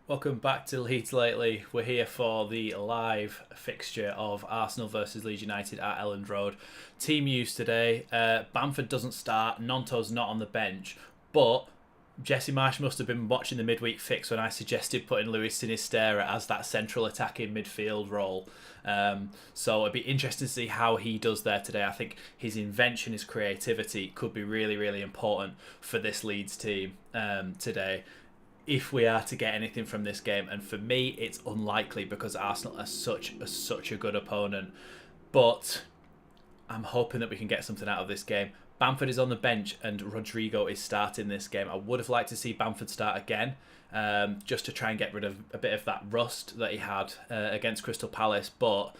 Welcome back to Leeds Lately. We're here for the live fixture of Arsenal versus Leeds United at Elland Road. Team news today. Bamford doesn't start. Nonto's not on the bench. But Jesse Marsh must have been watching the midweek fix when I suggested putting Luis Sinisterra as that central attacking midfield role. So it'd be interesting to see how he does there today. I think his invention, his creativity could be really, really important for this Leeds team today, if we are to get anything from this game. And for me, it's unlikely because Arsenal are such a good opponent. But I'm hoping that we can get something out of this game. Bamford is on the bench and Rodrigo is starting this game. I would have liked to see Bamford start again, just to try and get rid of a bit of that rust that he had against Crystal Palace. But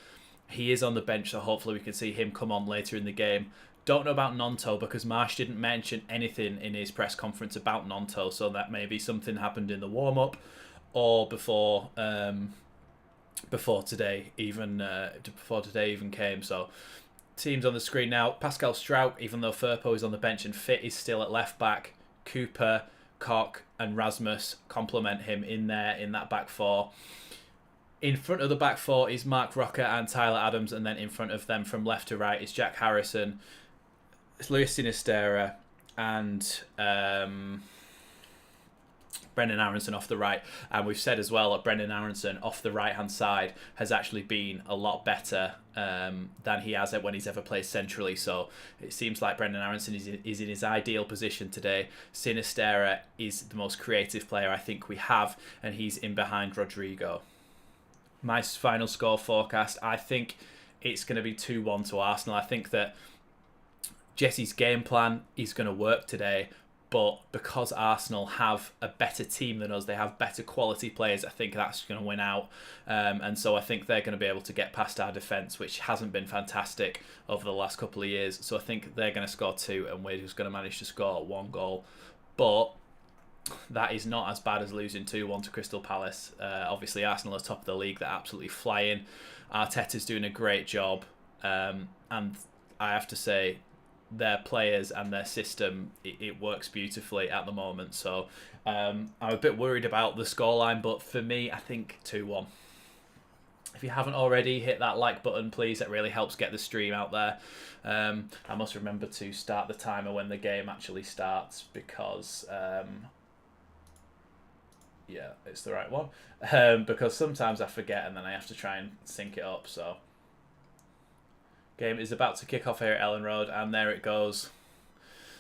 he is on the bench, so hopefully we can see him come on later in the game. Don't know about Nonto because Marsh didn't mention anything in his press conference about Nonto, so that maybe something happened in the warm-up or before today even came. So teams on the screen now. Pascal Strout, even though Firpo is on the bench and fit, is still at left back. Cooper, Koch and Rasmus complement him in that back four. In front of the back four is Mark Rocker and Tyler Adams, and then in front of them from left to right is Jack Harrison, Luis Sinisterra, and Brendan Aronson off the right. And we've said as well that Brendan Aronson off the right-hand side has actually been a lot better than he has when he's ever played centrally. So it seems like Brendan Aronson is in his ideal position today. Sinisterra is the most creative player I think we have, and he's in behind Rodrigo. My final score forecast, I think it's going to be 2-1 to Arsenal. I think that Jesse's game plan is going to work today, but because Arsenal have a better team than us, they have better quality players, I think that's going to win out. And so I think they're going to be able to get past our defence, which hasn't been fantastic over the last couple of years. So I think they're going to score 2 and we're just going to manage to score 1 goal. But that is not as bad as losing 2-1 to Crystal Palace. Obviously, Arsenal are top of the league. They're absolutely flying. Arteta's doing a great job. And I have to say, their players and their system, it works beautifully at the moment. So I'm a bit worried about the scoreline, but for me, I think 2-1. If you haven't already, hit that like button, please. That really helps get the stream out there. I must remember to start the timer when the game actually starts because... yeah, it's the right one. Because sometimes I forget and then I have to try and sync it up. So, game is about to kick off here at Elland Road, and there it goes.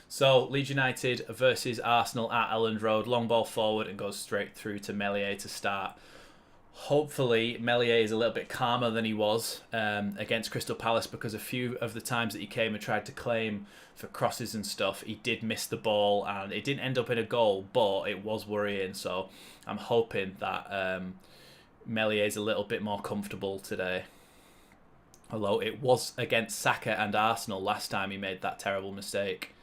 So, Leeds United versus Arsenal at Elland Road. Long ball forward and goes straight through to Meslier to start. Hopefully, Meslier is a little bit calmer than he was against Crystal Palace, because a few of the times that he came and tried to claim for crosses and stuff, he did miss the ball and it didn't end up in a goal, but it was worrying. So I'm hoping that Meslier is a little bit more comfortable today. Although it was against Saka and Arsenal last time he made that terrible mistake.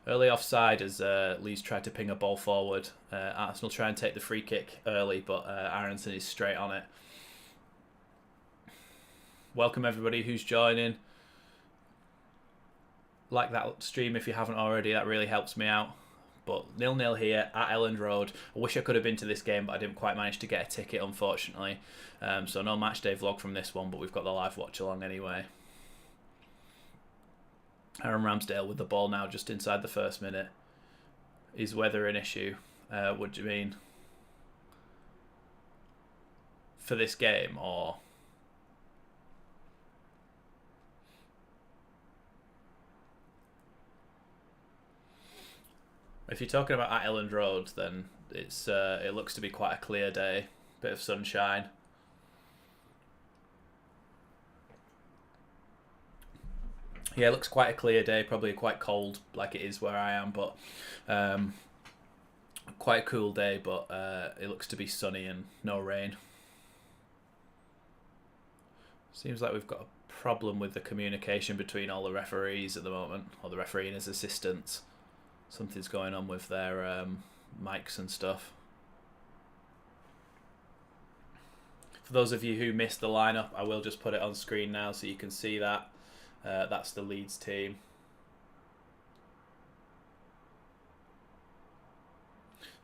Early offside as Leeds tried to ping a ball forward. Arsenal try and take the free kick early, but Aronson is straight on it. Welcome everybody who's joining. Like that stream if you haven't already, that really helps me out. But 0-0 here at Elland Road. I wish I could have been to this game, but I didn't quite manage to get a ticket, unfortunately. So no match day vlog from this one, but we've got the live watch along anyway. Aaron Ramsdale with the ball now just inside the first minute. Is weather an issue? What do you mean? For this game, or... If you're talking about at Elland Road, then it's it looks to be quite a clear day. Bit of sunshine. Yeah, it looks quite a clear day, probably quite cold like it is where I am, but quite a cool day, but it looks to be sunny and no rain. Seems like we've got a problem with the communication between all the referees at the moment, or the referee and his assistants. Something's going on with their mics and stuff. For those of you who missed the lineup, I will just put it on screen now so you can see that. That's the Leeds team.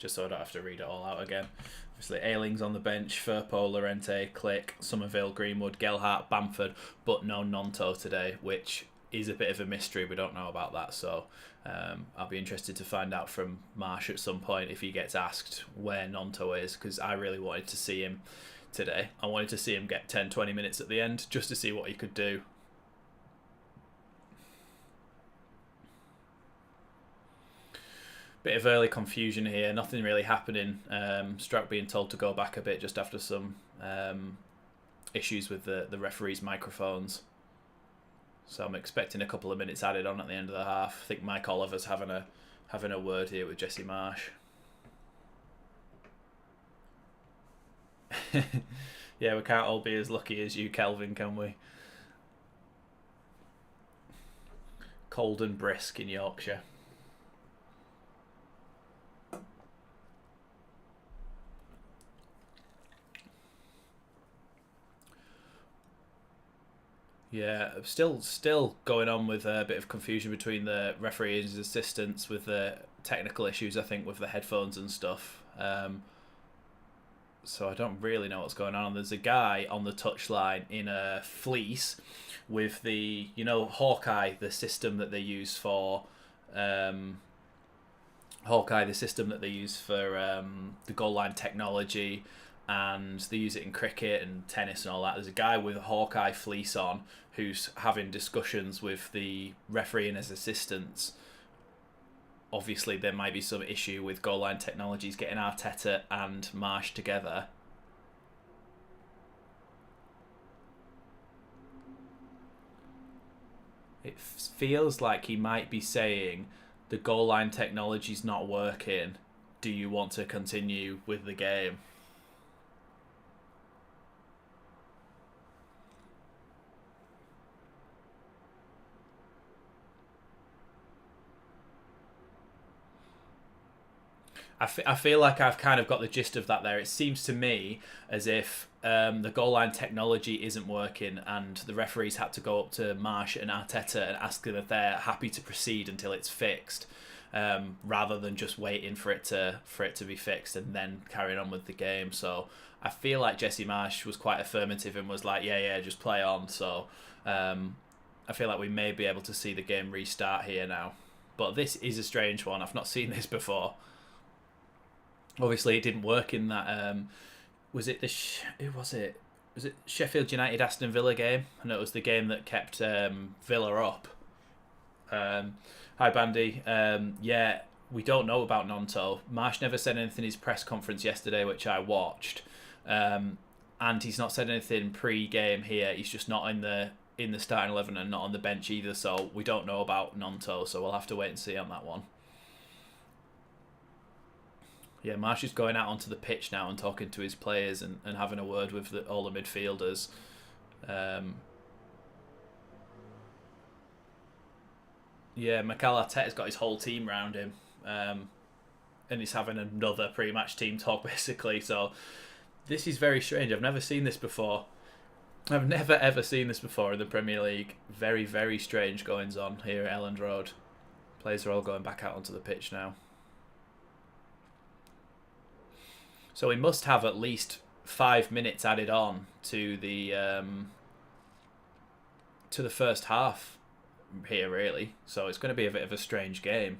just so I don't have to read it all out again. Obviously, Ayling's on the bench, Firpo, Llorente, Click, Somerville, Greenwood, Gelhardt, Bamford, but no Nonto today, which is a bit of a mystery. We don't know about that, so I'll be interested to find out from Marsh at some point if he gets asked where Nonto is, because I really wanted to see him today. I wanted to see him get 10-20 minutes at the end just to see what he could do. Bit of early confusion here, nothing really happening. Struck being told to go back a bit just after some issues with the referee's microphones. So I'm expecting a couple of minutes added on at the end of the half. I think Mike Oliver's having a word here with Jesse Marsh. Yeah, we can't all be as lucky as you, Kelvin, can we? Cold and brisk in Yorkshire. Yeah, still going on with a bit of confusion between the referee and his assistants with the technical issues, I think, with the headphones and stuff. So I don't really know what's going on. There's a guy on the touchline in a fleece with the, Hawkeye, the system that they use for the goal line technology, and they use it in cricket and tennis and all that. There's a guy with a Hawkeye fleece on who's having discussions with the referee and his assistants. Obviously, there might be some issue with goal line technologies getting Arteta and Marsh together. It feels like he might be saying, the goal line technology's not working. Do you want to continue with the game? I feel like I've kind of got the gist of that there. It seems to me as if the goal line technology isn't working, and the referees had to go up to Marsh and Arteta and ask them if they're happy to proceed until it's fixed, rather than just waiting for it to be fixed and then carrying on with the game. So I feel like Jesse Marsh was quite affirmative and was like, yeah, just play on. So I feel like we may be able to see the game restart here now. But this is a strange one. I've not seen this before. Obviously, it didn't work in that. Was it who was it? Was it Sheffield United Aston Villa game? I know it was the game that kept Villa up. Hi, Bandy. Yeah, we don't know about Nonto. Marsh never said anything in his press conference yesterday, which I watched, and he's not said anything pre-game here. He's just not in the starting 11 and not on the bench either. So we don't know about Nonto. So we'll have to wait and see on that one. Yeah, Marsh is going out onto the pitch now and talking to his players and having a word with all the midfielders. Yeah, Mikel Arteta's got his whole team around him. And he's having another pre-match team talk, basically. So this is very strange. I've never seen this before. I've never, ever seen this before in the Premier League. Very, very strange goings on here at Elland Road. Players are all going back out onto the pitch now. So we must have at least 5 minutes added on to the first half here, really. So it's going to be a bit of a strange game.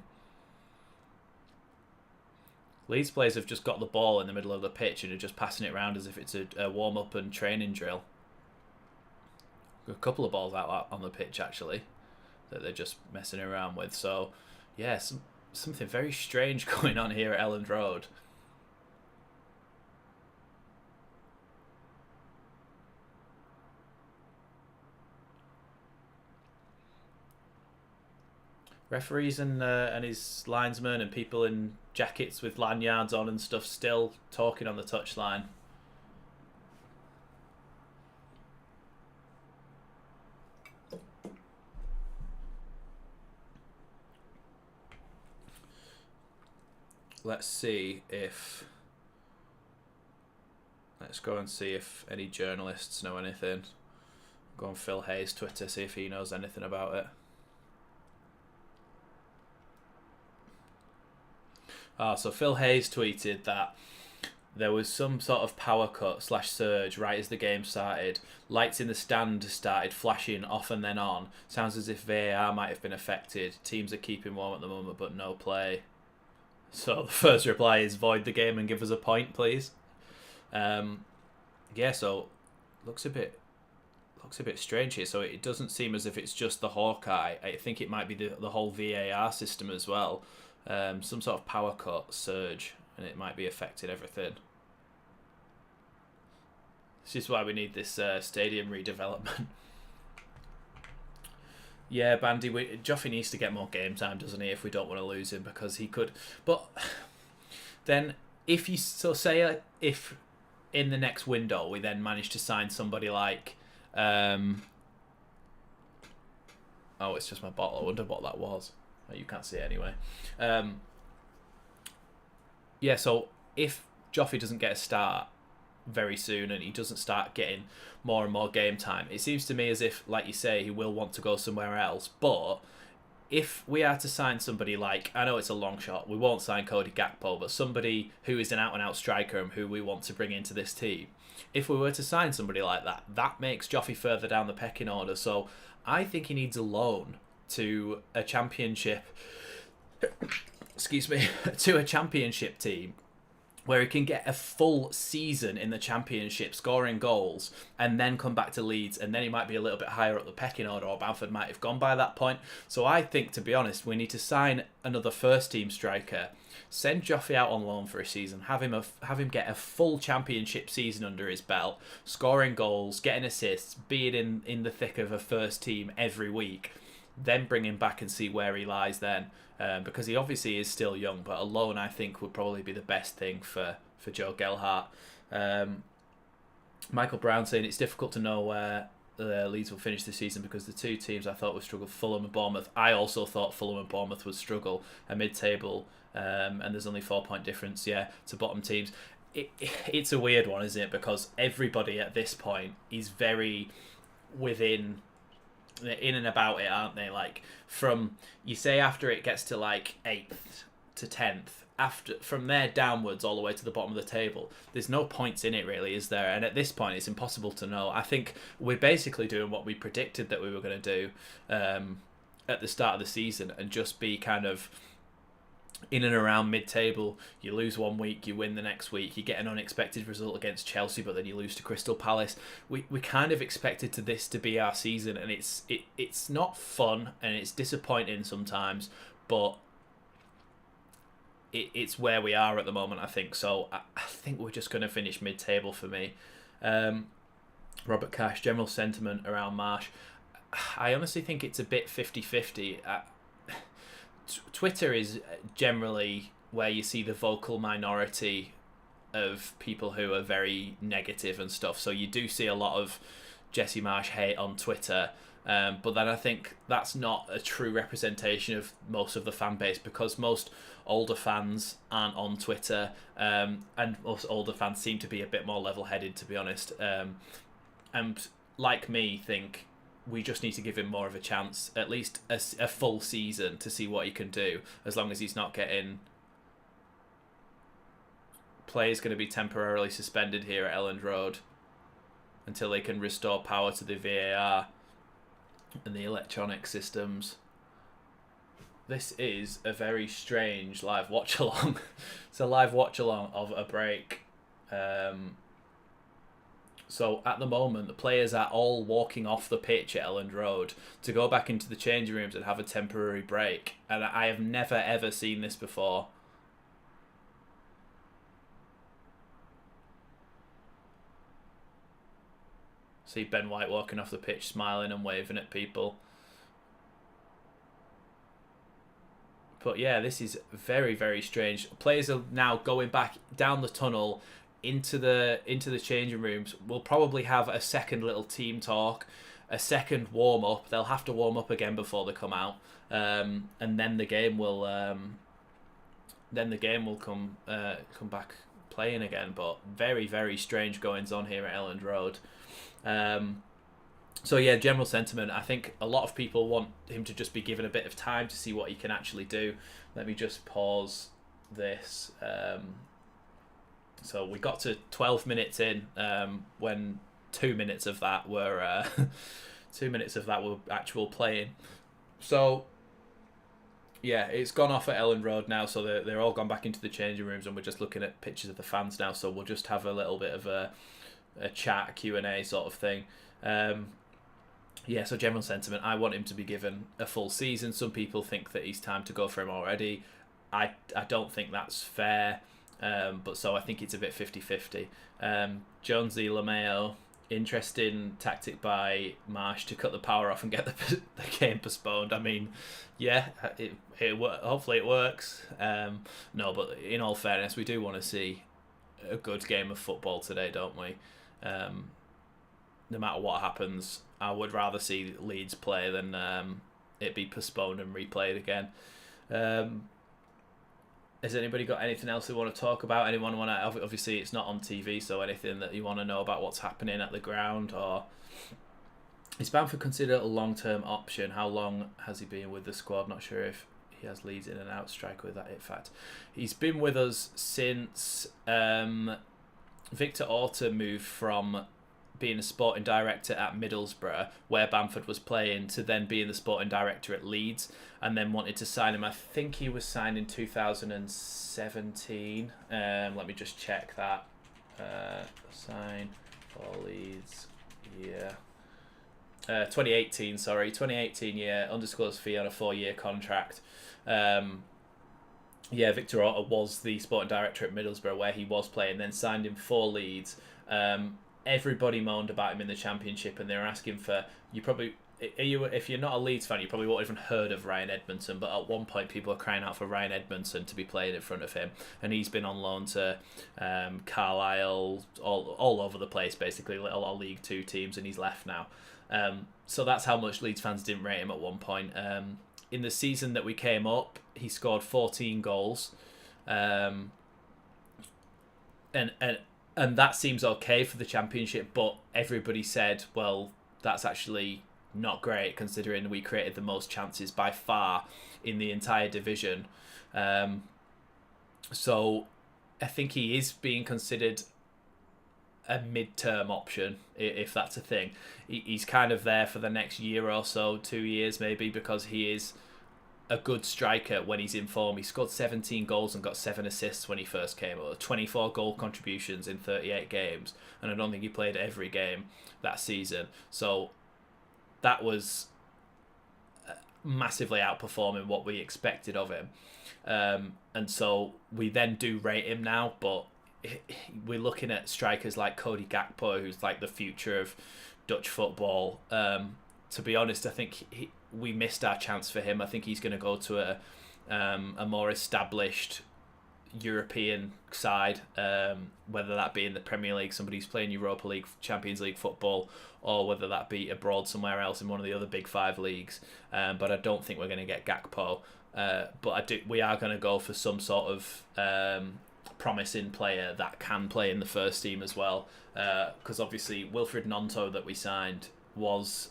Leeds players have just got the ball in the middle of the pitch and are just passing it around as if it's a warm-up and training drill. A couple of balls out on the pitch, actually, that they're just messing around with. So, yeah, something very strange going on here at Elland Road. Referees and his linesmen and people in jackets with lanyards on and stuff still talking on the touchline. Let's go and see if any journalists know anything. Go on Phil Hayes' Twitter, see if he knows anything about it. So Phil Hayes tweeted that there was some sort of power cut / surge right as the game started. Lights in the stand started flashing off and then on. Sounds as if VAR might have been affected. Teams are keeping warm at the moment, but no play. So the first reply is void the game and give us a point, please. So looks a bit strange here. So it doesn't seem as if it's just the Hawkeye. I think it might be the whole VAR system as well. Some sort of power cut surge, and it might be affecting everything. This is why we need this stadium redevelopment. Yeah, Bandy, Joffy needs to get more game time, doesn't he, if we don't want to lose him, because he could... But then, if in the next window we then manage to sign somebody like... Oh, it's just my bottle. I wonder what that was. Oh, you can't see it anyway. So if Joffy doesn't get a start very soon and he doesn't start getting more and more game time, it seems to me as if, like you say, he will want to go somewhere else. But if we are to sign somebody like, I know it's a long shot, we won't sign Cody Gakpo, but somebody who is an out-and-out striker and who we want to bring into this team, if we were to sign somebody like that, that makes Joffy further down the pecking order. So I think he needs a loan to a championship to a championship team where he can get a full season in the championship scoring goals and then come back to Leeds, and then he might be a little bit higher up the pecking order, or Bamford might have gone by that point. So I think, to be honest, we need to sign another first team striker, send Joffrey out on loan for a season, have him get a full championship season under his belt, scoring goals, getting assists, being in the thick of a first team every week, then bring him back and see where he lies then. Because he obviously is still young, but a loan I think would probably be the best thing for Joe Gelhardt. Michael Brown saying it's difficult to know where Leeds will finish this season because the two teams I thought would struggle, Fulham and Bournemouth. I also thought Fulham and Bournemouth would struggle a mid-table, and there's only 4-point difference, to bottom teams. It's a weird one, isn't it? Because everybody at this point is very in and about it, aren't they? Like, from, you say after it gets to like 8th to 10th, from there downwards all the way to the bottom of the table, there's no points in it really, is there? And at this point it's impossible to know. I think we're basically doing what we predicted that we were going to do at the start of the season, and just be kind of in and around mid-table. You lose one week, you win the next week, you get an unexpected result against Chelsea, but then you lose to Crystal Palace. We kind of expected this to be our season, and it's not fun and it's disappointing sometimes, but it's where we are at the moment, I think. So I think we're just going to finish mid-table for me. Robert Cash, general sentiment around Marsh. I honestly think it's a bit 50-50. Twitter is generally where you see the vocal minority of people who are very negative and stuff. So you do see a lot of Jesse Marsh hate on Twitter. But then I think that's not a true representation of most of the fan base, because most older fans aren't on Twitter, and most older fans seem to be a bit more level-headed, to be honest. And like me, think we just need to give him more of a chance, at least a full season, to see what he can do, as long as he's not getting... Players going to be temporarily suspended here at Elland Road until they can restore power to the VAR and the electronic systems. This is a very strange live watch-along. It's a live watch-along of a break. So at the moment, the players are all walking off the pitch at Elland Road to go back into the changing rooms and have a temporary break. And I have never, ever seen this before. See Ben White walking off the pitch, smiling and waving at people. But yeah, this is very, very strange. Players are now going back down the tunnel into the changing rooms. We'll probably have a second little team talk, a second warm up. They'll have to warm up again before they come out, and then the game will come back playing again. But very, very strange goings on here at Elland Road. So yeah, general sentiment, I think a lot of people want him to just be given a bit of time to see what he can actually do. Let me just pause this. So we got to 12 minutes in when 2 minutes of that were 2 minutes of that were actual playing. So yeah, it's gone off at Elland Road now, so they're all gone back into the changing rooms, and we're just looking at pictures of the fans now. So we'll just have a little bit of a chat, Q&A sort of thing. Yeah, so general sentiment, I want him to be given a full season. Some people think that he's time to go for him already. I don't think that's fair, but so I think it's a bit 50-50. Jonesy LeMayo, interesting tactic by Marsh to cut the power off and get the game postponed. I mean, yeah, hopefully it works. No, but in all fairness, we do want to see a good game of football today, don't we? No matter what happens, I would rather see Leeds play than it be postponed and replayed again. Has anybody got anything else they want to talk about? Anyone want to? Obviously, it's not on TV, so anything that you want to know about what's happening at the ground, or is Bamford considered a long-term option? How long has he been with the squad? Not sure if he has Leeds in and out striker with that. In fact, he's been with us since Victor Orta moved from being a sporting director at Middlesbrough, where Bamford was playing, to then being the sporting director at Leeds, and then wanted to sign him. I think he was signed in 2017. Let me just check that. Sign for Leeds. Yeah. 2018, sorry. 2018, yeah. Undisclosed fee on a 4-year contract. Yeah, Victor Orta was the sporting director at Middlesbrough, where he was playing, then signed him for Leeds. Everybody moaned about him in the Championship, and they were asking for, if you're not a Leeds fan, you probably won't even heard of Ryan Edmondson, but at one point people are crying out for Ryan Edmondson to be playing in front of him, and he's been on loan to Carlisle, all over the place, basically, a lot of League Two teams, and he's left now. So that's how much Leeds fans didn't rate him at one point. In the season that we came up, he scored 14 goals, and that seems okay for the Championship, but everybody said, well, that's actually not great considering we created the most chances by far in the entire division. So I think he is being considered a mid-term option, if that's a thing. He's kind of there for the next year or so, 2 years maybe, because he is a good striker when he's in form. He scored 17 goals and got 7 assists when he first came up, 24 goal contributions in 38 games, and I don't think he played every game that season. So that was massively outperforming what we expected of him. And so we then do rate him now, but we're looking at strikers like Cody Gakpo, who's like the future of Dutch football. To be honest, I think we missed our chance for him. I think he's going to go to a more established European side, whether that be in the Premier League, somebody's playing Europa League, Champions League football, or whether that be abroad somewhere else in one of the other big 5 leagues. But I don't think we're going to get Gakpo. But we are going to go for some sort of promising player that can play in the first team as well. Because obviously Wilfried Gnonto that we signed was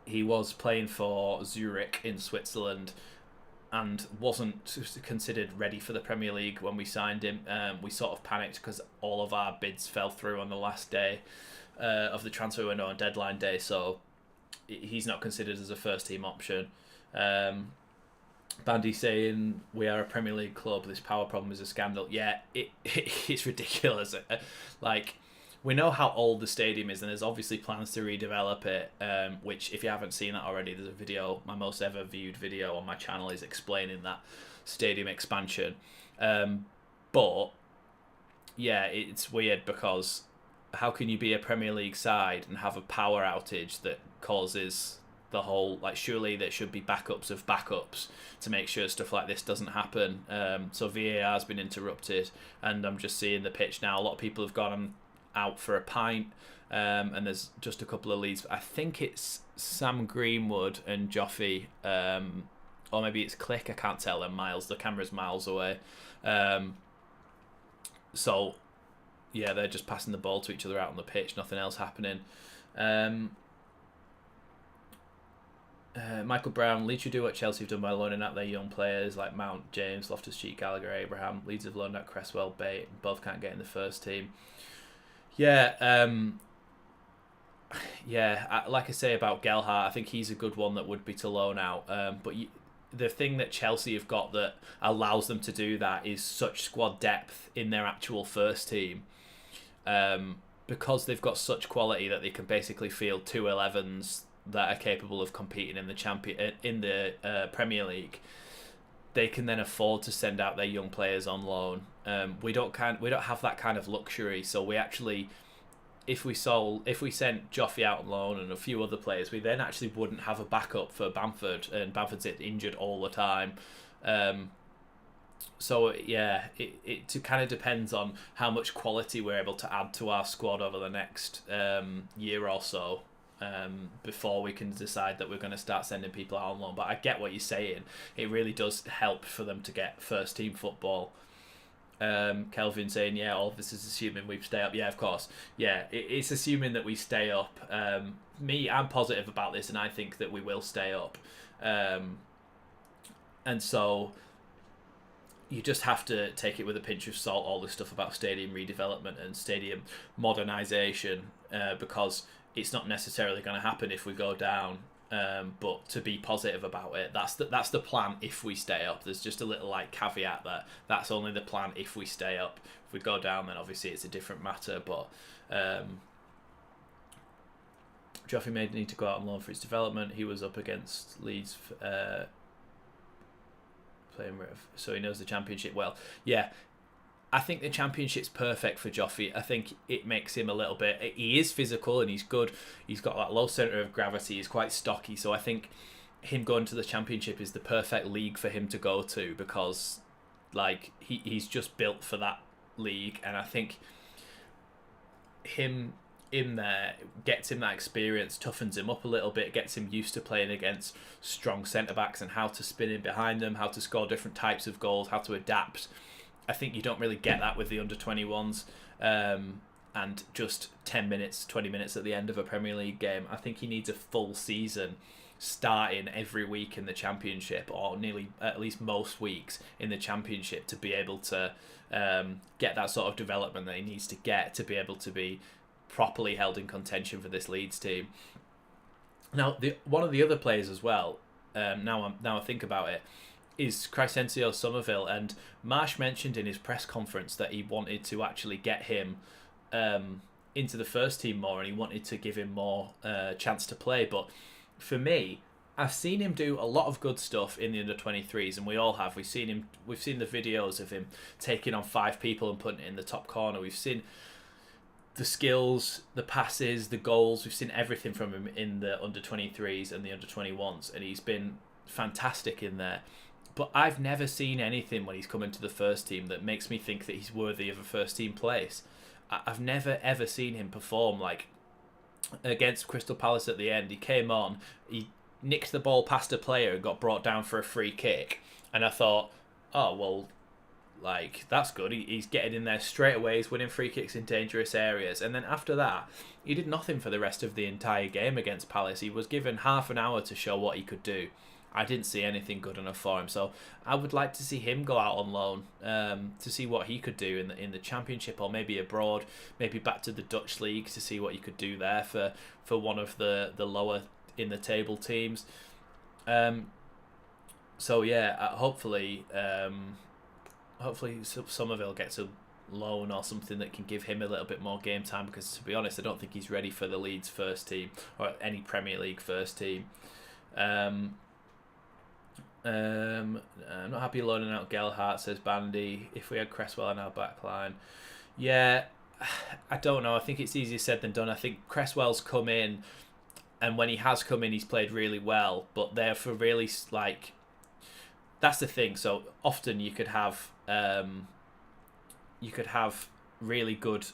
he was playing for Zurich in Switzerland and wasn't considered ready for the Premier League when we signed him. We sort of panicked because all of our bids fell through on the last day of the transfer window on deadline day, so he's not considered as a first team option. Bandy saying we are a Premier League club, this power problem is a scandal. Yeah, it's ridiculous. Like, we know how old the stadium is, and there's obviously plans to redevelop it, which, if you haven't seen that already, there's a video, my most ever viewed video on my channel is explaining that stadium expansion. But yeah, it's weird because how can you be a Premier League side and have a power outage that causes the whole, like, surely there should be backups of backups to make sure stuff like this doesn't happen. So VAR has been interrupted, and I'm just seeing the pitch now. A lot of people have gone out for a pint, and there's just a couple of leads. I think it's Sam Greenwood and Joffy, or maybe it's Click, I can't tell. Them miles, the camera's miles away. So yeah, they're just passing the ball to each other out on the pitch, nothing else happening. Michael Brown, Leeds should do what Chelsea have done by loaning out their young players like Mount, James, Loftus-Cheek, Gallagher, Abraham. Leeds have loaned out Cresswell, Bate. Both can't get in the first team. Yeah, like I say about Gelhardt, I think he's a good one that would be to loan out. But the thing that Chelsea have got that allows them to do that is such squad depth in their actual first team. Because they've got such quality that they can basically field 2 11s that are capable of competing in the Premier League. They can then afford to send out their young players on loan. We don't have that kind of luxury. So we actually, if we sent Joffrey out on loan and a few other players, we then actually wouldn't have a backup for Bamford, and Bamford's injured all the time. So yeah, it kind of depends on how much quality we're able to add to our squad over the next year or so. Before we can decide that we're going to start sending people out on loan. But I get what you're saying. It really does help for them to get first team football. Kelvin saying, yeah, all this is assuming we stay up. Yeah, of course. Yeah, it's assuming that we stay up. I'm positive about this, and I think that we will stay up. And so you just have to take it with a pinch of salt, all this stuff about stadium redevelopment and stadium modernisation, because it's not necessarily going to happen if we go down, but to be positive about it, that's the plan if we stay up. There's just a little caveat there. That's only the plan if we stay up. If we go down, then obviously it's a different matter. But Joffrey may need to go out on loan for his development. He was up against Leeds playing, so he knows the Championship well. Yeah. I think the Championship's perfect for Joffrey. I think it makes him a little bit... He is physical and he's good. He's got that low centre of gravity. He's quite stocky. So I think him going to the Championship is the perfect league for him to go to, because he's just built for that league. And I think him in there gets him that experience, toughens him up a little bit, gets him used to playing against strong centre-backs and how to spin in behind them, how to score different types of goals, how to adapt. I think you don't really get that with the under-21s, and just 10 minutes, 20 minutes at the end of a Premier League game. I think he needs a full season starting every week in the Championship, or nearly at least most weeks in the Championship, to be able to get that sort of development that he needs to get to be able to be properly held in contention for this Leeds team. Now, one of the other players as well, now I think about it, is Crysencio Somerville, and Marsh mentioned in his press conference that he wanted to actually get him into the first team more, and he wanted to give him more chance to play. But for me, I've seen him do a lot of good stuff in the under-23s, and we all have. We've seen the videos of him taking on 5 people and putting it in the top corner. We've seen the skills, the passes, the goals. We've seen everything from him in the under-23s and the under-21s, and he's been fantastic in there. But I've never seen anything when he's come into the first team that makes me think that he's worthy of a first team place. I've never ever seen him perform like against Crystal Palace at the end. He came on, he nicked the ball past a player and got brought down for a free kick. And I thought, oh, well, that's good. He's getting in there straight away. He's winning free kicks in dangerous areas. And then after that, he did nothing for the rest of the entire game against Palace. He was given half an hour to show what he could do. I didn't see anything good enough for him, so I would like to see him go out on loan to see what he could do in the Championship, or maybe abroad, maybe back to the Dutch league to see what he could do there for one of the lower in the table teams. So yeah, hopefully Somerville gets a loan or something that can give him a little bit more game time, because to be honest, I don't think he's ready for the Leeds first team or any Premier League first team. I'm not happy loaning out Gelhardt, says Bandy. If we had Cresswell in our back line. Yeah, I don't know. I think it's easier said than done. I think Cresswell's come in, and when he has come in, he's played really well. But they're for really, that's the thing. So often you could have really good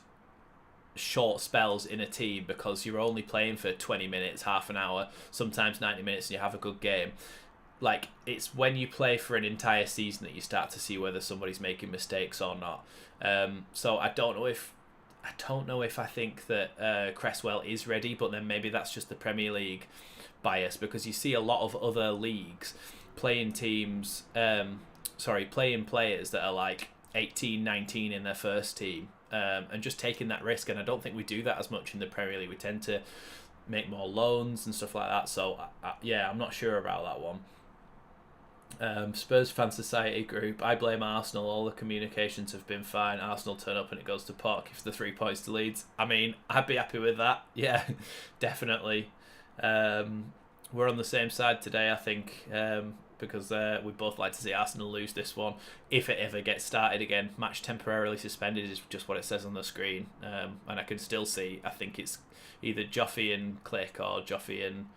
short spells in a team because you're only playing for 20 minutes, half an hour, sometimes 90 minutes, and you have a good game. It's when you play for an entire season that you start to see whether somebody's making mistakes or not. So I don't know if I think that Cresswell is ready, but then maybe that's just the Premier League. bias, because you see a lot of other leagues playing playing players that are like 18, 19 in their first team, and just taking that risk. And I don't think we do that as much in the Premier League. We tend to make more loans and stuff like that. So yeah, I'm not sure about that one. Spurs Fan Society group. I blame Arsenal. All the communications have been fine. Arsenal turn up and it goes to pot. Gives the 3 points to Leeds. I mean, I'd be happy with that. Yeah, definitely. We're on the same side today, I think, because we both like to see Arsenal lose this one. If it ever gets started again, match temporarily suspended is just what it says on the screen. And I can still see, I think it's either Joffy and Click or Joffy and...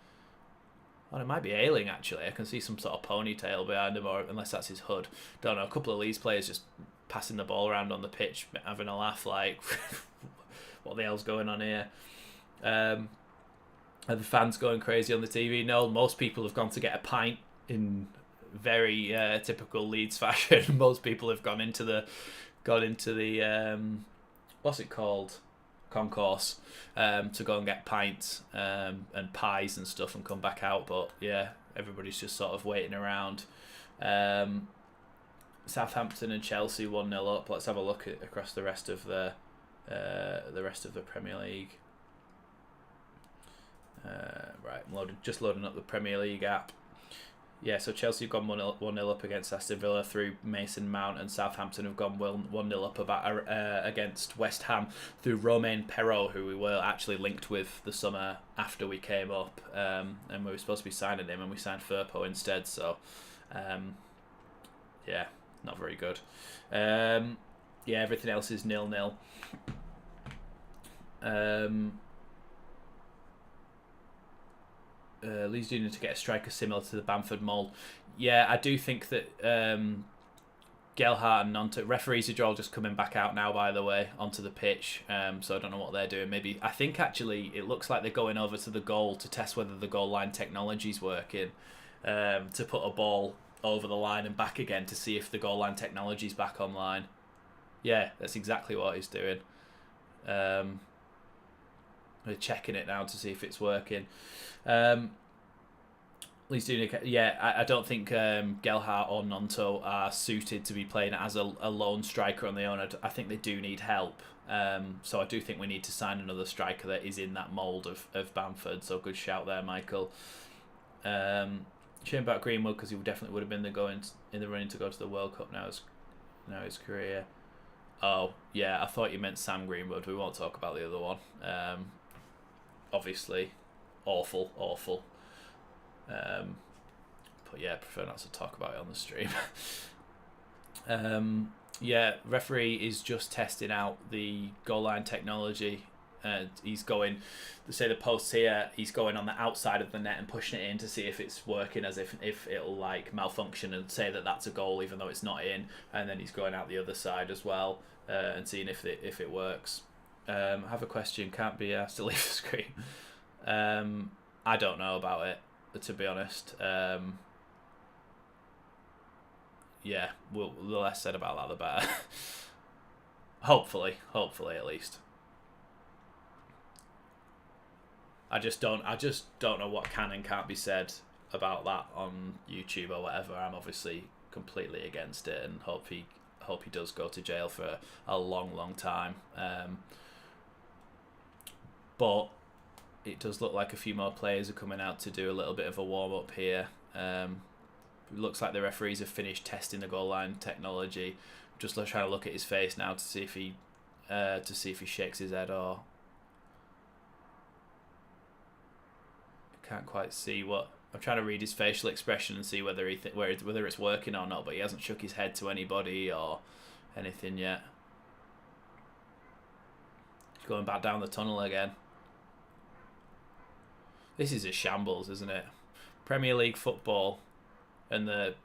Oh, it might be Ayling, actually. I can see some sort of ponytail behind him, or unless that's his hood. Don't know. A couple of Leeds players just passing the ball around on the pitch, having a laugh like, what the hell's going on here? Are the fans going crazy on the TV? No, most people have gone to get a pint in very typical Leeds fashion. Most people have gone into the what's it called? Concourse, to go and get pints and pies and stuff and come back out. But yeah, everybody's just sort of waiting around. Southampton and Chelsea 1-0 up. Let's have a look across the rest of the Premier League. Right, just loading up the Premier League app. Yeah, so Chelsea have gone 1-0 up against Aston Villa through Mason Mount, and Southampton have gone 1-0 up against West Ham through Romain Perrault, who we were actually linked with the summer after we came up, and we were supposed to be signing him, and we signed Firpo instead. So, yeah, not very good. Yeah, everything else is 0-0. Leeds do need to get a striker similar to the Bamford mould. Yeah, I do think that Gelhardt and Nonto, referees are all just coming back out now, by the way, onto the pitch. So I don't know what they're doing. Maybe, I think actually it looks like they're going over to the goal to test whether the goal line technology's working, to put a ball over the line and back again to see if the goal line technology's back online. Yeah, that's exactly what he's doing. We're checking it now to see if it's working. Leeds do. Yeah, I don't think Gelhardt or Nonto are suited to be playing as a lone striker on their own. I think they do need help. So I do think we need to sign another striker that is in that mould of Bamford. So good shout there, Michael. Shame about Greenwood, because he definitely would have been in the running to go to the World Cup now his career. Oh, yeah, I thought you meant Sam Greenwood. We won't talk about the other one. Obviously, awful. But yeah, I prefer not to talk about it on the stream. Yeah, referee is just testing out the goal line technology. He's going, say the posts here, he's going on the outside of the net and pushing it in to see if it's working, as if it'll like malfunction and say that that's a goal even though it's not in, and then he's going out the other side as well, and seeing if it works. I have a question. Can't be asked to leave the screen. I don't know about it, to be honest. Yeah, the less said about that, the better. Hopefully at least. I just don't know what can and can't be said about that on YouTube or whatever. I'm obviously completely against it, and hope he does go to jail for a long time. But it does look like a few more players are coming out to do a little bit of a warm up here. It looks like the referees have finished testing the goal line technology. Just trying to look at his face now to see if he shakes his head or. Can't quite see what. I'm trying to read his facial expression and see whether whether it's working or not. But he hasn't shook his head to anybody or anything yet. He's going back down the tunnel again. This is a shambles, isn't it? Premier League football, and the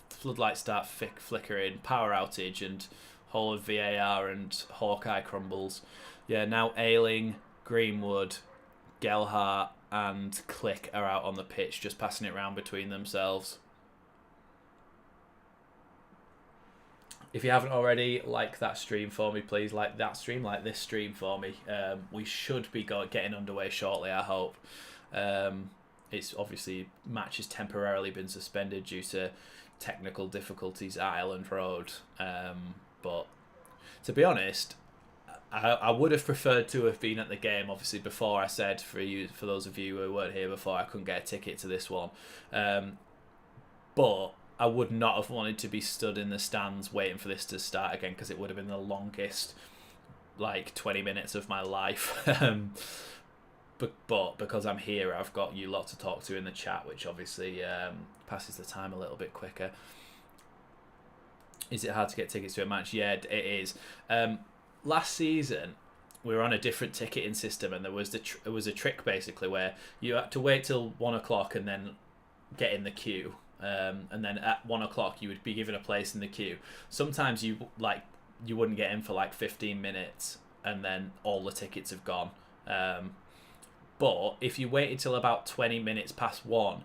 floodlights start flickering, power outage, and whole of VAR and Hawkeye crumbles. Yeah, now Ayling, Greenwood, Gelhardt, and Click are out on the pitch, just passing it around between themselves. If you haven't already, like that stream for me, please. Like that stream, like this stream for me. We should be getting underway shortly, I hope. It's obviously match has temporarily been suspended due to technical difficulties at Elland Road. But to be honest, I would have preferred to have been at the game. Obviously, before I said for those of you who weren't here before, I couldn't get a ticket to this one. But I would not have wanted to be stood in the stands waiting for this to start again, because it would have been the longest 20 minutes of my life. But because I'm here, I've got you lot to talk to in the chat, which obviously passes the time a little bit quicker. Is it hard to get tickets to a match? Yeah, it is. Last season, we were on a different ticketing system, and there was a trick basically where you had to wait till 1 o'clock and then get in the queue, and then at 1 o'clock you would be given a place in the queue. Sometimes you wouldn't get in for 15 minutes, and then all the tickets have gone. But if you waited till about 20 minutes past 1,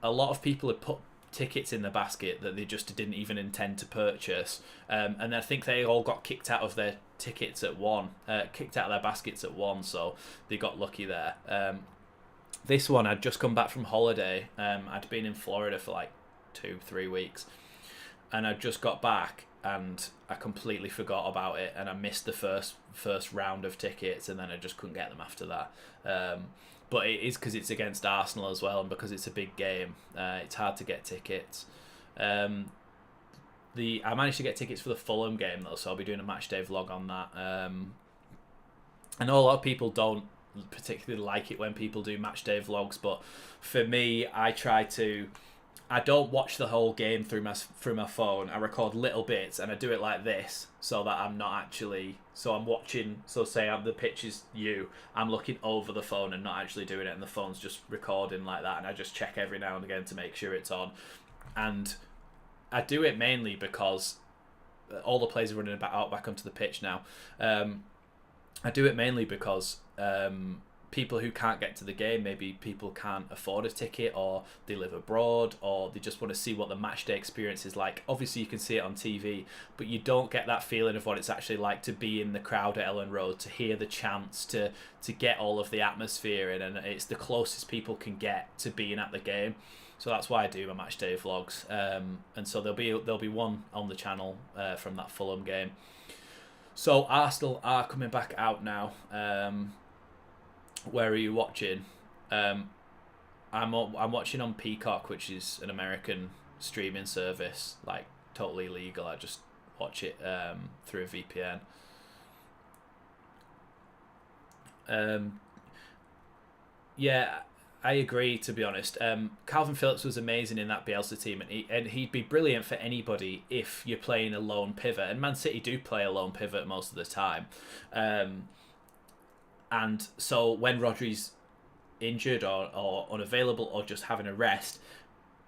a lot of people had put tickets in the basket that they just didn't even intend to purchase, and I think they all got kicked out of their tickets at 1, kicked out of their baskets at 1, so they got lucky there. This one, I'd just come back from holiday. I'd been in Florida for 2-3 weeks, and I just got back and I completely forgot about it, and I missed the first round of tickets, and then I just couldn't get them after that. But it is because it's against Arsenal as well, and because it's a big game, it's hard to get tickets. I managed to get tickets for the Fulham game though, so I'll be doing a match day vlog on that. I know a lot of people don't particularly like it when people do match day vlogs, but for me, I don't watch the whole game through my phone. I record little bits, and I do it like this, so that I'm not actually. So I'm watching. So say the pitch is I'm looking over the phone and not actually doing it, and the phone's just recording like that, and I just check every now and again to make sure it's on. And I do it mainly because all the players are running out back onto the pitch now. I do it mainly because people who can't get to the game, maybe people can't afford a ticket, or they live abroad, or they just want to see what the match day experience is like. Obviously you can see it on TV, but you don't get that feeling of what it's actually like to be in the crowd at Elland Road, to hear the chants, to get all of the atmosphere in, and it's the closest people can get to being at the game. So that's why I do my match day vlogs, and so there'll be one on the channel from that Fulham game. So Arsenal are coming back out now. Where are you watching? I'm watching on Peacock, which is an American streaming service, totally legal. I just watch it through a VPN. Yeah, I agree, to be honest. Calvin Phillips was amazing in that Bielsa team, and he'd be brilliant for anybody if you're playing a lone pivot. And Man City do play a lone pivot most of the time. And so when Rodri's injured or unavailable or just having a rest,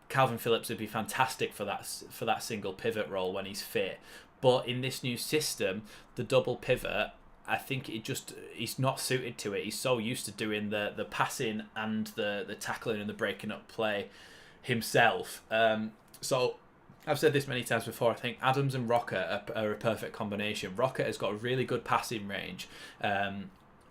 Calvin Phillips would be fantastic for that single pivot role when he's fit. But in this new system, the double pivot, I think he's not suited to it. He's so used to doing the passing and the tackling and the breaking up play himself. So I've said this many times before, I think Adams and Rocker are a perfect combination. Rocker has got a really good passing range,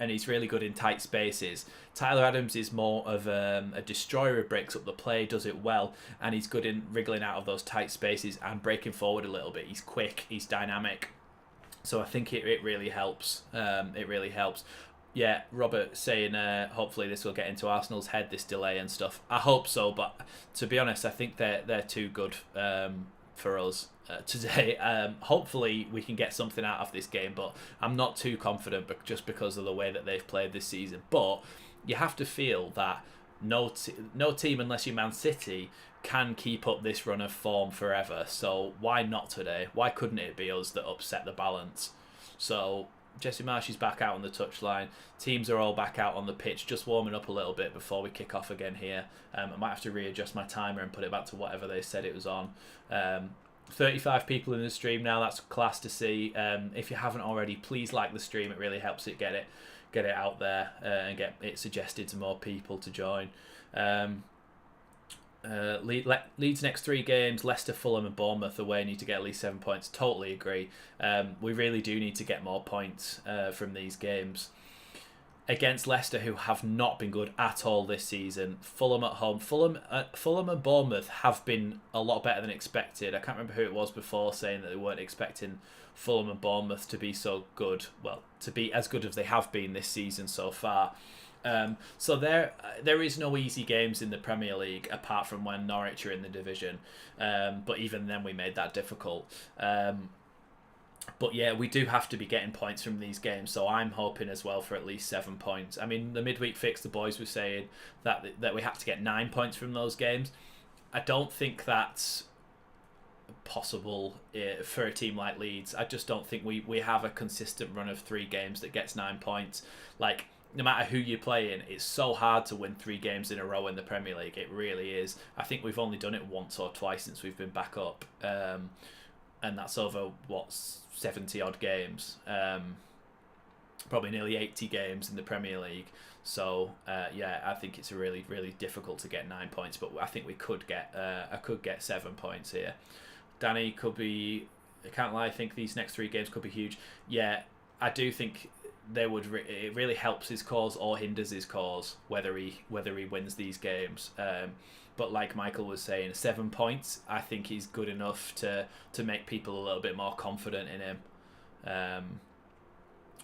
and he's really good in tight spaces. Tyler Adams is more of a destroyer, who breaks up the play, does it well, and he's good in wriggling out of those tight spaces and breaking forward a little bit. He's quick, he's dynamic. So I think it really helps. It really helps. Yeah, Robert saying hopefully this will get into Arsenal's head, this delay and stuff. I hope so, but to be honest, I think they're too good for us today. Hopefully we can get something out of this game, but I'm not too confident, but just because of the way that they've played this season. But you have to feel that no team, unless you're Man City, can keep up this run of form forever. So why not today? Why couldn't it be us that upset the balance? So Jesse Marsh is back out on the touchline. Teams are all back out on the pitch, just warming up a little bit before we kick off again here. I might have to readjust my timer and put it back to whatever they said it was on. 35 people in the stream now. That's class to see. If you haven't already, please like the stream. It really helps it get it out there and get it suggested to more people to join. Leeds next 3 games: Leicester, Fulham and Bournemouth away. Need to get at least 7 points. Totally agree. We really do need to get more points from these games. against Leicester, who have not been good at all this season. Fulham at home. Fulham and Bournemouth have been a lot better than expected. I can't remember who it was before saying that they weren't expecting Fulham and Bournemouth to be so good. Well, to be as good as they have been this season so far. So there is no easy games in the Premier League apart from when Norwich are in the division. But even then we made that difficult. But yeah, we do have to be getting points from these games, so I'm hoping as well for at least 7 points. I mean, the midweek fix, the boys were saying that we have to get 9 points from those games. I don't think that's possible for a team like Leeds. I just don't think we have a consistent run of 3 games that gets 9 points. Like, no matter who you're playing, it's so hard to win 3 games in a row in the Premier League. It really is. I think we've only done it once or twice since we've been back up. And that's over, 70 odd games, probably nearly 80 games in the Premier League. So yeah, I think it's really, really difficult to get 9 points, but I think we could get I could get 7 points here. Danny could be, I can't lie, I think these next 3 games could be huge. Yeah, I do think they would. It really helps his cause or hinders his cause whether he wins these games. But like Michael was saying, 7 points, I think he's good enough to make people a little bit more confident in him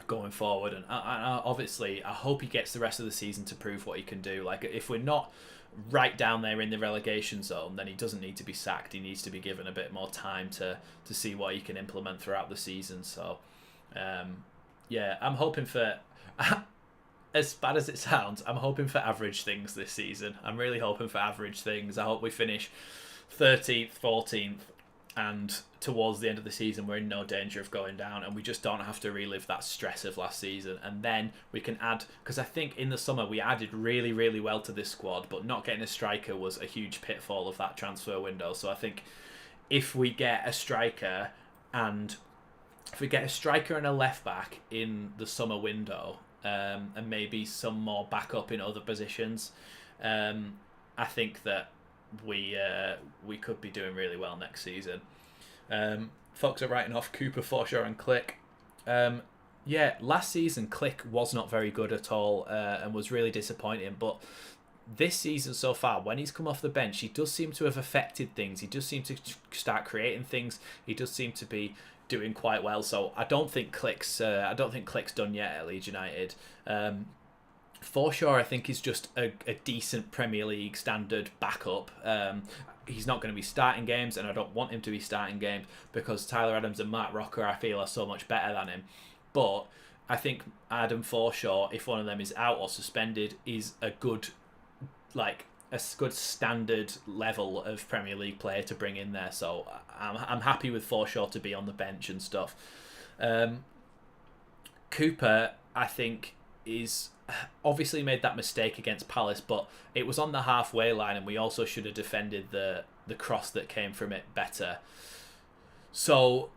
going forward. And obviously, I hope he gets the rest of the season to prove what he can do. Like, if we're not right down there in the relegation zone, then he doesn't need to be sacked. He needs to be given a bit more time to see what he can implement throughout the season. So, yeah, I'm hoping for... As bad as it sounds, I'm hoping for average things this season. I'm really hoping for average things. I hope we finish 13th, 14th, and towards the end of the season we're in no danger of going down, and we just don't have to relive that stress of last season. And then we can add, because I think in the summer we added really, really well to this squad, but not getting a striker was a huge pitfall of that transfer window. So I think if we get a striker and a left back in the summer window, and maybe some more backup in other positions, I think that we could be doing really well next season. Folks are writing off Cooper, Forshaw and Click. Yeah, last season Click was not very good at all, and was really disappointing, but this season so far, when he's come off the bench, he does seem to have affected things. He does seem to start creating things. He does seem to be doing quite well. So I don't think Click's done yet at Leeds United. Forshaw, I think, is just a decent Premier League standard backup. He's not going to be starting games, and I don't want him to be starting games because Tyler Adams and Mark Rocker, I feel, are so much better than him. But I think Adam Forshaw, if one of them is out or suspended, is a good standard level of Premier League player to bring in there. So I'm happy with Forshaw to be on the bench and stuff. Cooper, I think, is obviously made that mistake against Palace, but it was on the halfway line, and we also should have defended the cross that came from it better. So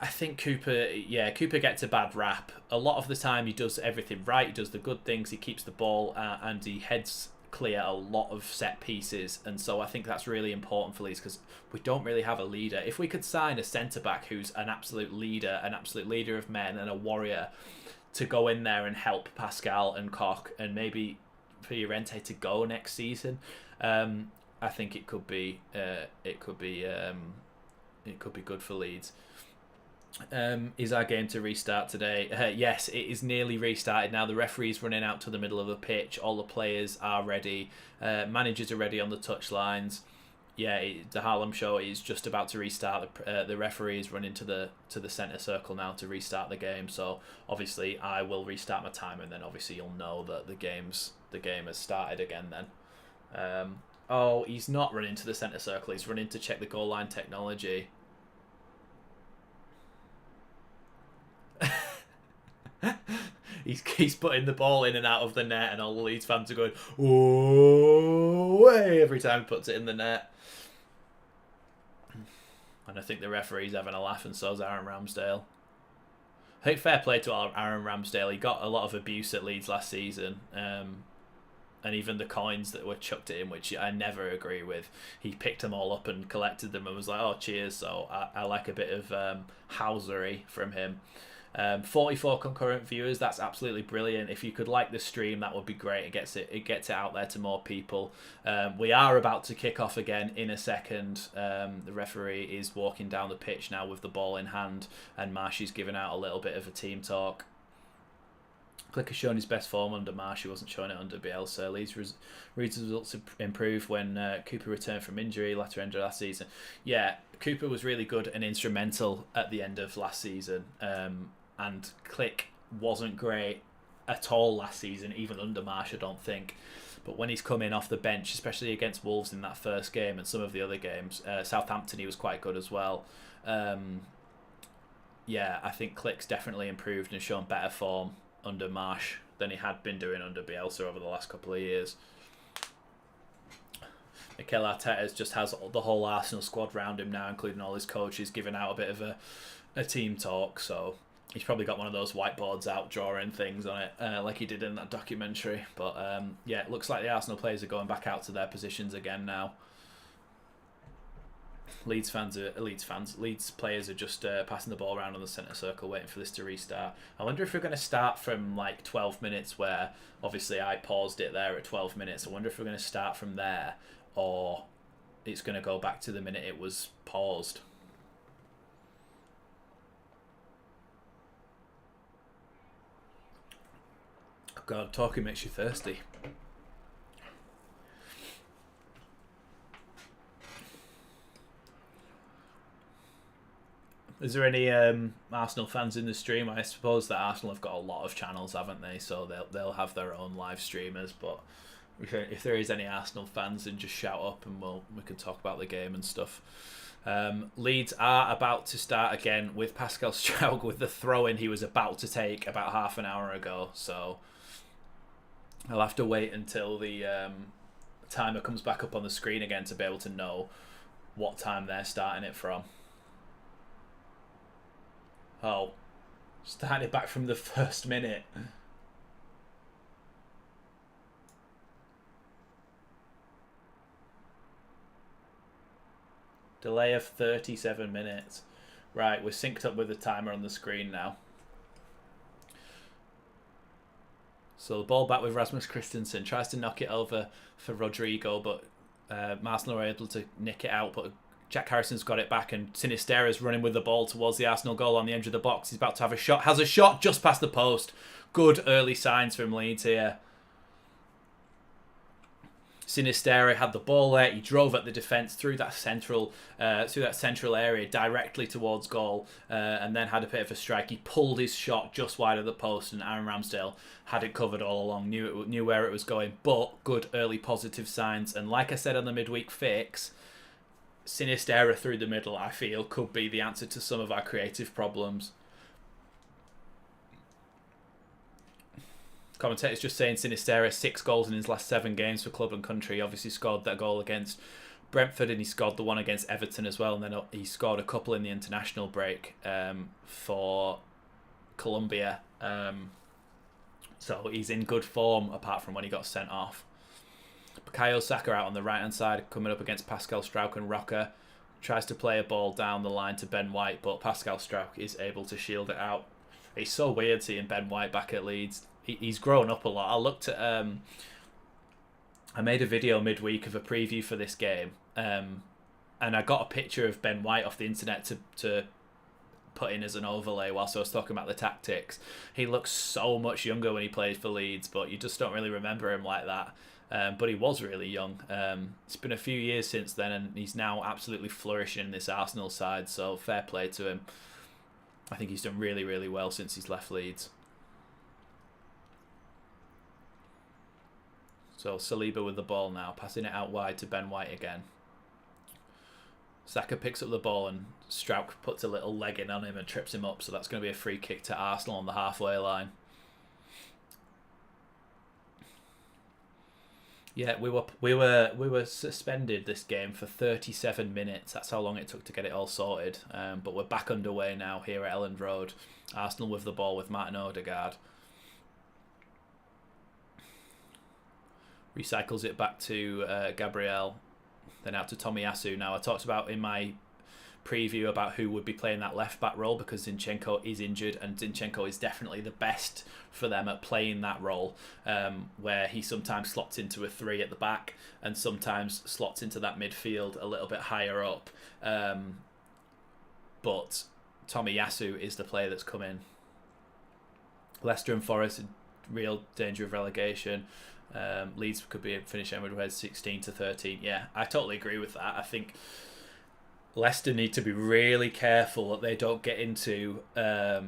I think Cooper gets a bad rap. A lot of the time he does everything right. He does the good things. He keeps the ball, and he heads clear a lot of set pieces. And so I think that's really important for Leeds because we don't really have a leader. If we could sign a centre-back who's an absolute leader of men and a warrior to go in there and help Pascal and Koch and maybe for Llorente to go next season, I think it could be good for Leeds. Is our game to restart today? Yes, it is nearly restarted now. The referee's running out to the middle of the pitch. All the players are ready. Managers are ready on the touchlines. Yeah, the Harlem Show is just about to restart. The referee is running to the centre circle now to restart the game. So obviously I will restart my timer, and then obviously you'll know that the game has started again then. Oh, he's not running to the centre circle. He's running to check the goal line technology. He's putting the ball in and out of the net, and all the Leeds fans are going, "Oh, way!" every time he puts it in the net. And I think the referee's having a laugh, and so's Aaron Ramsdale. I think fair play to Aaron Ramsdale. He got a lot of abuse at Leeds last season, and even the coins that were chucked at him, which I never agree with. He picked them all up and collected them and was like, "Oh, cheers!" So I like a bit of housery from him. 44 concurrent viewers, that's absolutely brilliant. If you could like the stream, that would be great. It gets it out there to more people. We are about to kick off again in a second. The referee is walking down the pitch now with the ball in hand, and Marshy's giving out a little bit of a team talk. Click has shown his best form under Marsh. He wasn't showing it under Bielsa. Leeds results improved when Cooper returned from injury latter end of last season. Yeah, Cooper was really good and instrumental at the end of last season. And Click wasn't great at all last season, even under Marsh, I don't think. But when he's come in off the bench, especially against Wolves in that first game and some of the other games, Southampton, he was quite good as well. Yeah, I think Click's definitely improved and shown better form under Marsh than he had been doing under Bielsa over the last couple of years. Mikel Arteta just has the whole Arsenal squad round him now, including all his coaches, giving out a bit of a team talk. So he's probably got one of those whiteboards out drawing things on it, like he did in that documentary. But yeah, it looks like the Arsenal players are going back out to their positions again now. Leeds players are just passing the ball around on the centre circle, waiting for this to restart. I wonder if we're going to start from like 12 minutes, where obviously I paused it there at 12 minutes. I wonder if we're going to start from there, or it's going to go back to the minute it was paused. God, talking makes you thirsty. Is there any Arsenal fans in the stream? I suppose that Arsenal have got a lot of channels, haven't they? So they'll have their own live streamers. But if there is any Arsenal fans, then just shout up and we can talk about the game and stuff. Leeds are about to start again with Pascal Struijk with the throw-in he was about to take about half an hour ago. So I'll have to wait until the timer comes back up on the screen again to be able to know what time they're starting it from. Oh, starting it back from the first minute. Delay of 37 minutes. Right, we're synced up with the timer on the screen now. So the ball back with Rasmus Christensen. Tries to knock it over for Rodrigo, but Arsenal are able to nick it out, but Jack Harrison's got it back, and Sinisterra's running with the ball towards the Arsenal goal on the edge of the box. He's about to have a shot. Has a shot just past the post. Good early signs from Leeds here. Sinisterra had the ball there. He drove at the defence through that central area directly towards goal, and then had a bit of a strike. He pulled his shot just wide of the post, and Aaron Ramsdale had it covered all along. Knew where it was going, but good early positive signs. And like I said on the midweek fix, Sinisterra through the middle, I feel, could be the answer to some of our creative problems. Commentators just saying Sinisterra 6 goals in his last 7 games for club and country. Obviously scored that goal against Brentford, and he scored the one against Everton as well, and then he scored a couple in the international break for Colombia. So he's in good form apart from when he got sent off. Bukayo Saka out on the right hand side, coming up against Pascal Struijk and Rocker. Tries to play a ball down the line to Ben White, but Pascal Struijk is able to shield it out. It's so weird seeing Ben White back at Leeds. He's grown up a lot. I looked at I made a video midweek of a preview for this game, and I got a picture of Ben White off the internet to put in as an overlay whilst I was talking about the tactics. He looks so much younger when he played for Leeds, but you just don't really remember him like that. But he was really young. It's been a few years since then, and he's now absolutely flourishing in this Arsenal side, so fair play to him. I think he's done really, really well since he's left Leeds. So Saliba with the ball now, passing it out wide to Ben White again. Saka picks up the ball, and Struijk puts a little leg in on him and trips him up, so that's going to be a free kick to Arsenal on the halfway line. Yeah, we were suspended this game for 37 minutes. That's how long it took to get it all sorted. But we're back underway now here at Elland Road. Arsenal with the ball with Martin Odegaard. Recycles it back to Gabriel. Then out to Tomiyasu. Now, I talked about in my preview about who would be playing that left back role, because Zinchenko is injured, and Zinchenko is definitely the best for them at playing that role, where he sometimes slots into a 3 at the back and sometimes slots into that midfield a little bit higher up. But Tomiyasu is the player that's come in. Leicester and Forest in real danger of relegation. Leeds could be finishing with 16 to 13. Yeah, I totally agree with that. I think Leicester need to be really careful that they don't get into a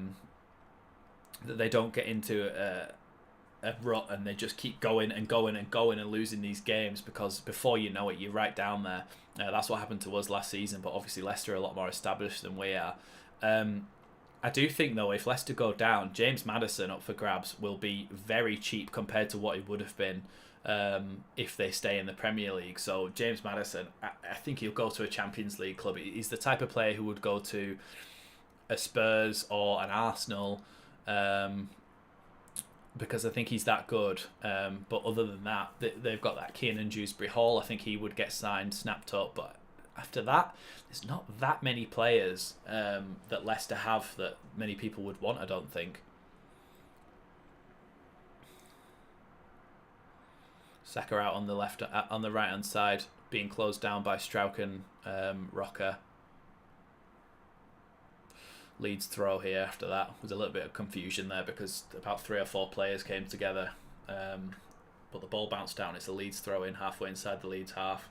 rut and they just keep going and going and going and losing these games, because before you know it, you're right down there. That's what happened to us last season, but obviously Leicester are a lot more established than we are. I do think, though, if Leicester go down, James Maddison up for grabs will be very cheap compared to what he would have been if they stay in the Premier League. So James Maddison, I think he'll go to a Champions League club. He's the type of player who would go to a Spurs or an Arsenal, because I think he's that good. But other than that, they've got that Kiernan Dewsbury Hall. I think he would get signed, snapped up, but after that, there's not that many players that Leicester have that many people would want, I don't think. Saka out on the left, on the right hand side, being closed down by Strauch and Rocker. Leeds throw here after that. There's a little bit of confusion there because about 3 or 4 players came together, but the ball bounced down. It's a Leeds throw in halfway inside the Leeds half.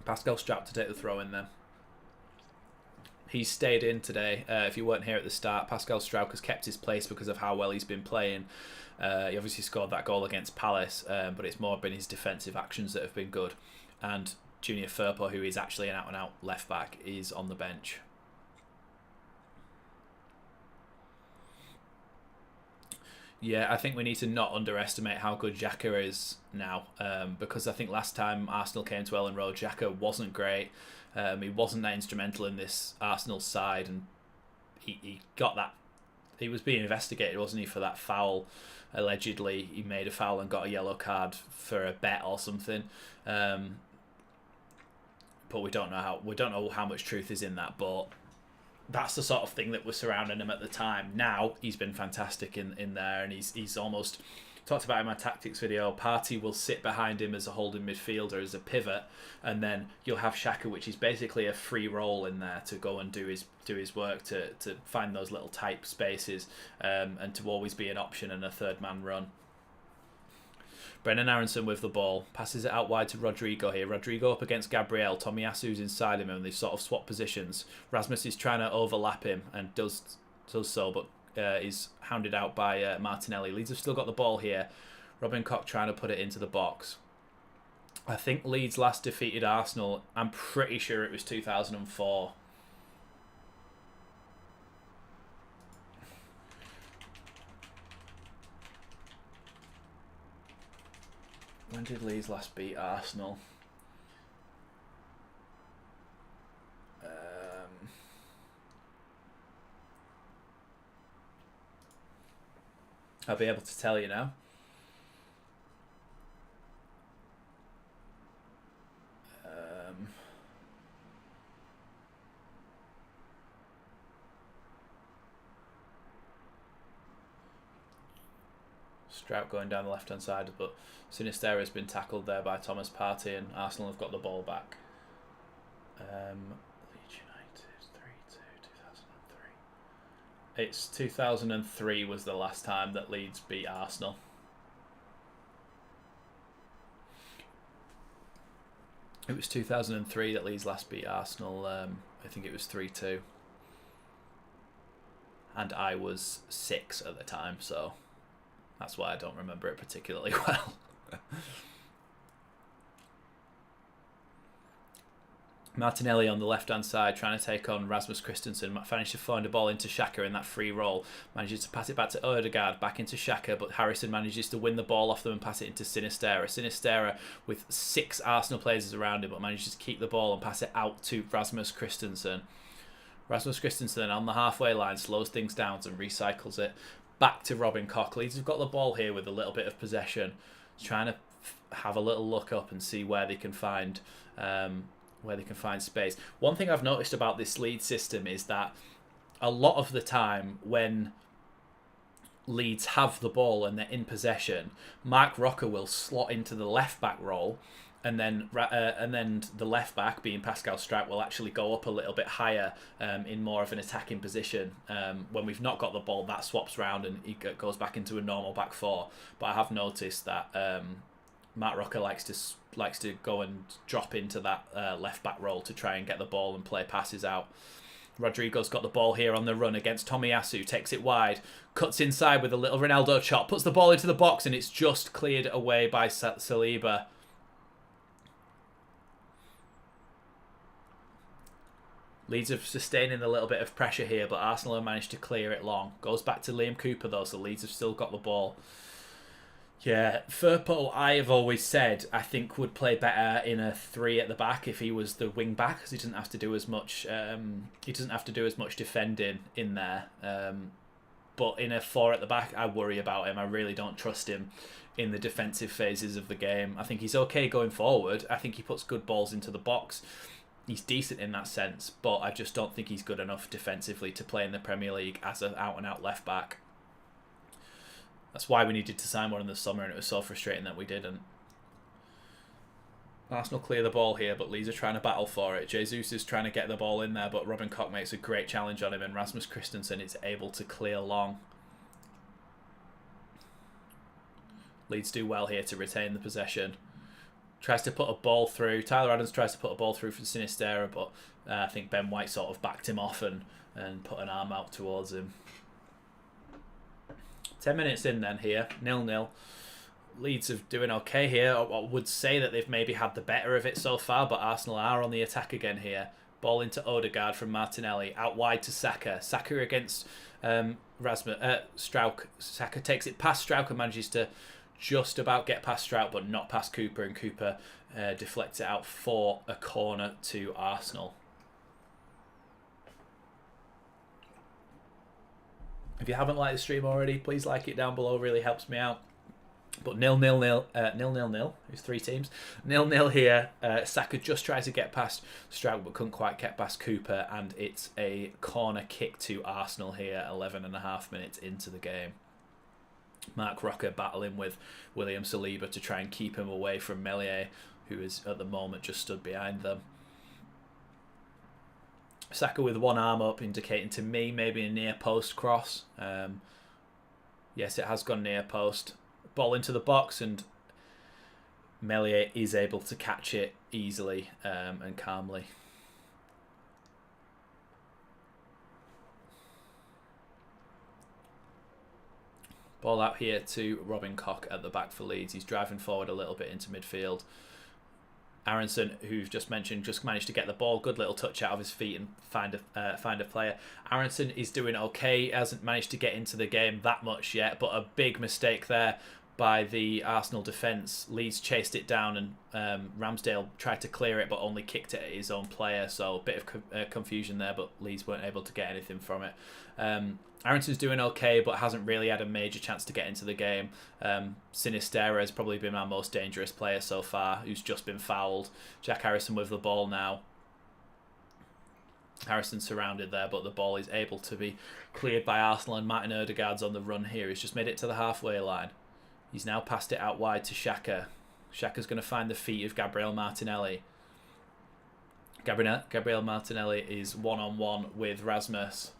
Pascal Strauch to take the throw in there. He's stayed in today. If you weren't here at the start, Pascal Strauch has kept his place because of how well he's been playing. He obviously scored that goal against Palace, but it's more been his defensive actions that have been good. And Junior Firpo, who is actually an out-and-out left-back, is on the bench. Yeah, I think we need to not underestimate how good Xhaka is now, because I think last time Arsenal came to Elland Road, Xhaka wasn't great. He wasn't that instrumental in this Arsenal side, and he got that. He was being investigated, wasn't he, for that foul? Allegedly, he made a foul and got a yellow card for a bet or something. But we don't know how much truth is in that, but that's the sort of thing that was surrounding him at the time. Now he's been fantastic in there, and he's almost talked about in my tactics video. Partey will sit behind him as a holding midfielder, as a pivot, and then you'll have Xhaka, which is basically a free role in there to go and do his work, to find those little tight spaces, and to always be an option and a third man run. Brendan Aronson with the ball, passes it out wide to Rodrigo here. Rodrigo up against Gabriel. Tomiyasu's inside him, and they sort of swap positions. Rasmus is trying to overlap him and does so, but is hounded out by Martinelli. Leeds have still got the ball here. Robin Koch trying to put it into the box. I think Leeds last defeated Arsenal, I'm pretty sure it was 2004. When did Leeds last beat Arsenal? I'll be able to tell you now. Strauch going down the left-hand side, but Sinisterra has been tackled there by Thomas Partey, and Arsenal have got the ball back. Leeds United 3-2, 2003. It's 2003 was the last time that Leeds beat Arsenal. It was 2003 that Leeds last beat Arsenal. I think it was 3-2. And I was 6 at the time, so that's why I don't remember it particularly well. Martinelli on the left-hand side trying to take on Rasmus Christensen. Managed to find a ball into Xhaka in that free roll. Manages to pass it back to Odegaard, back into Xhaka, but Harrison manages to win the ball off them and pass it into Sinisterra. Sinisterra with 6 Arsenal players around him, but manages to keep the ball and pass it out to Rasmus Christensen. Rasmus Christensen on the halfway line slows things down and recycles it back to Robin Koch. Leeds have got the ball here with a little bit of possession. He's trying to have a little look up and see where they can find space. One thing I've noticed about this Leeds system is that a lot of the time when Leeds have the ball and they're in possession, Mark Rocker will slot into the left back role, and then the left back, being Pascal Struijk, will actually go up a little bit higher in more of an attacking position. When we've not got the ball, that swaps round and he goes back into a normal back four. But I have noticed that Mark Rocker likes to go and drop into that left back role to try and get the ball and play passes out. Rodrigo's got the ball here on the run against Tomiyasu, takes it wide, cuts inside with a little Ronaldo chop, puts the ball into the box, and it's just cleared away by Saliba. Leeds are sustaining a little bit of pressure here, but Arsenal have managed to clear it long. Goes back to Liam Cooper though, so Leeds have still got the ball. Yeah, Firpo, I have always said, I think would play better in a 3 at the back if he was the wing back, because he doesn't have to do as much. He doesn't have to do as much defending in there. But in a 4 at the back, I worry about him. I really don't trust him in the defensive phases of the game. I think he's okay going forward. I think he puts good balls into the box. He's decent in that sense, but I just don't think he's good enough defensively to play in the Premier League as an out-and-out left back. That's why we needed to sign one in the summer, and it was so frustrating that we didn't. Arsenal clear the ball here, but Leeds are trying to battle for it. Jesus is trying to get the ball in there, but Robin Koch makes a great challenge on him, and Rasmus Christensen is able to clear long. Leeds do well here to retain the possession. Tries to put a ball through. Tyler Adams tries to put a ball through for Sinisterra, but I think Ben White sort of backed him off and put an arm out towards him. 10 minutes in then here, 0-0. Leeds are doing okay here. I would say that they've maybe had the better of it so far, but Arsenal are on the attack again here. Ball into Odegaard from Martinelli, out wide to Saka. Saka against Struijk. Saka takes it past Struijk and manages to just about get past Struijk, but not past Cooper, and Cooper deflects it out for a corner to Arsenal. If you haven't liked the stream already, please like it down below. Really helps me out. But 0-0-0. 0-0-0. There's 3 teams. 0-0 here. Saka just tries to get past Struijk, but couldn't quite get past Cooper. And it's a corner kick to Arsenal here, 11.5 minutes into the game. Mark Rocker battling with William Saliba to try and keep him away from Meslier, who is at the moment just stood behind them. Saka with one arm up, indicating to me maybe a near post cross. Yes, it has gone near post. Ball into the box, and Meslier is able to catch it easily and calmly. Ball out here to Robin Koch at the back for Leeds. He's driving forward a little bit into midfield. Aronson, who've just mentioned, just managed to get the ball. Good little touch out of his feet and find a player. Aronson is doing okay. Hasn't managed to get into the game that much yet, but a big mistake there by the Arsenal defence. Leeds chased it down, and Ramsdale tried to clear it, but only kicked it at his own player. So a bit of confusion there, but Leeds weren't able to get anything from it. Aronson's doing okay, but hasn't really had a major chance to get into the game. Sinisterra has probably been our most dangerous player so far, who's just been fouled. Jack Harrison with the ball now. Harrison's surrounded there, but the ball is able to be cleared by Arsenal, and Martin Odegaard's on the run here. He's just made it to the halfway line. He's now passed it out wide to Xhaka. Xhaka's going to find the feet of Gabriel Martinelli. Gabriel Martinelli is one-on-one with Rasmus.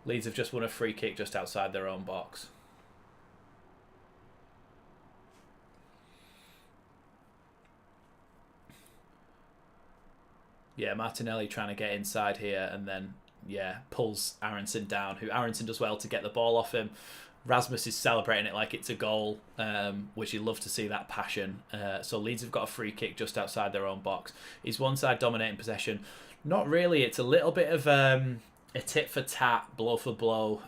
Leeds have just won a free kick just outside their own box. Yeah, Martinelli trying to get inside here, and then, yeah, pulls Aronson down, who Aronson does well to get the ball off him. Rasmus is celebrating it like it's a goal, which you love to see that passion. So Leeds have got a free kick just outside their own box. Is one side dominating possession? Not really. It's a little bit of a tit for tat, blow for blow,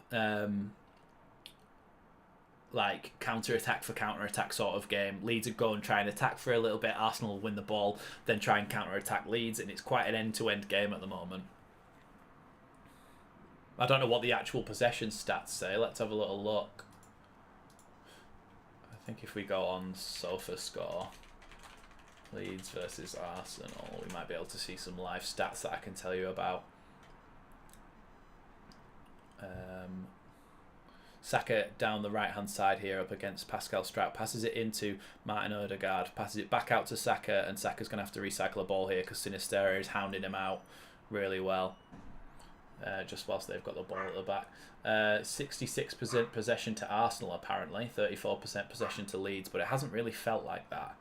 like counter-attack for counter-attack sort of game. Leeds would go and try and attack for a little bit. Arsenal will win the ball, then try and counter-attack Leeds, and it's quite an end-to-end game at the moment. I don't know what the actual possession stats say. Let's have a little look. I think if we go on sofa score, Leeds versus Arsenal, we might be able to see some live stats that I can tell you about. Saka down the right hand side here up against Pascal Strout, passes it into Martin Odegaard, passes it back out to Saka, and Saka's going to have to recycle a ball here because Sinisterra is hounding him out really well, just whilst they've got the ball at the back. 66% possession to Arsenal apparently, 34% possession to Leeds, but it hasn't really felt like that.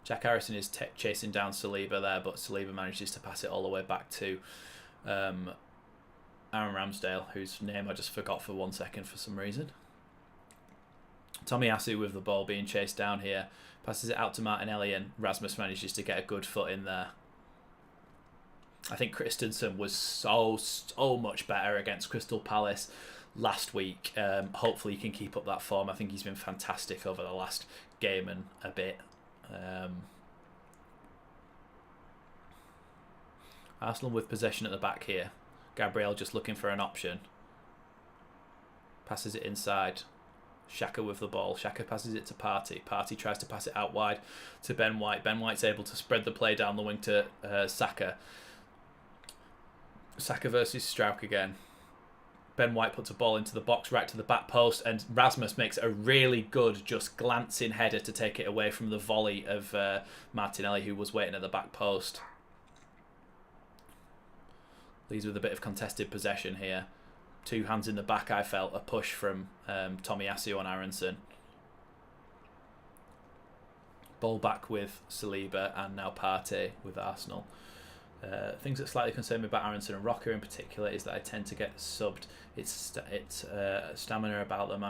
Jack Harrison is chasing down Saliba there, but Saliba manages to pass it all the way back to Aaron Ramsdale, whose name I just forgot for 1 second for some reason. Tomiyasu with the ball being chased down here, passes it out to Martinelli, and Rasmus manages to get a good foot in there. I think Christensen was so much better against Crystal Palace last week. Hopefully he can keep up that form. I think he's been fantastic over the last game and a bit. Arsenal with possession at the back here. Gabriel just looking for an option. Passes it inside. Xhaka with the ball. Xhaka passes it to Partey. Partey tries to pass it out wide to Ben White. Ben White's able to spread the play down the wing to Saka. Saka versus Struijk again. Ben White puts a ball into the box right to the back post, and Rasmus makes a really good just glancing header to take it away from the volley of Martinelli, who was waiting at the back post. Leeds with a bit of contested possession here. 2 hands in the back, I felt. A push from Tomiyasu on Aronson. Ball back with Saliba and now Partey with Arsenal. Things that slightly concern me about Aronson and Rocker in particular is that I tend to get subbed. It's stamina about them.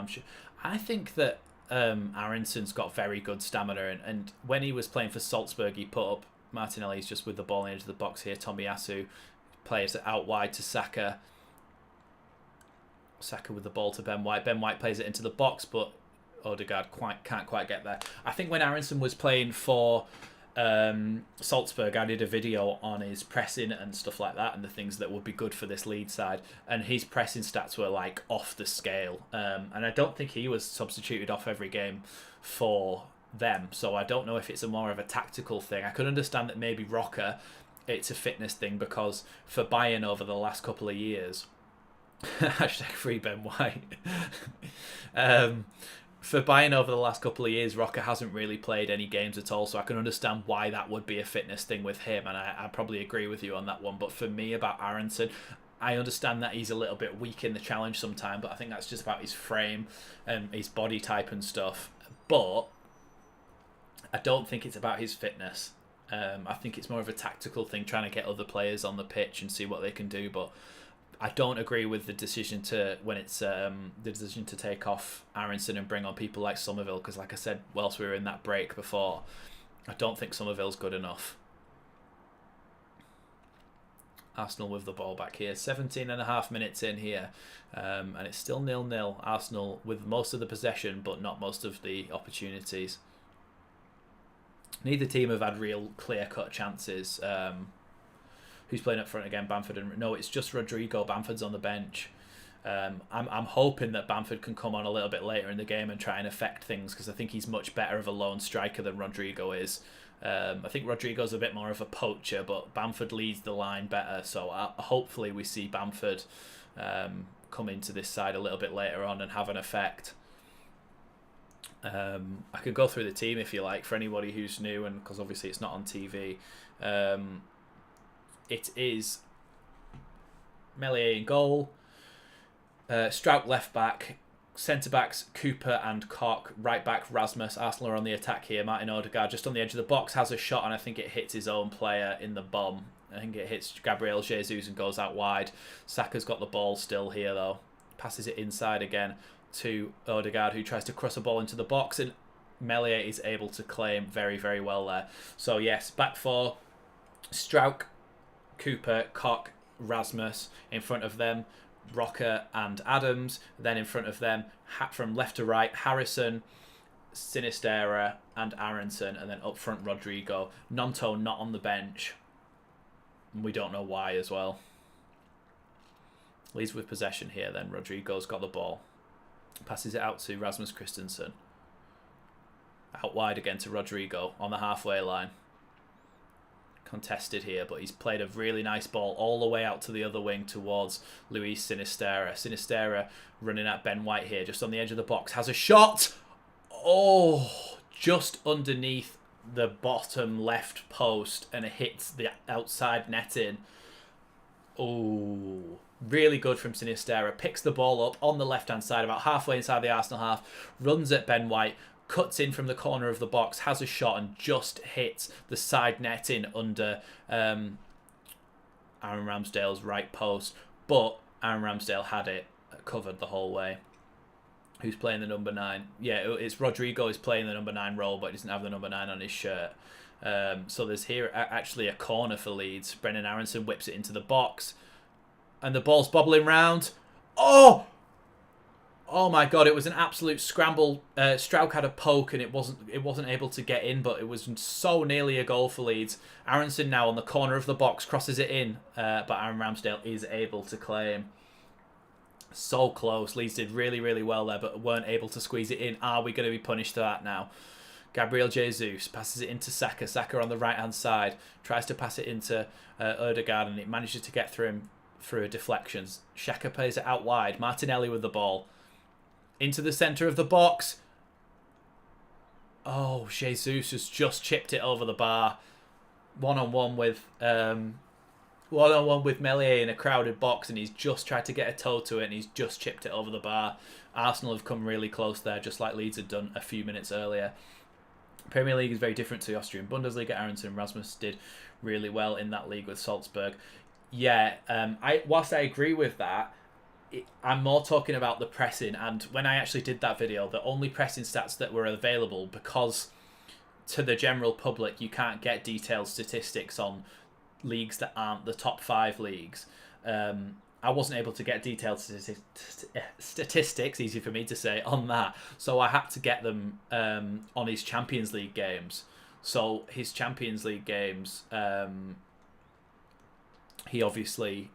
I think that Aronson's got very good stamina, and when he was playing for Salzburg, he put up Martinelli's just with the ball into the box here. Tomiyasu plays it out wide to Saka. Saka with the ball to Ben White. Ben White plays it into the box, but Odegaard can't quite get there. I think when Aronson was playing for Salzburg, I did a video on his pressing and stuff like that, and the things that would be good for this Leeds side, and his pressing stats were like off the scale, and I don't think he was substituted off every game for them, so I don't know if it's more of a tactical thing. I could understand that maybe Rocker, it's a fitness thing, because for Bayern over the last couple of years, hashtag free Ben White, for Bayern over the last couple of years, Rocker hasn't really played any games at all, so I can understand why that would be a fitness thing with him, and I probably agree with you on that one. But for me, about Aronson, I understand that he's a little bit weak in the challenge sometimes, but I think that's just about his frame and his body type and stuff. But I don't think it's about his fitness. I think it's more of a tactical thing, trying to get other players on the pitch and see what they can do. But I don't agree with the decision to take off Aronson and bring on people like Somerville, because like I said, whilst we were in that break before, I don't think Somerville's good enough. Arsenal with the ball back here, 17.5 minutes in here, and it's still 0-0. Arsenal with most of the possession, but not most of the opportunities. Neither team have had real clear-cut chances. Who's playing up front again? Bamford and no, it's just Rodrigo. Bamford's on the bench. I'm hoping that Bamford can come on a little bit later in the game and try and affect things, because I think he's much better of a lone striker than Rodrigo is. I think Rodrigo's a bit more of a poacher, but Bamford leads the line better. So hopefully we see Bamford come into this side a little bit later on and have an effect. I could go through the team if you like for anybody who's new, and because obviously it's not on TV. It is Meslier in goal, Strout left back, centre backs Cooper and Koch, right back Rasmus. Arsenal are on the attack here. Martin Odegaard just on the edge of the box has a shot, and I think it hits his own player in the bum. I think it hits Gabriel Jesus and goes out wide. Saka's got the ball still here though. Passes it inside again to Odegaard, who tries to cross a ball into the box, and Meslier is able to claim very, very well there. So yes, back four, Struijk, Cooper, Koch, Rasmus. In front of them, Rocker and Adams. Then in front of them, from left to right, Harrison, Sinistera and Aronson, and then up front Rodrigo. Nonto not on the bench. We don't know why as well. Leeds with possession here then. Rodrigo's got the ball. Passes it out to Rasmus Christensen. Out wide again to Rodrigo on the halfway line. Contested here, but he's played a really nice ball all the way out to the other wing towards Luis Sinistera. Sinistera running at Ben White here, just on the edge of the box. Has a shot! Oh, just underneath the bottom left post, and it hits the outside netting. Oh, really good from Sinistera. Picks the ball up on the left-hand side, about halfway inside the Arsenal half. Runs at Ben White. Cuts in from the corner of the box, has a shot, and just hits the side netting under Aaron Ramsdale's right post. But Aaron Ramsdale had it covered the whole way. Who's playing the number 9? Yeah, it's Rodrigo is playing the number 9 role, but he doesn't have the number 9 on his shirt. So there's here actually a corner for Leeds. Brendan Aronson whips it into the box. And the ball's bobbling round. Oh! Oh my God! It was an absolute scramble. Strauch had a poke and it wasn't able to get in, but it was so nearly a goal for Leeds. Aronson now on the corner of the box crosses it in, but Aaron Ramsdale is able to claim. So close. Leeds did really, really well there, but weren't able to squeeze it in. Are we going to be punished for that now? Gabriel Jesus passes it into Saka. Saka on the right-hand side tries to pass it into Ødegaard, and it manages to get through him through a deflection. Xhaka plays it out wide. Martinelli with the ball. Into the centre of the box. Oh, Jesus has just chipped it over the bar. One-on-one with Meslier in a crowded box, and he's just tried to get a toe to it, and he's just chipped it over the bar. Arsenal have come really close there, just like Leeds had done a few minutes earlier. Premier League is very different to the Austrian Bundesliga. Aronson and Rasmus did really well in that league with Salzburg. Yeah, whilst I agree with that, I'm more talking about the pressing, and when I actually did that video, the only pressing stats that were available, because to the general public you can't get detailed statistics on leagues that aren't the top 5 leagues. I wasn't able to get detailed statistics, easy for me to say, on that, so I had to get them on his Champions League games. So his Champions League games, he obviously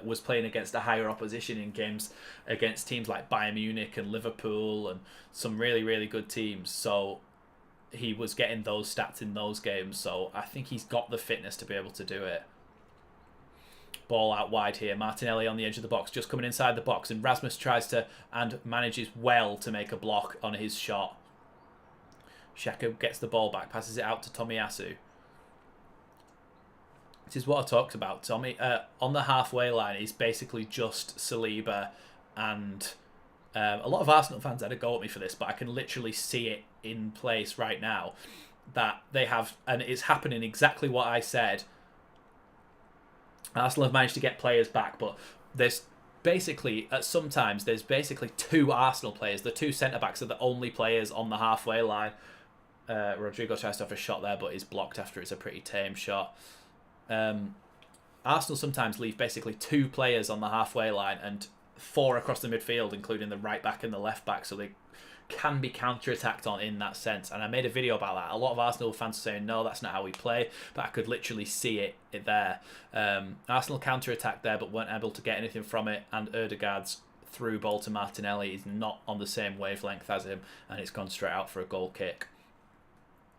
was playing against a higher opposition in games against teams like Bayern Munich and Liverpool and some really, really good teams. So he was getting those stats in those games. So I think he's got the fitness to be able to do it. Ball out wide here. Martinelli on the edge of the box, just coming inside the box. And Rasmus tries to and manages well to make a block on his shot. Xhaka gets the ball back, passes it out to Tomiyasu. This is what I talked about. Tommy on the halfway line is basically just Saliba, and a lot of Arsenal fans had a go at me for this, but I can literally see it in place right now that they have, and it's happening exactly what I said. Arsenal have managed to get players back, but there's basically sometimes there's basically 2 Arsenal players. The 2 centre backs are the only players on the halfway line. Rodrigo tries to have a shot there, but is blocked after it's a pretty tame shot. Arsenal sometimes leave basically 2 players on the halfway line and 4 across the midfield, including the right back and the left back, so they can be counter-attacked on in that sense. And I made a video about that. A lot of Arsenal fans are saying, no, that's not how we play, but I could literally see it there. Arsenal counter-attacked there, but weren't able to get anything from it, and Ødegaard's through ball to Martinelli is not on the same wavelength as him, and it's gone straight out for a goal kick.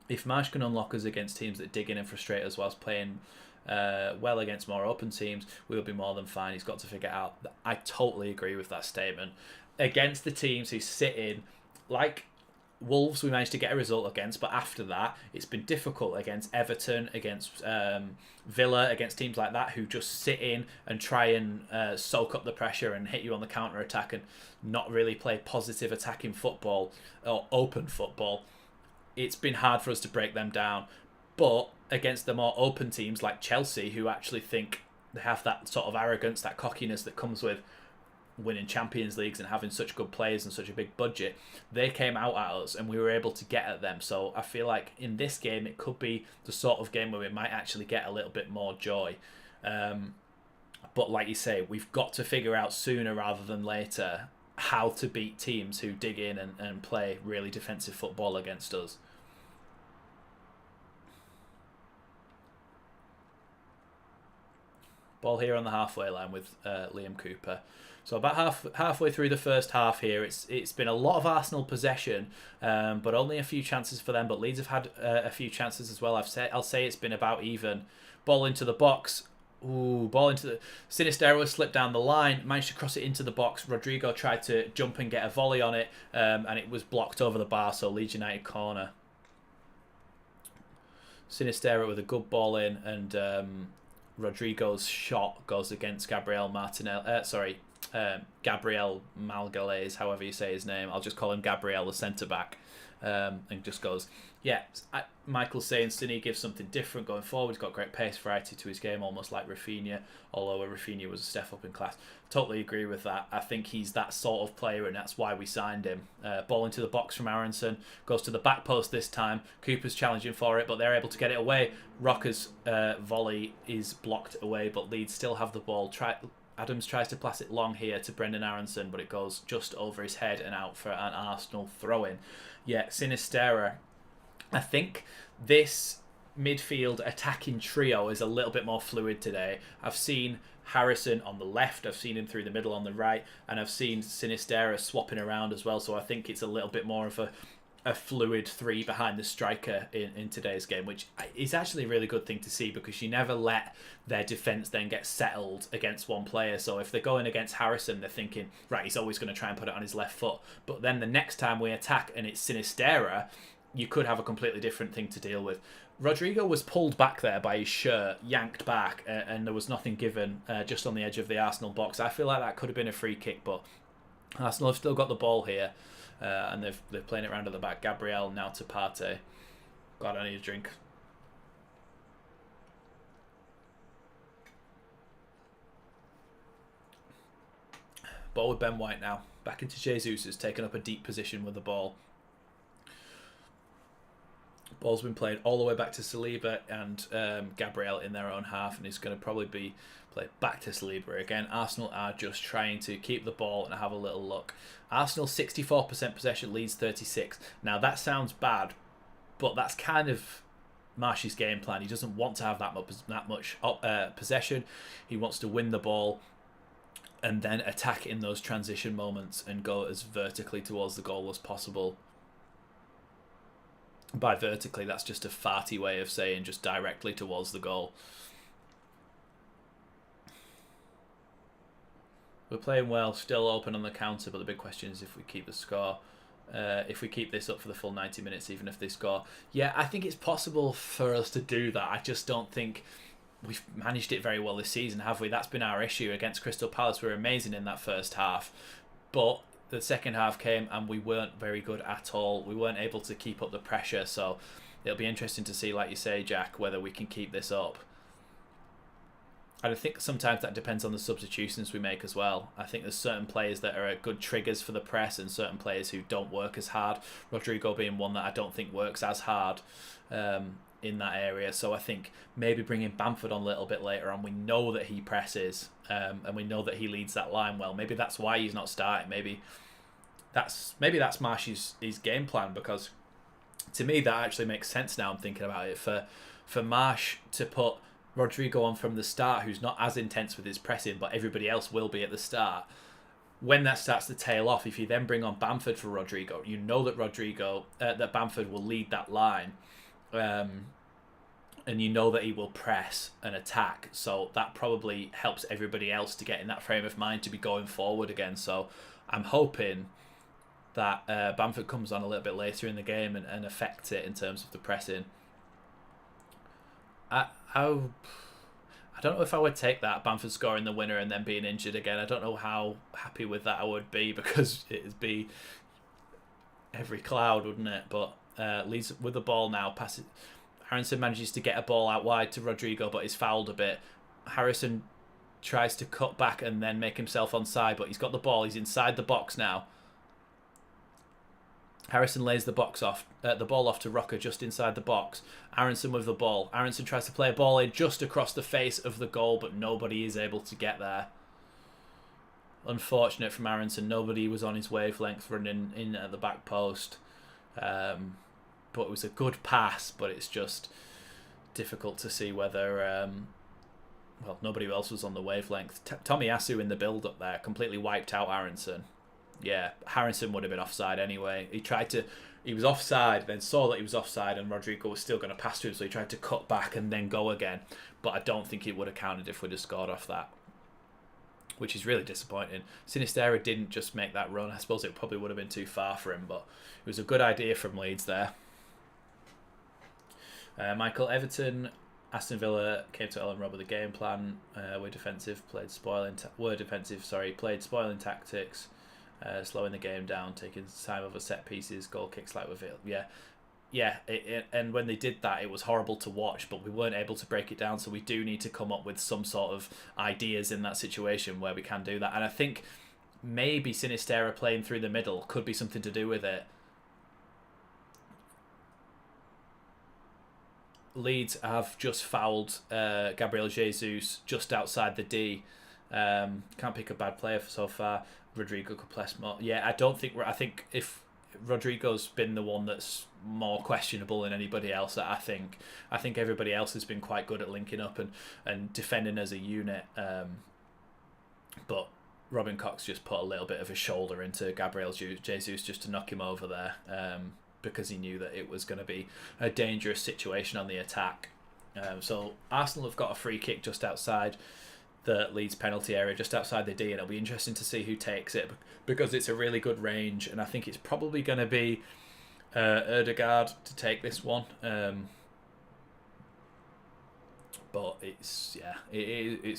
If Marsh can unlock us against teams that dig in and frustrate us whilst playing well against more open teams, we'll be more than fine. He's got to figure out. I totally agree with that statement. Against the teams who sit in, like Wolves, we managed to get a result against, but after that, it's been difficult against Everton, against Villa, against teams like that who just sit in and try and soak up the pressure and hit you on the counter attack and not really play positive attacking football or open football. It's been hard for us to break them down. But against the more open teams like Chelsea, who actually think they have that sort of arrogance, that cockiness that comes with winning Champions Leagues and having such good players and such a big budget, they came out at us and we were able to get at them. So I feel like in this game, it could be the sort of game where we might actually get a little bit more joy. But like you say, we've got to figure out sooner rather than later how to beat teams who dig in and play really defensive football against us. Ball here on the halfway line with Liam Cooper. So about halfway through the first half here, it's been a lot of Arsenal possession, but only a few chances for them. But Leeds have had a few chances as well. I'll say it's been about even. Ball into the box. Ooh, ball into the... Sinistero slipped down the line, managed to cross it into the box. Rodrigo tried to jump and get a volley on it, and it was blocked over the bar, so Leeds United corner. Sinistero with a good ball in, and Rodrigo's shot goes against Gabriel Magalhaes, however you say his name. I'll just call him Gabriel, the centre-back. And just goes, yeah, Michael's saying Cine gives something different going forward. He's got great pace, variety to his game, almost like Rafinha, although Rafinha was a step up in class. Totally agree with that. I think he's that sort of player, and that's why we signed him. Ball into the box from Aronson, goes to the back post this time. Cooper's challenging for it, but they're able to get it away. Rocker's volley is blocked away, but Leeds still have the ball. Adams tries to pass it long here to Brendan Aronson, but it goes just over his head and out for an Arsenal throw-in. Yeah, Sinistera. I think this midfield attacking trio is a little bit more fluid today. I've seen Harrison on the left, I've seen him through the middle on the right, and I've seen Sinistera swapping around as well, so I think it's a little bit more of a fluid three behind the striker in today's game, which is actually a really good thing to see, because you never let their defence then get settled against one player. So if they're going against Harrison, they're thinking, right, he's always going to try and put it on his left foot. But then the next time we attack and it's Sinistera, you could have a completely different thing to deal with. Rodrigo was pulled back there by his shirt, yanked back, and there was nothing given just on the edge of the Arsenal box. I feel like that could have been a free kick, but Arsenal have still got the ball here. And they're playing it around at the back. Gabriel now to Partey. God, I need a drink. Ball with Ben White now. Back into Jesus, who's taken up a deep position with the ball. Ball's been played all the way back to Saliba and Gabriel in their own half, and he's going to probably be played back to Saliba again. Arsenal are just trying to keep the ball and have a little look. Arsenal 64% possession, Leeds 36%. Now that sounds bad, but that's kind of Marshy's game plan. He doesn't want to have that much possession. He wants to win the ball and then attack in those transition moments and go as vertically towards the goal as possible. By vertically, that's just a farty way of saying just directly towards the goal. We're playing well, still open on the counter, but the big question is if we keep the score. If we keep this up for the full 90 minutes, even if they score. Yeah, I think it's possible for us to do that. I just don't think we've managed it very well this season, have we? That's been our issue. Against Crystal Palace, we were amazing in that first half. But the second half came and we weren't very good at all. We weren't able to keep up the pressure. So it'll be interesting to see, like you say, Jack, whether we can keep this up. And I think sometimes that depends on the substitutions we make as well. I think there's certain players that are good triggers for the press and certain players who don't work as hard. Rodrigo being one that I don't think works as hard in that area. So I think maybe bringing Bamford on a little bit later on. We know that he presses and we know that he leads that line well. Maybe that's why he's not starting. Maybe that's Marshy's his game plan, because to me that actually makes sense now I'm thinking about it. For Marsh to put Rodrigo on from the start, who's not as intense with his pressing, but everybody else will be at the start. When that starts to tail off, if you then bring on Bamford for Rodrigo, you know that that Bamford will lead that line, and you know that he will press and attack. So that probably helps everybody else to get in that frame of mind to be going forward again. So I'm hoping that Bamford comes on a little bit later in the game and affects it in terms of the pressing. I don't know if I would take that, Bamford scoring the winner and then being injured again. I don't know how happy with that I would be, because it'd be every cloud, wouldn't it? But Leeds with the ball now. Harrison manages to get a ball out wide to Rodrigo, but he's fouled a bit. Harrison tries to cut back and then make himself onside, but he's got the ball. He's inside the box now. Harrison lays the ball off to Rocker just inside the box. Aronson with the ball. Aronson tries to play a ball in just across the face of the goal, but nobody is able to get there. unfortunate from Aronson. Nobody was on his wavelength running in at the back post. But it was a good pass, but it's just difficult to see whether... well, nobody else was on the wavelength. Tomiyasu in the build-up there completely wiped out Aronson. Yeah, Harrison would have been offside anyway. He was offside, then saw that he was offside, and Rodrigo was still going to pass to him, so he tried to cut back and then go again. But I don't think it would have counted if we'd have scored off that, which is really disappointing. Sinisterra didn't just make that run. I suppose it probably would have been too far for him, but it was a good idea from Leeds there. Michael Everton, Aston Villa came to Elland with a game plan. Were defensive, played spoiling tactics, slowing the game down, taking time over set pieces, goal kicks like with it. Yeah. And when they did that, it was horrible to watch, but we weren't able to break it down. So we do need to come up with some sort of ideas in that situation where we can do that. And I think maybe Sinisterra playing through the middle could be something to do with it. Leeds have just fouled Gabriel Jesus just outside the D. Can't pick a bad player so far. Rodrigo could play more. Yeah, I think if Rodrigo's been the one that's more questionable than anybody else, I think everybody else has been quite good at linking up and defending as a unit. But Robin Cox just put a little bit of a shoulder into Gabriel Jesus just to knock him over there. Because he knew that it was going to be a dangerous situation on the attack. So Arsenal have got a free kick just outside the Leeds penalty area, just outside the D, and it'll be interesting to see who takes it because it's a really good range, and I think it's probably going to be Ødegaard to take this one. But it's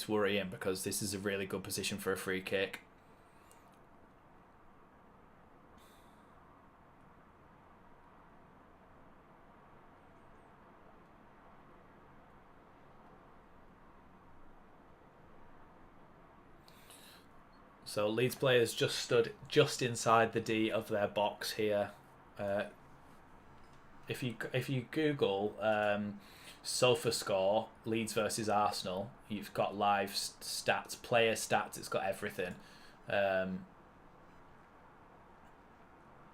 worrying because this is a really good position for a free kick. So Leeds players just stood just inside the D of their box here. If you Google SofaScore Leeds versus Arsenal, you've got live stats, player stats. It's got everything.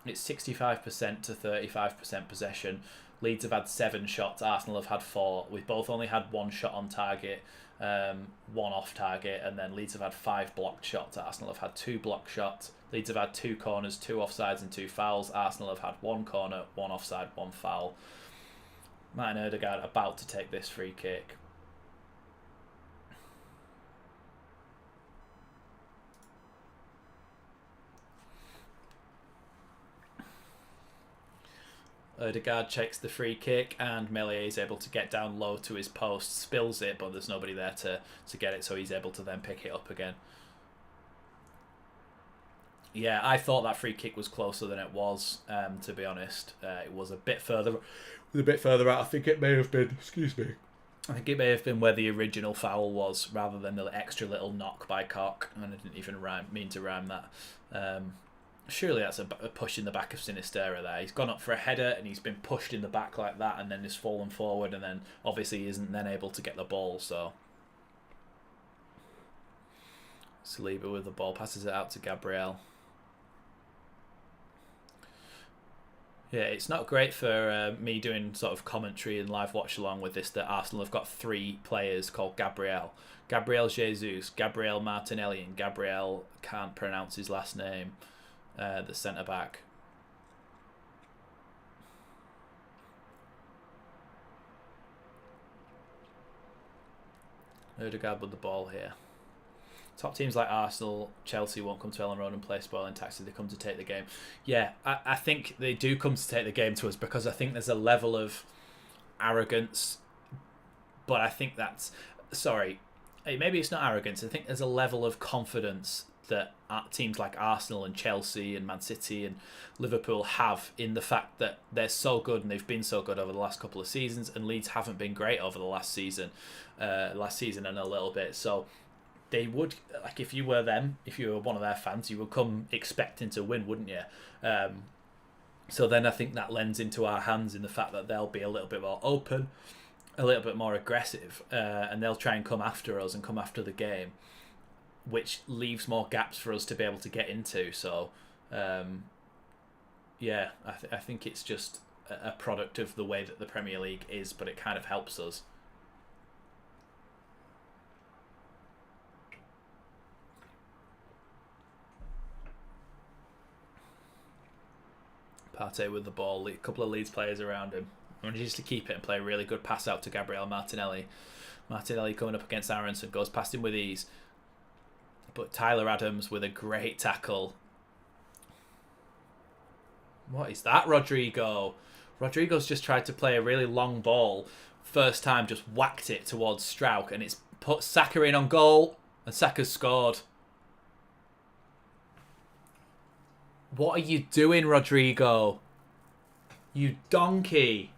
It's 65% to 35% possession. Leeds have had 7 shots. Arsenal have had 4. We've both only had 1 shot on target. 1 off target, and then Leeds have had 5 blocked shots. Arsenal have had 2 blocked shots. Leeds have had 2 corners, 2 offsides and 2 fouls. Arsenal have had 1 corner, 1 offside, 1 foul. Martin Ødegaard about to take this free kick. Ødegaard checks the free kick, and Meslier is able to get down low to his post, spills it, but there's nobody there to get it, so he's able to then pick it up again. Yeah, I thought that free kick was closer than it was, to be honest. It was a bit further out. I think it may have been, I think it may have been where the original foul was, rather than the extra little knock by Koch, and I didn't even mean to rhyme that. Surely that's a push in the back of Sinisterra there. He's gone up for a header and he's been pushed in the back like that and then has fallen forward and then obviously isn't then able to get the ball. So Saliba with the ball passes it out to Gabriel. Yeah, it's not great for me doing sort of commentary and live watch along with this that Arsenal have got 3 players called Gabriel. Gabriel Jesus, Gabriel Martinelli and Gabriel, can't pronounce his last name. The centre back. Ødegaard with the ball here. Top teams like Arsenal, Chelsea won't come to Elland Road and play spoiling tactics. They come to take the game. Yeah, I think they do come to take the game to us because I think there's a level of arrogance, but I think that's... Sorry, maybe it's not arrogance. I think there's a level of confidence that teams like Arsenal and Chelsea and Man City and Liverpool have in the fact that they're so good and they've been so good over the last couple of seasons, and Leeds haven't been great over the last season and a little bit. So they would, like, if you were them, if you were one of their fans, you would come expecting to win, wouldn't you? So then I think that lends into our hands in the fact that they'll be a little bit more open, a little bit more aggressive, and they'll try and come after us and come after the game. which leaves more gaps for us to be able to get into. So, yeah, I think it's just a product of the way that the Premier League is, but it kind of helps us. Partey with the ball, a couple of Leeds players around him. Manages to keep it and play a really good pass out to Gabriel Martinelli. Martinelli coming up against Aronson, goes past him with ease. But Tyler Adams with a great tackle. What is that, Rodrigo? Rodrigo's just tried to play a really long ball. First time, just whacked it towards Strauch, and it's put Saka in on goal, and Saka's scored. What are you doing, Rodrigo? You donkey.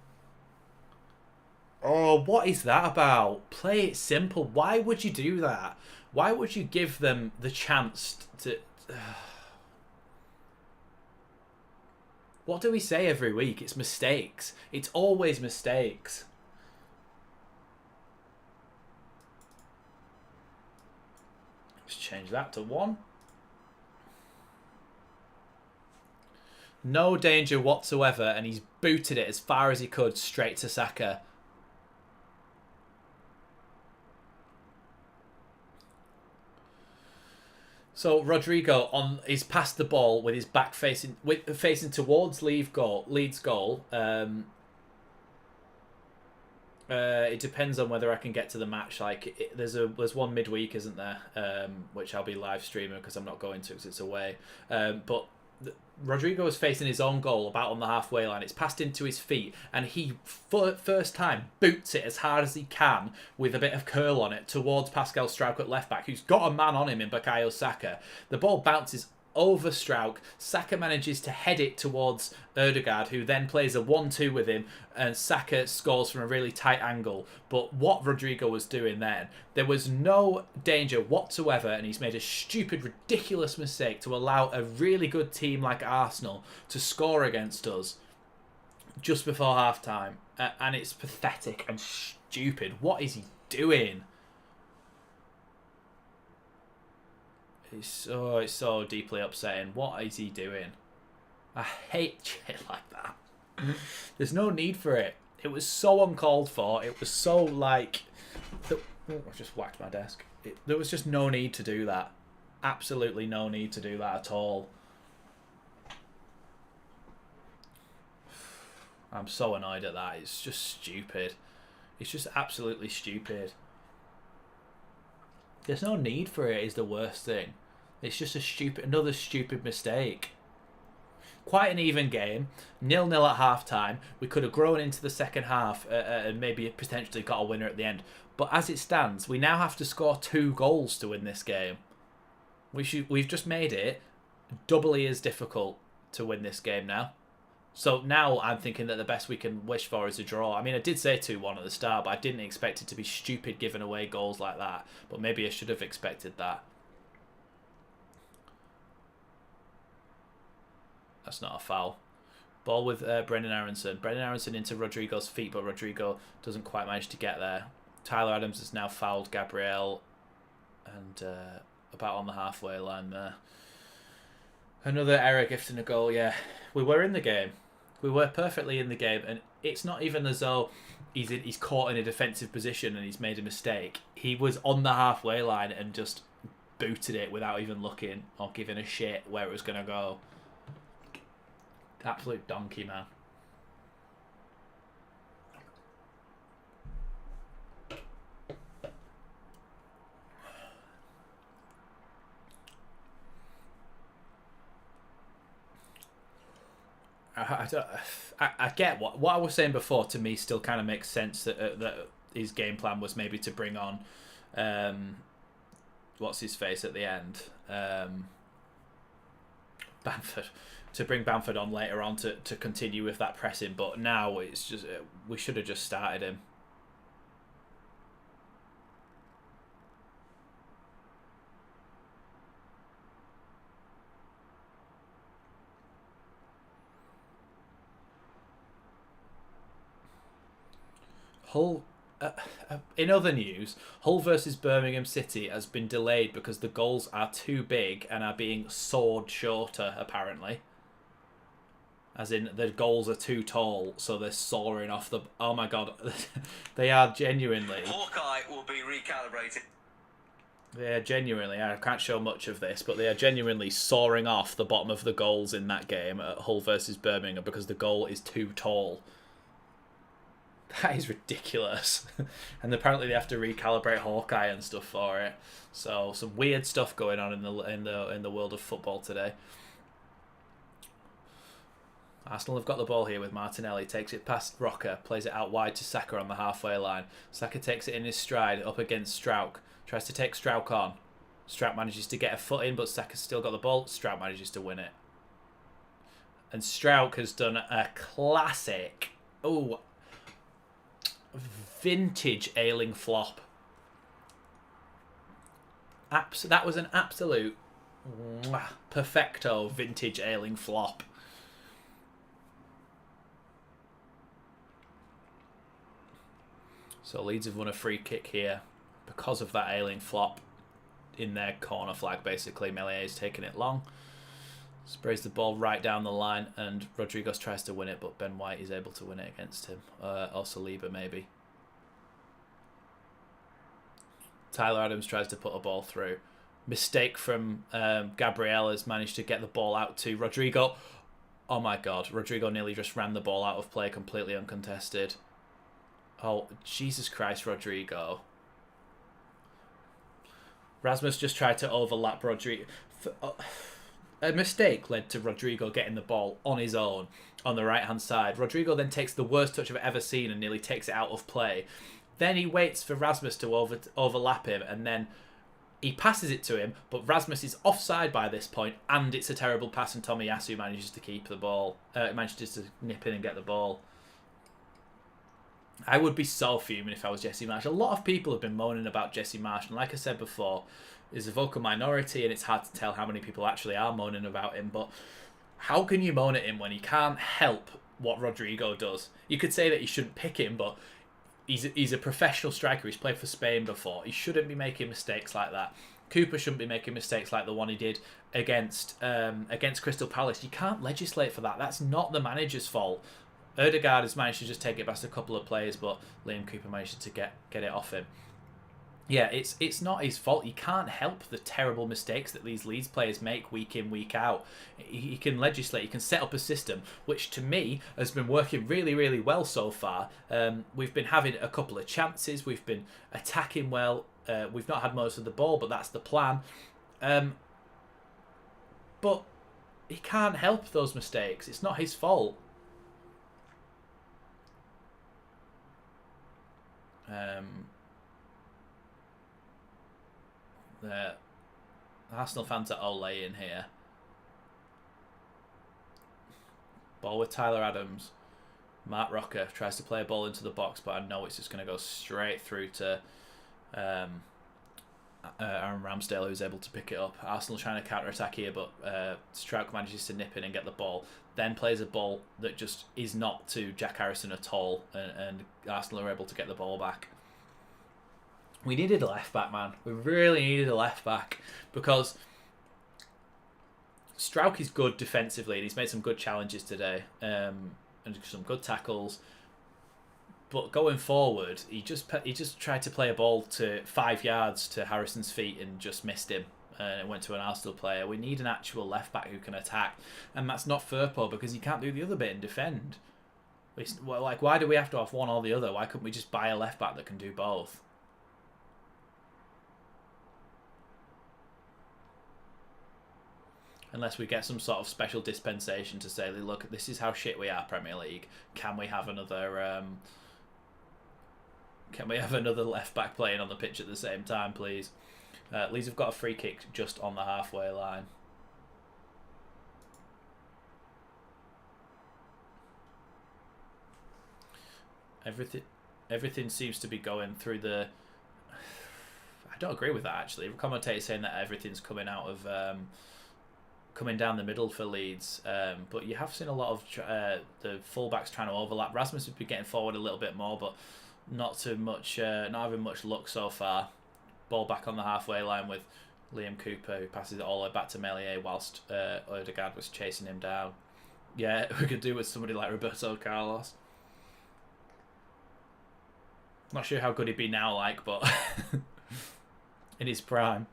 Oh, what is that about? Play it simple. Why would you do that? Why would you give them the chance to... What do we say every week? It's mistakes. It's always mistakes. Let's change that to 1. No danger whatsoever, and he's booted it as far as he could straight to Saka. So Rodrigo he's passed the ball with his back facing towards Leeds goal. It depends on whether I can get to the match. Like there's one midweek, isn't there? Which I'll be live streaming because I'm not going to because it's away. But Rodrigo is facing his own goal about on the halfway line. It's passed into his feet, and he first time boots it as hard as he can with a bit of curl on it towards Pascal Struijk at left back, who's got a man on him in Bukayo Saka. The ball bounces over Struijk. Saka manages to head it towards Ødegaard, who then plays a 1-2 with him, and Saka scores from a really tight angle. But what Rodrigo was doing then, there was no danger whatsoever, and he's made a stupid, ridiculous mistake to allow a really good team like Arsenal to score against us just before half-time. And it's pathetic and stupid. What is he doing? It's so deeply upsetting. What is he doing? I hate shit like that. There's no need for it. It was so uncalled for. It was so like... I just whacked my desk. There was just no need to do that. Absolutely no need to do that at all. I'm so annoyed at that. It's just stupid. It's just absolutely stupid. There's no need for it is the worst thing. It's just another stupid mistake. Quite an even game. 0-0 at half-time. We could have grown into the second half and maybe potentially got a winner at the end. But as it stands, we now have to score 2 goals to win this game. We've just made it doubly as difficult to win this game now. So now I'm thinking that the best we can wish for is a draw. I mean, I did say 2-1 at the start, but I didn't expect it to be stupid giving away goals like that. But maybe I should have expected that. That's not a foul. Ball with Brendan Aronson. Brendan Aronson into Rodrigo's feet, but Rodrigo doesn't quite manage to get there. Tyler Adams has now fouled Gabriel. And about on the halfway line there. Another error gifting a goal, yeah. We were in the game. We were perfectly in the game, and it's not even as though he's caught in a defensive position and he's made a mistake. He was on the halfway line and just booted it without even looking or giving a shit where it was going to go. Absolute donkey, man. I get what I was saying before. To me, still kind of makes sense that his game plan was maybe to bring on what's his face at the end, Bamford, to bring Bamford on later on to continue with that pressing. But now it's just we should have just started him. Hull In other news, Hull versus Birmingham City has been delayed because the goals are too big and are being sawed shorter, apparently. As in, the goals are too tall, so they're sawing off the... Oh my god. They are genuinely... Hawkeye will be recalibrated. They are genuinely... I can't show much of this, but they are genuinely sawing off the bottom of the goals in that game at Hull versus Birmingham because the goal is too tall. That is ridiculous. And apparently they have to recalibrate Hawkeye and stuff for it. So some weird stuff going on in the world of football today. Arsenal have got the ball here with Martinelli. Takes it past Rocker. Plays it out wide to Saka on the halfway line. Saka takes it in his stride up against Strauch. Tries to take Strauch on. Strauch manages to get a foot in, but Saka's still got the ball. Strauch manages to win it. And Strauch has done a classic... Oh... vintage Ayling flop. That was an absolute perfecto vintage Ayling flop. So Leeds have won a free kick here because of that Ayling flop in their corner flag, basically. Melié's taking it long. Sprays the ball right down the line, and Rodriguez tries to win it, but Ben White is able to win it against him. Or Saliba, maybe. Tyler Adams tries to put a ball through. Mistake from Gabriel has managed to get the ball out to Rodrigo. Oh my god, Rodrigo nearly just ran the ball out of play completely uncontested. Oh, Jesus Christ, Rodrigo. Rasmus just tried to overlap Rodrigo. A mistake led to Rodrigo getting the ball on his own on the right-hand side. Rodrigo then takes the worst touch I've ever seen and nearly takes it out of play. Then he waits for Rasmus to overlap him, and then he passes it to him, but Rasmus is offside by this point, and it's a terrible pass, and Tomiyasu manages to keep the ball. Manages to nip in and get the ball. I would be so fuming if I was Jesse Marsh. A lot of people have been moaning about Jesse Marsh, and like I said before, is a vocal minority, and it's hard to tell how many people actually are moaning about him, but how can you moan at him when he can't help what Rodrigo does? You could say that he shouldn't pick him, but he's a professional striker. He's played for Spain before. He shouldn't be making mistakes like that. Cooper shouldn't be making mistakes like the one he did against Crystal Palace. You can't legislate for that. That's not the manager's fault. Ødegaard has managed to just take it past a couple of players, but Liam Cooper managed to get it off him. Yeah, it's not his fault. He can't help the terrible mistakes that these Leeds players make week in, week out. He can legislate, he can set up a system, which to me has been working really, really well so far. We've been having a couple of chances, we've been attacking well, we've not had most of the ball, but that's the plan. But he can't help those mistakes. It's not his fault. The Arsenal fans are all in here. Ball with Tyler Adams. Mark Rocker tries to play a ball into the box, but I know it's just going to go straight through to Aaron Ramsdale, who's able to pick it up. Arsenal trying to counter-attack here, but Strauch manages to nip in and get the ball. Then plays a ball that just is not to Jack Harrison at all, and Arsenal are able to get the ball back. We needed a left back, man. We really needed a left back, because Strauch is good defensively and he's made some good challenges today, and some good tackles. But going forward, he just tried to play a ball to 5 yards to Harrison's feet and just missed him. And it went to an Arsenal player. We need an actual left back who can attack, and that's not Firpo, because he can't do the other bit and defend. Like, why do we have to have one or the other? Why couldn't we just buy a left back that can do both? Unless we get some sort of special dispensation to say, look, this is how shit we are, Premier League. Can we have another left back playing on the pitch at the same time, please? Leeds have got a free kick just on the halfway line. Everything seems to be going through the... I don't agree with that, actually. The commentator's saying that everything's coming out of... coming down the middle for Leeds, but you have seen a lot of the fullbacks trying to overlap. Rasmus would be getting forward a little bit more, but not having much luck so far. Ball back on the halfway line with Liam Cooper, who passes it all the way back to Meslier whilst Odegaard was chasing him down. Yeah, we could do with somebody like Roberto Carlos. Not sure how good he'd be now, like, but in his prime.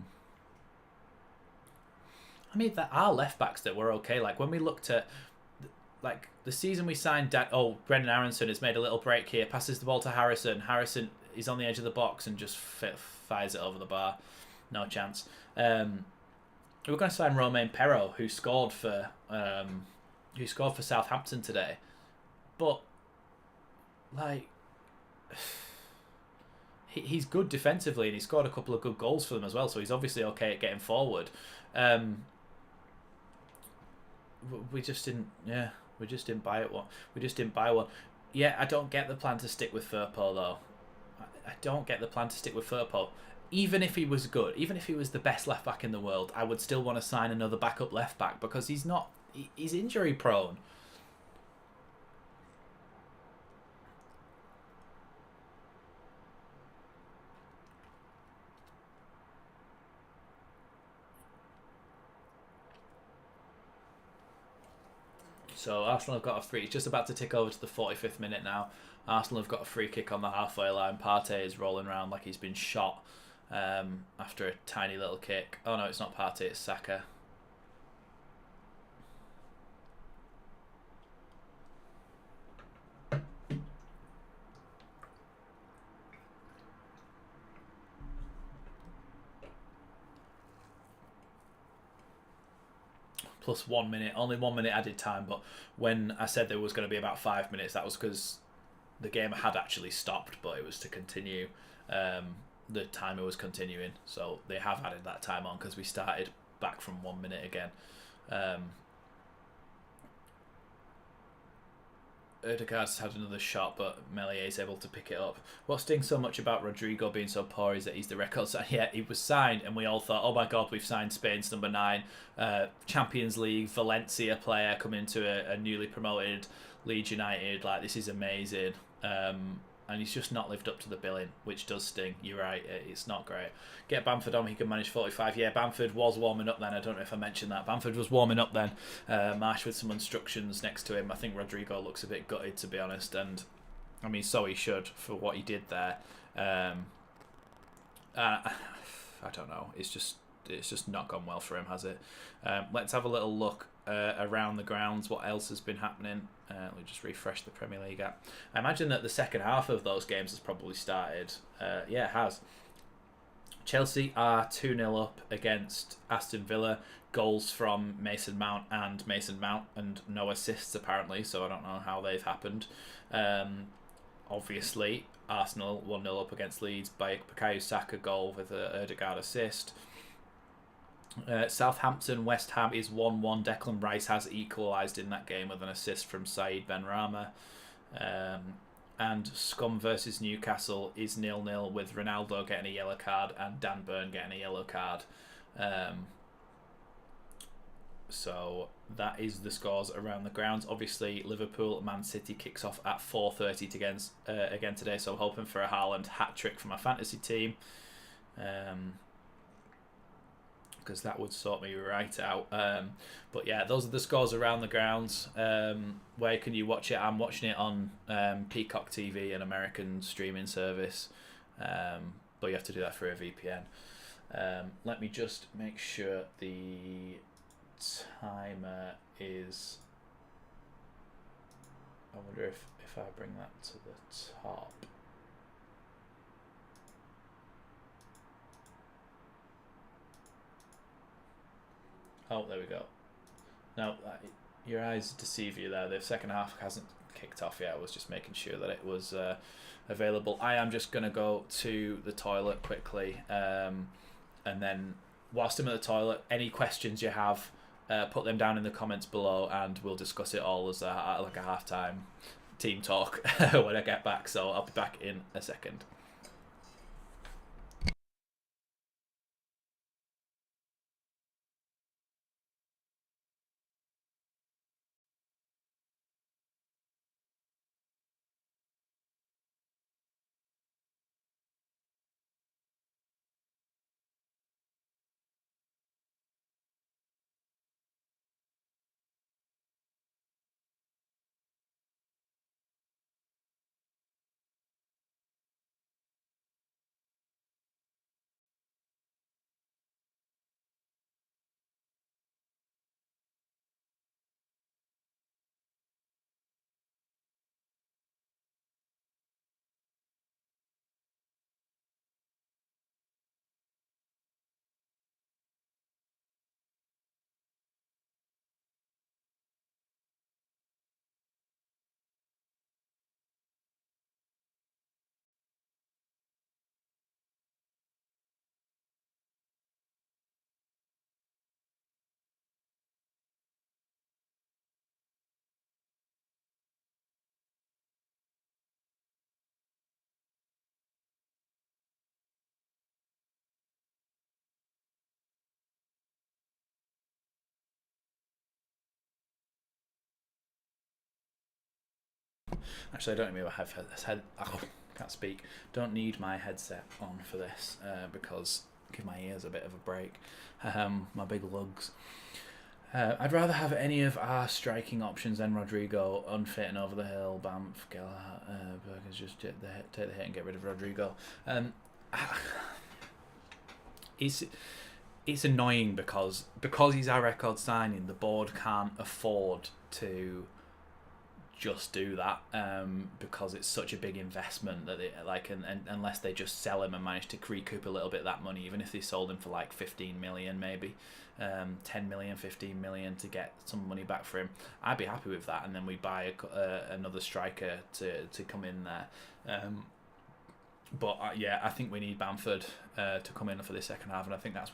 I mean, there are left backs that were okay. Like when we looked at, like the season we signed, Brendan Aronson has made a little break here, passes the ball to Harrison. Harrison is on the edge of the box and just fires it over the bar. No chance. We were going to sign Romain Perrault, who scored for Southampton today, but like. He's good defensively and he scored a couple of good goals for them as well, so he's obviously okay at getting forward. We just didn't buy it. We just didn't buy one. Yeah, I don't get the plan to stick with Firpo though. I don't get the plan to stick with Firpo. Even if he was good, even if he was the best left back in the world, I would still want to sign another backup left back because he's injury prone. So Arsenal have got a free. It's just about to tick over to the 45th minute now. Arsenal have got a free kick on the halfway line. Partey is rolling around like he's been shot after a tiny little kick. Oh no, it's not Partey, it's Saka. Plus 1 minute, only 1 minute added time, but when I said there was going to be about 5 minutes, that was because the game had actually stopped, but it was to continue. The timer was continuing, so they have added that time on because we started back from 1 minute again. Odegaard's had another shot, but Meslier is able to pick it up. What stings so much about Rodrigo being so poor is that he's the record sign. Yeah, he was signed, and we all thought, oh my god, we've signed Spain's number 9, Champions League, Valencia player coming to a newly promoted Leeds United. Like, this is amazing. And he's just not lived up to the billing, which does sting. You're right, it's not great. Get Bamford on, he can manage 45. Yeah, Bamford was warming up then. I don't know if I mentioned that. Bamford was warming up then. Marsh with some instructions next to him. I think Rodrigo looks a bit gutted, to be honest. And, I mean, so he should for what he did there. I don't know. It's just not gone well for him, has it? Let's have a little look around the grounds. What else has been happening? Let me just refresh the Premier League app. I imagine that the second half of those games has probably started. Yeah, it has. Chelsea are 2-0 up against Aston Villa. Goals from Mason Mount and no assists apparently, so I don't know how they've happened. Obviously, Arsenal 1-0 up against Leeds by Bukayo Saka goal with an Odegaard assist. Southampton West Ham is 1-1. Declan Rice has equalised in that game with an assist from Said Benrahma. And Scum versus Newcastle is 0-0 with Ronaldo getting a yellow card and Dan Burn getting a yellow card. So that is the scores around the grounds. Obviously, Liverpool Man City kicks off at 4:30 again today. So I'm hoping for a Haaland hat trick for my fantasy team. Because that would sort me right out. But yeah, those are the scores around the grounds. Where can you watch it? I'm watching it on Peacock TV, an American streaming service. But you have to do that through a VPN. Let me just make sure the timer is... I wonder if I bring that to the top. Oh, there we go. No, your eyes deceive you there. The second half hasn't kicked off yet. I was just making sure that it was available. I am just going to go to the toilet quickly. And then whilst I'm at the toilet, any questions you have, put them down in the comments below and we'll discuss it all as like a half-time team talk when I get back. So I'll be back in a second. Actually, I don't need my can't speak. Don't need my headset on for this because give my ears a bit of a break. My big lugs. I'd rather have any of our striking options than Rodrigo, unfit and over the hill. Bamf, Burgers just take the hit and get rid of Rodrigo. It's annoying because he's our record signing. The board can't afford to just do that because it's such a big investment that and unless they just sell him and manage to recoup a little bit of that money, even if they sold him for like 15 million maybe 10 million 15 million to get some money back for him, I'd be happy with that, and then we buy another striker to come in there, but I think we need Bamford to come in for the second half, and I think that's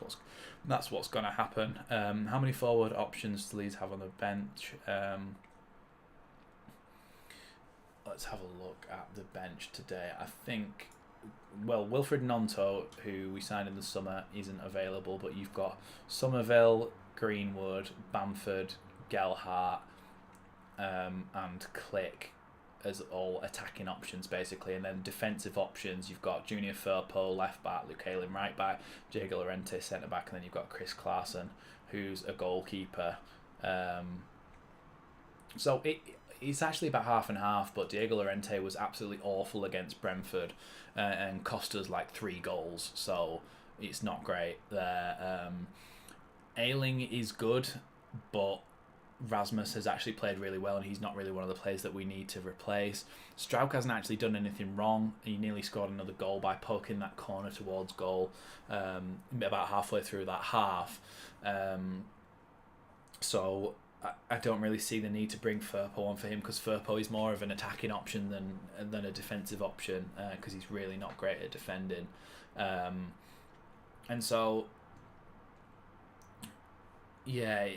what's going to happen. How many forward options do Leeds have on the bench? Let's have a look at the bench today. I think, Wilfred Gnonto, who we signed in the summer, isn't available, but you've got Somerville, Greenwood, Bamford, Gelhardt, and Click as all attacking options, basically. And then defensive options, you've got Junior Firpo, left back, Luke Ayling, right back, Diego Llorente, centre back, and then you've got Chris Clarkson, who's a goalkeeper. So it's actually about half and half, but Diego Llorente was absolutely awful against Brentford and cost us like 3 goals, so it's not great there. Ayling is good, but Rasmus has actually played really well, and he's not really one of the players that we need to replace. Struijk hasn't actually done anything wrong. He nearly scored another goal by poking that corner towards goal about halfway through that half. So I don't really see the need to bring Firpo on for him, because Firpo is more of an attacking option than a defensive option, because he's really not great at defending. And so, yeah,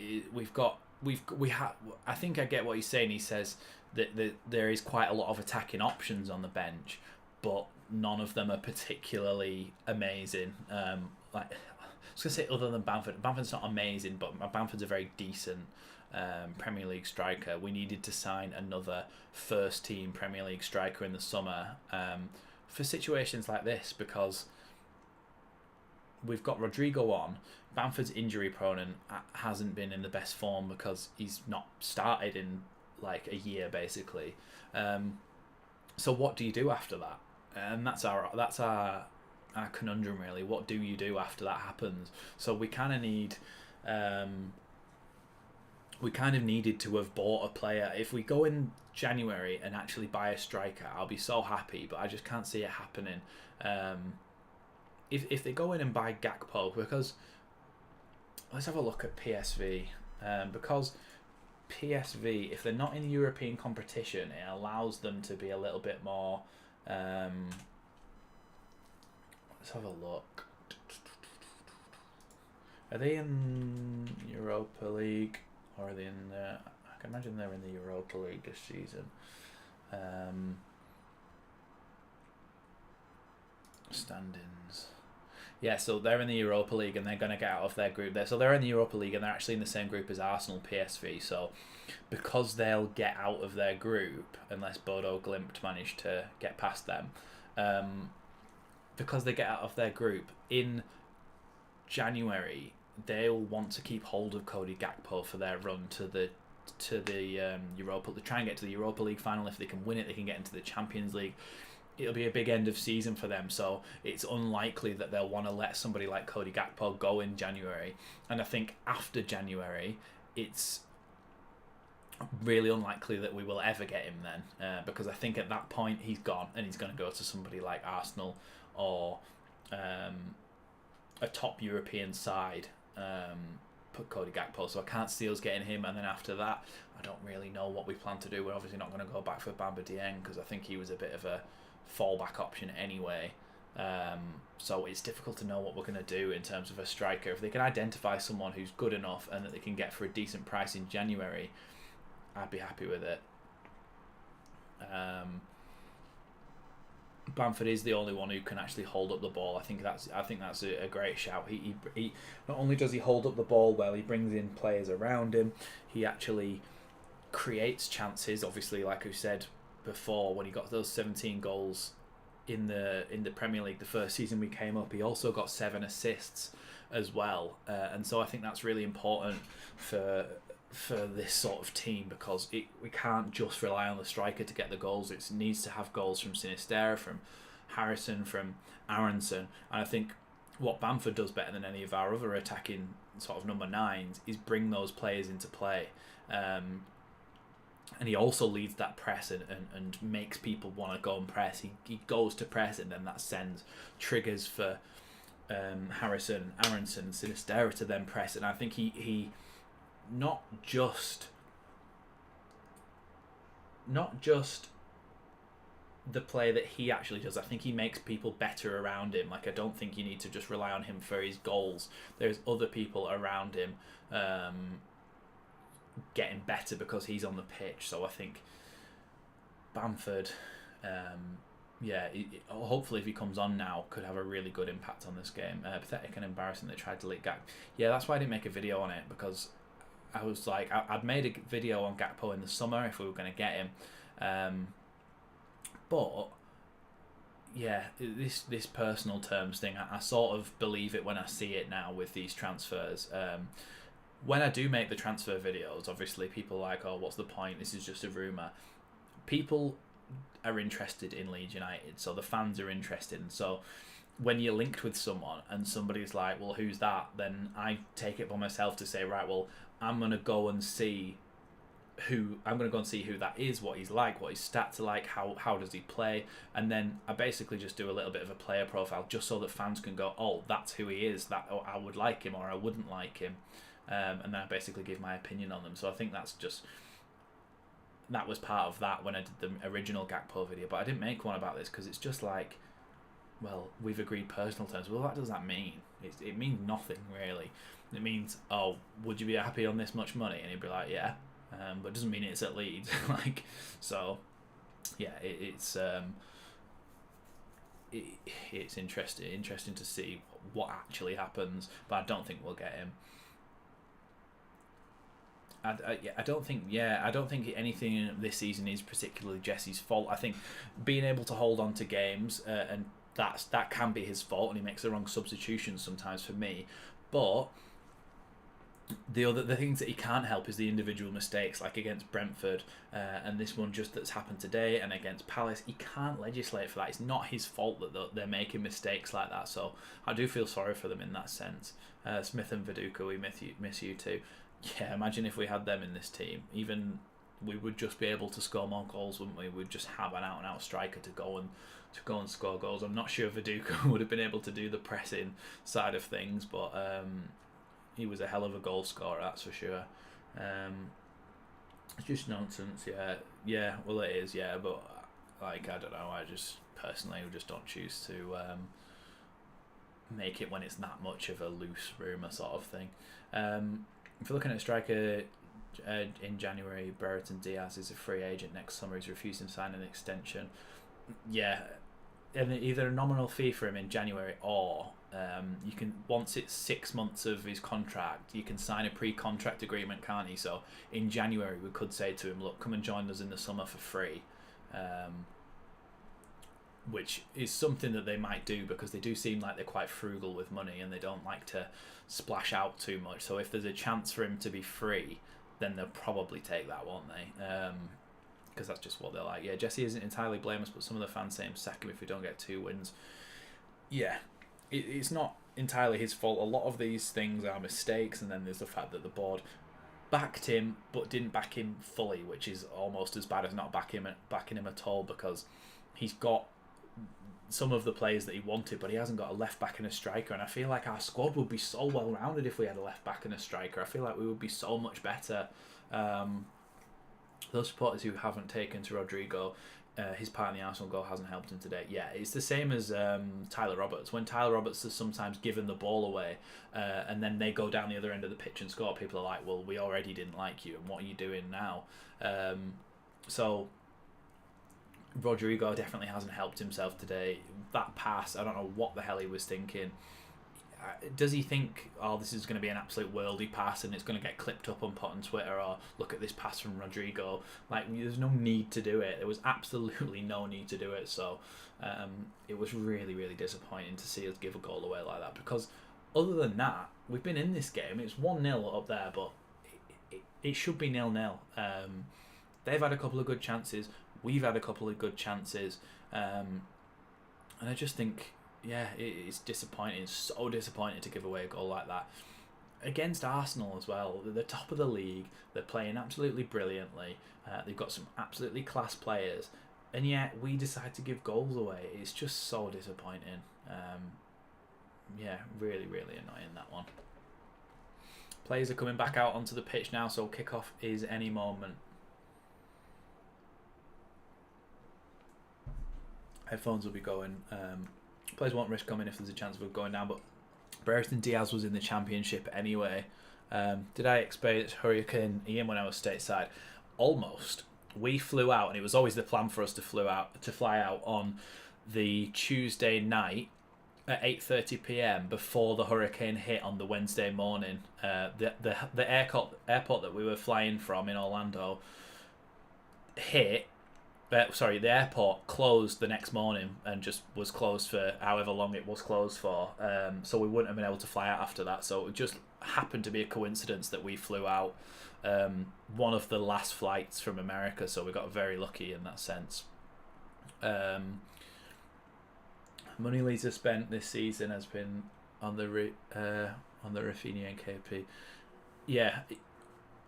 I think I get what he's saying. He says that there is quite a lot of attacking options on the bench, but none of them are particularly amazing. I was gonna say other than Bamford. Bamford's not amazing, but Bamford's a very decent Premier League striker. We needed to sign another first team Premier League striker in the summer for situations like this, because we've got Rodrigo on. Bamford's injury prone and hasn't been in the best form because he's not started in like a year basically. So what do you do after that? And that's our conundrum really. What do you do after that happens? So we kind of needed to have bought a player. If we go in January and actually buy a striker, I'll be so happy, but I just can't see it happening. If they go in and buy Gakpo, because let's have a look at PSV, because PSV, if they're not in the European competition, it allows them to be a little bit more. Let's have a look. Are they in Europa League, or are they in the? I can imagine they're in the Europa League this season. Standings. Yeah, so they're in the Europa League and they're going to get out of their group there. So they're in the Europa League and they're actually in the same group as Arsenal, PSV. So because they'll get out of their group, unless Bodo Glimt manage to get past them, because they get out of their group, in January, they'll want to keep hold of Cody Gakpo for their run to the Europa. They try and get to the Europa League final. If they can win it, they can get into the Champions League. It'll be a big end of season for them, so it's unlikely that they'll want to let somebody like Cody Gakpo go in January. And I think after January, it's really unlikely that we will ever get him then, because I think at that point he's gone and he's going to go to somebody like Arsenal or a top European side. Put Cody Gakpo, so I can't see us getting him. And then after that, I don't really know what we plan to do. We're obviously not going to go back for Bamba Dieng, because I think he was a bit of a fallback option anyway. So it's difficult to know what we're going to do in terms of a striker. If they can identify someone who's good enough and that they can get for a decent price in January, I'd be happy with it. Bamford is the only one who can actually hold up the ball. I think that's a great shout. He not only does he hold up the ball well, he brings in players around him. He actually creates chances. Obviously, like I said, before when he got those 17 goals in the Premier League the first season we came up. He also got 7 assists as well, and so I think that's really important for this sort of team, because we can't just rely on the striker to get the goals. It needs to have goals from Sinisterra, from Harrison, from Aronson, and I think what Bamford does better than any of our other attacking sort of number 9s is bring those players into play. And he also leads that press and makes people want to go and press. He goes to press, and then that sends triggers for Harrison, Aronson, Sinisterra to then press. And I think he not just the play that he actually does. I think he makes people better around him. Like, I don't think you need to just rely on him for his goals. There's other people around him getting better because he's on the pitch. So I think Bamford, hopefully if he comes on now, could have a really good impact on this game. Pathetic and embarrassing they tried to leak Gakpo. Yeah, that's why I didn't make a video on it, because I was like, I'd made a video on Gakpo in the summer if we were going to get him. But yeah, this personal terms thing, I sort of believe it when I see it now with these transfers. When I do make the transfer videos, obviously people are like, oh, what's the point? This is just a rumour. People are interested in Leeds United, so the fans are interested. And so when you're linked with someone and somebody's like, well, who's that? Then I take it upon myself to say, right, well, I'm going to go and see who that is, what he's like, what his stats are like, how does he play, and then I basically just do a little bit of a player profile just so that fans can go, oh, that's who he is, that I would like him or I wouldn't like him, and then I basically give my opinion on them. So I think that was part of that when I did the original Gakpo video, but I didn't make one about this because it's just like, well, we've agreed personal terms. Well, what does that mean? It means nothing really. It means, oh, would you be happy on this much money? And he'd be like, yeah. But it doesn't mean it's at Leeds. Like, so yeah, it's interesting to see what actually happens, but I don't think we'll get him. I don't think anything this season is particularly Jesse's fault. I think being able to hold on to games and that can be his fault, and he makes the wrong substitutions sometimes for me, but the things that he can't help is the individual mistakes, like against Brentford and this one just that's happened today, and against Palace. He can't legislate for that. It's not his fault that they're making mistakes like that. So I do feel sorry for them in that sense. Smith and Viduka, we miss you too. Yeah, imagine if we had them in this team. Even we would just be able to score more goals, wouldn't we? We'd just have an out-and-out striker to go and score goals. I'm not sure Viduka would have been able to do the pressing side of things, but he was a hell of a goal scorer, that's for sure. It's just nonsense, yeah. Well, it is, yeah. But like, I don't know. I just personally just don't choose to make it when it's that much of a loose rumour sort of thing. If you're looking at a striker in January, Brereton Diaz is a free agent next summer. He's refusing to sign an extension. Yeah, and either a nominal fee for him in January, or you can, once it's 6 months of his contract, you can sign a pre-contract agreement, can't he? So in January we could say to him, look, come and join us in the summer for free, which is something that they might do, because they do seem like they're quite frugal with money and they don't like to splash out too much. So if there's a chance for him to be free, then they'll probably take that, won't they? Because that's just what they're like. Yeah, Jesse isn't entirely blameless, but some of the fans say him sack him if we don't get 2 wins. Yeah, it's not entirely his fault. A lot of these things are mistakes, and then there's the fact that the board backed him but didn't back him fully, which is almost as bad as not backing him at all, because he's got some of the players that he wanted, but he hasn't got a left back and a striker. And I feel like our squad would be so well rounded if we had a left back and a striker. I feel like we would be so much better. Those supporters who haven't taken to Rodrigo, his part in the Arsenal goal hasn't helped him today. Yeah, it's the same as Tyler Roberts. When Tyler Roberts is sometimes given the ball away and then they go down the other end of the pitch and score, people are like, well, we already didn't like you, and what are you doing now? So Rodrigo definitely hasn't helped himself today. That pass, I don't know what the hell he was thinking. does he think, oh, this is going to be an absolute worldy pass and it's going to get clipped up and put on Twitter, or look at this pass from Rodrigo? Like, there's no need to do it. There was absolutely no need to do it. So it was really, really disappointing to see us give a goal away like that, because other than that, we've been in this game. It's 1-0 up there, but it should be 0-0. They've had a couple of good chances. We've had a couple of good chances. And I just think, yeah, it's disappointing. It's so disappointing to give away a goal like that. Against Arsenal as well. They're the top of the league. They're playing absolutely brilliantly. They've got some absolutely class players. And yet we decide to give goals away. It's just so disappointing. Yeah, really, really annoying, that one. Players are coming back out onto the pitch now, so kickoff is any moment. Headphones will be going. Players won't risk coming if there's a chance of it going down, but Brereton Diaz was in the Championship anyway. Did I experience Hurricane Ian when I was stateside? Almost. We flew out, and it was always the plan for us to fly out on the Tuesday night at 8:30 p.m. before the hurricane hit on the Wednesday morning. The airport that we were flying from in Orlando hit. The airport closed the next morning and just was closed for however long it was closed for. So we wouldn't have been able to fly out after that. So it just happened to be a coincidence that we flew out one of the last flights from America. So we got very lucky in that sense. Money Leeds have spent this season has been on the Rafinha and KP. Yeah.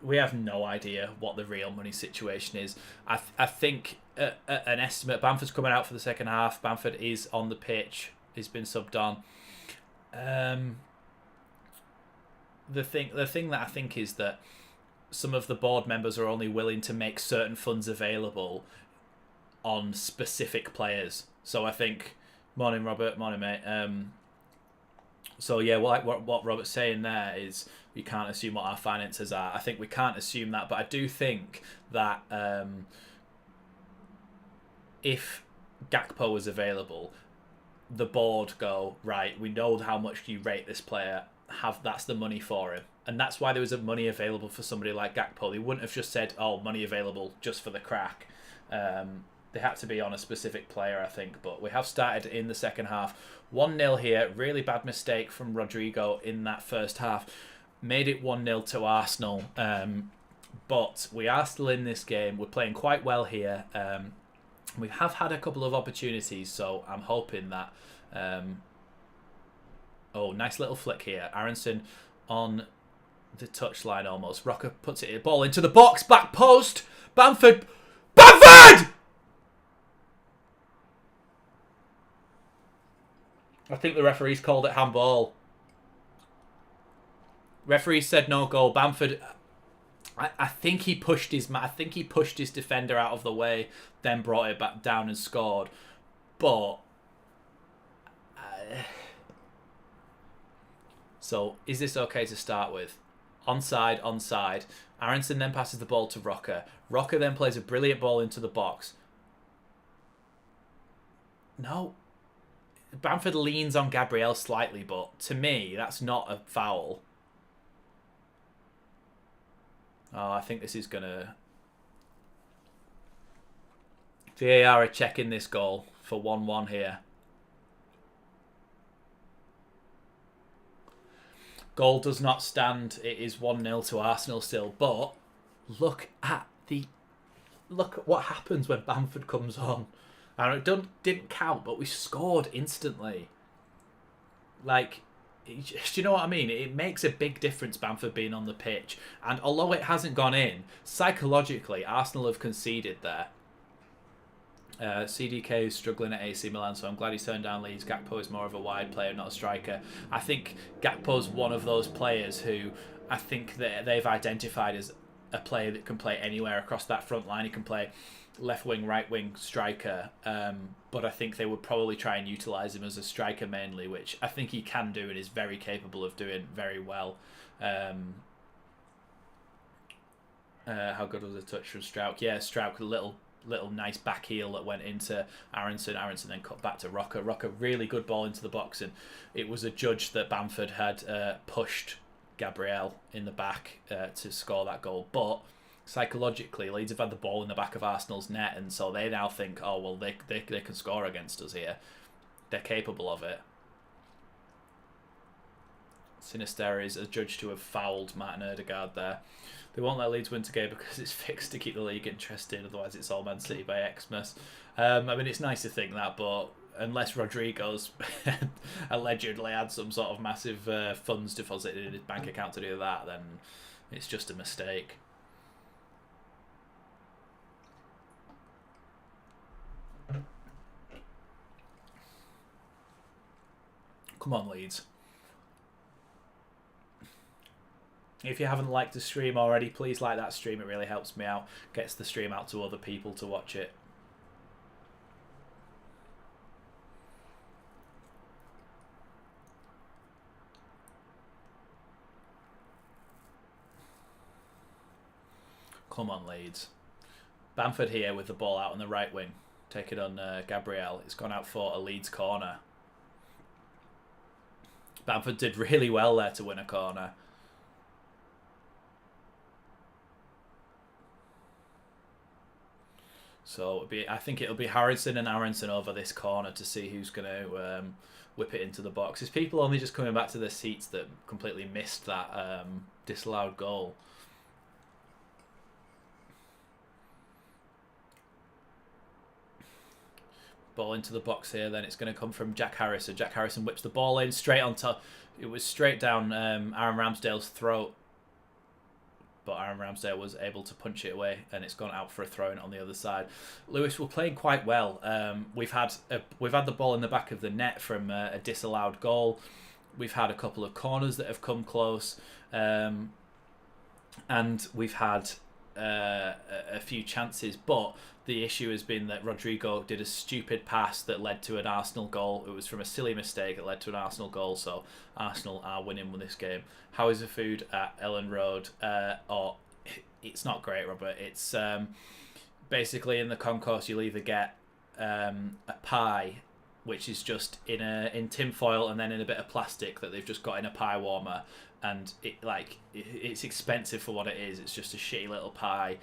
We have no idea what the real money situation is. I think an estimate. Bamford's coming out for the second half. Bamford is on the pitch. He's been subbed on. The thing that I think is that some of the board members are only willing to make certain funds available on specific players. So I think, morning Robert, morning mate. So yeah, what Robert's saying there is, we can't assume what our finances are. I think we can't assume that, but I do think that if Gakpo was available, the board go, right, we know how much you rate this player, that's the money for him. And that's why there was money available for somebody like Gakpo. They wouldn't have just said, oh, money available just for the crack. They had to be on a specific player, I think. But we have started in the second half. 1-0 here. Really bad mistake from Rodrigo in that first half. Made it 1-0 to Arsenal. But we are still in this game. We're playing quite well here. We have had a couple of opportunities, so I'm hoping that... oh, nice little flick here. Aronson on the touchline almost. Rocker puts it, ball into the box. Back post. Bamford! I think the referee's called it handball. Referee said no goal. Bamford, I think he pushed his defender out of the way, then brought it back down and scored. But so is this okay to start with? Onside. Aronson then passes the ball to Rocker. Rocker then plays a brilliant ball into the box. No. Bamford leans on Gabriel slightly, but to me, that's not a foul. Oh, I think this is going to... VAR are checking this goal for 1-1 here. Goal does not stand. It is 1-0 to Arsenal still. But look at what happens when Bamford comes on. And it didn't count, but we scored instantly. Like, do you know what I mean? It makes a big difference, Bamford being on the pitch. And although it hasn't gone in, psychologically, Arsenal have conceded there. CDK is struggling at AC Milan, so I'm glad he's turned down Leeds. Gakpo is more of a wide player, not a striker. I think Gakpo's one of those players who I think that they've identified as a player that can play anywhere across that front line. He can play left wing, right wing, striker, but I think they would probably try and utilise him as a striker mainly, which I think he can do and is very capable of doing very well. How good was the touch from Strauch? Yeah, Strauch, a little little nice back heel that went into Aronson. Aronson then cut back to Rocker. Rocker, really good ball into the box, and it was a judge that Bamford had pushed Gabriel in the back to score that goal. But psychologically, Leeds have had the ball in the back of Arsenal's net, and so they now think, oh, well, they can score against us here. They're capable of it. Sinisterra is adjudged to have fouled Martin Ødegaard there. They won't let Leeds win today because it's fixed to keep the league interested, otherwise it's all Man City by Xmas. I mean, it's nice to think that, but unless Rodrigo's allegedly had some sort of massive funds deposited in his bank account to do that, then it's just a mistake. Come on, Leeds. If you haven't liked the stream already, please like that stream. It really helps me out. Gets the stream out to other people to watch it. Come on, Leeds. Bamford here with the ball out on the right wing. Take it on Gabriel. It's gone out for a Leeds corner. Bamford did really well there to win a corner. So I think it'll be Harrison and Aronson over this corner to see who's going to whip it into the box. Is people only just coming back to their seats that completely missed that disallowed goal? Ball into the box here, then it's going to come from Jack Harrison. Jack Harrison whips the ball in straight on top. It was straight down Aaron Ramsdale's throat, but Aaron Ramsdale was able to punch it away, and it's gone out for a throw-in on the other side. Lewis, we're playing quite well. We've had the ball in the back of the net from a disallowed goal. We've had a couple of corners that have come close, and we've had a few chances, but the issue has been that Rodrigo did a stupid pass that led to an Arsenal goal. It was from a silly mistake that led to an Arsenal goal, so Arsenal are winning this game. How is the food at Elland Road? It's not great, Robert. It's basically in the concourse you'll either get a pie, which is just in tin foil and then in a bit of plastic that they've just got in a pie warmer, and it's expensive for what it is. It's just a shitty little pie.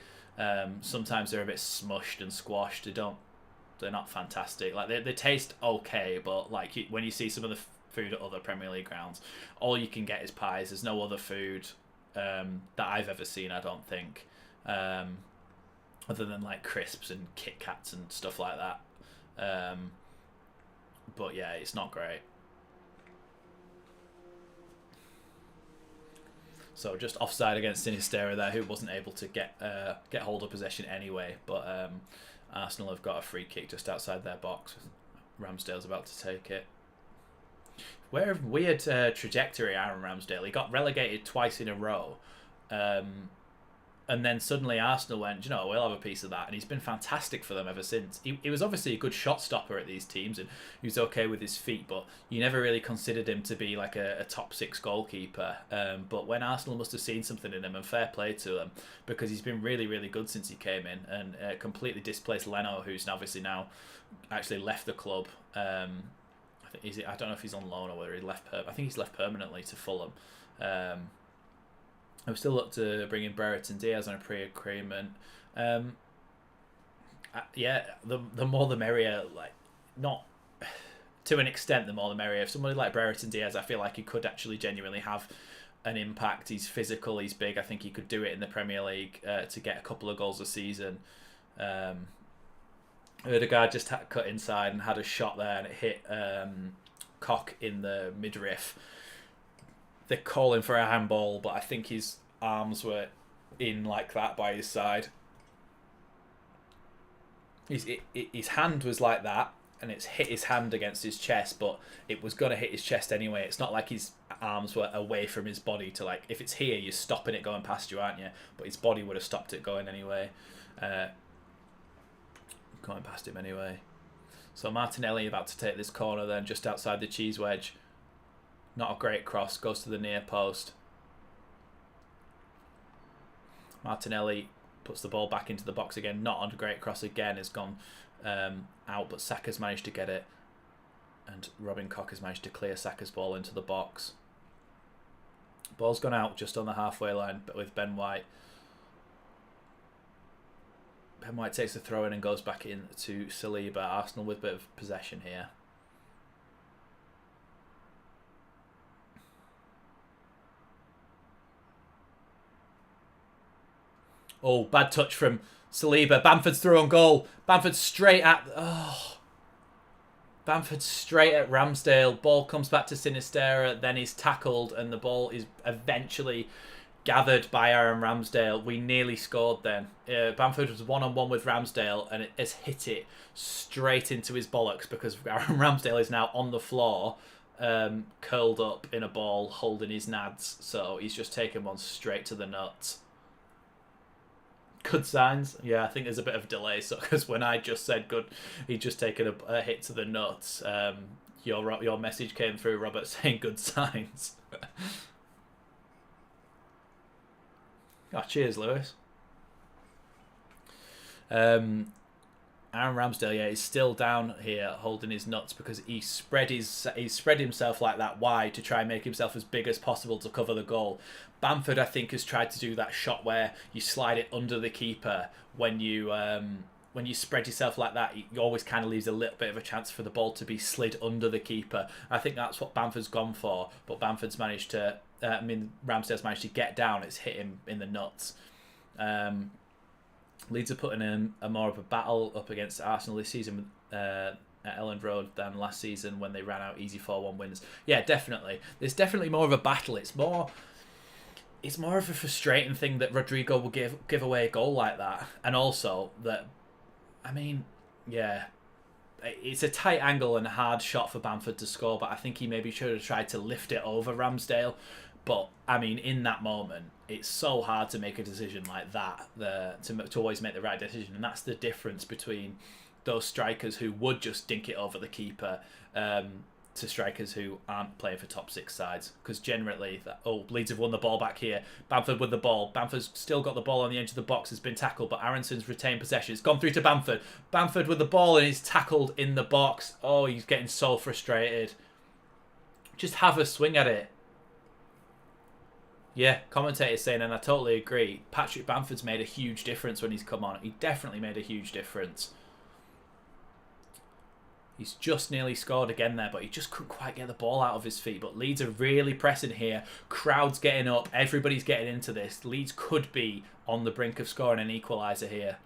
Sometimes they're a bit smushed and squashed. They're not fantastic. Like they taste okay, but like when you see some of the food at other Premier League grounds, all you can get is pies. There's no other food that I've ever seen, I don't think, other than like crisps and Kit Kats and stuff like that. But yeah, it's not great. So just offside against Sinisterra there, who wasn't able to get hold of possession anyway. But Arsenal have got a free kick just outside their box. Ramsdale's about to take it. Weird trajectory, Aaron Ramsdale. He got relegated twice in a row. And then suddenly Arsenal went, you know, we'll have a piece of that. And he's been fantastic for them ever since. He was obviously a good shot stopper at these teams, and he was okay with his feet, but you never really considered him to be like a top six goalkeeper. But when Arsenal must have seen something in him, and fair play to them, because he's been really, really good since he came in, and completely displaced Leno, who's obviously now actually left the club. I don't know if he's on loan or whether he left. I think he's left permanently to Fulham. I would still look to bring in Brereton Diaz on a pre-agreement. Yeah, the more the merrier. Like, not to an extent, the more the merrier. If somebody like Brereton Diaz, I feel like he could actually genuinely have an impact. He's physical, he's big. I think he could do it in the Premier League to get a couple of goals a season. Ødegaard just had cut inside and had a shot there, and it hit Koch in the midriff. They're calling for a handball, but I think his arms were in like that by his side. His hand was like that, and it's hit his hand against his chest, but it was going to hit his chest anyway. It's not like his arms were away from his body to, like, if it's here, you're stopping it going past you, aren't you? But his body would have stopped it going anyway. Going past him anyway. So Martinelli about to take this corner then, just outside the cheese wedge. Not a great cross, goes to the near post. Martinelli puts the ball back into the box again. Not on a great cross again. It's gone out, but Saka's managed to get it. And Robin Koch has managed to clear Saka's ball into the box. Ball's gone out just on the halfway line, but with Ben White. Ben White takes the throw in and goes back in to Saliba. Arsenal with a bit of possession here. Oh, bad touch from Saliba. Bamford's through on goal. Bamford straight at... Oh. Bamford straight at Ramsdale. Ball comes back to Sinisterra. Then he's tackled and the ball is eventually gathered by Aaron Ramsdale. We nearly scored then. Bamford was one-on-one with Ramsdale and it has hit it straight into his bollocks because Aaron Ramsdale is now on the floor, curled up in a ball, holding his nads. So he's just taken one straight to the nuts. Good signs. Yeah, I think there's a bit of delay. So because when I just said good, he'd just taken a hit to the nuts. Your message came through, Robert, saying good signs. Oh, cheers, Lewis. Aaron Ramsdale, yeah, he's still down here holding his nuts because he spread himself like that wide to try and make himself as big as possible to cover the goal. Bamford, I think, has tried to do that shot where you slide it under the keeper. When you spread yourself like that, it always kind of leaves a little bit of a chance for the ball to be slid under the keeper. I think that's what Bamford's gone for, but Bamford's managed to... Ramsdale's managed to get down. It's hit him in the nuts. Leeds are putting in a more of a battle up against Arsenal this season at Elland Road than last season when they ran out easy 4-1 wins. Yeah, definitely. There's definitely more of a battle. It's more of a frustrating thing that Rodrigo will give away a goal like that, and also that, I mean, yeah, it's a tight angle and a hard shot for Bamford to score, but I think he maybe should have tried to lift it over Ramsdale. But, I mean, in that moment, it's so hard to make a decision like that, to always make the right decision. And that's the difference between those strikers who would just dink it over the keeper to strikers who aren't playing for top six sides. Because generally, Leeds have won the ball back here. Bamford with the ball. Bamford's still got the ball on the edge of the box, has been tackled, but Aronson's retained possession. It's gone through to Bamford. Bamford with the ball and he's tackled in the box. Oh, he's getting so frustrated. Just have a swing at it. Yeah, commentator's saying, and I totally agree, Patrick Bamford's made a huge difference when he's come on. He definitely made a huge difference. He's just nearly scored again there, but he just couldn't quite get the ball out of his feet. But Leeds are really pressing here. Crowd's getting up. Everybody's getting into this. Leeds could be on the brink of scoring an equaliser here.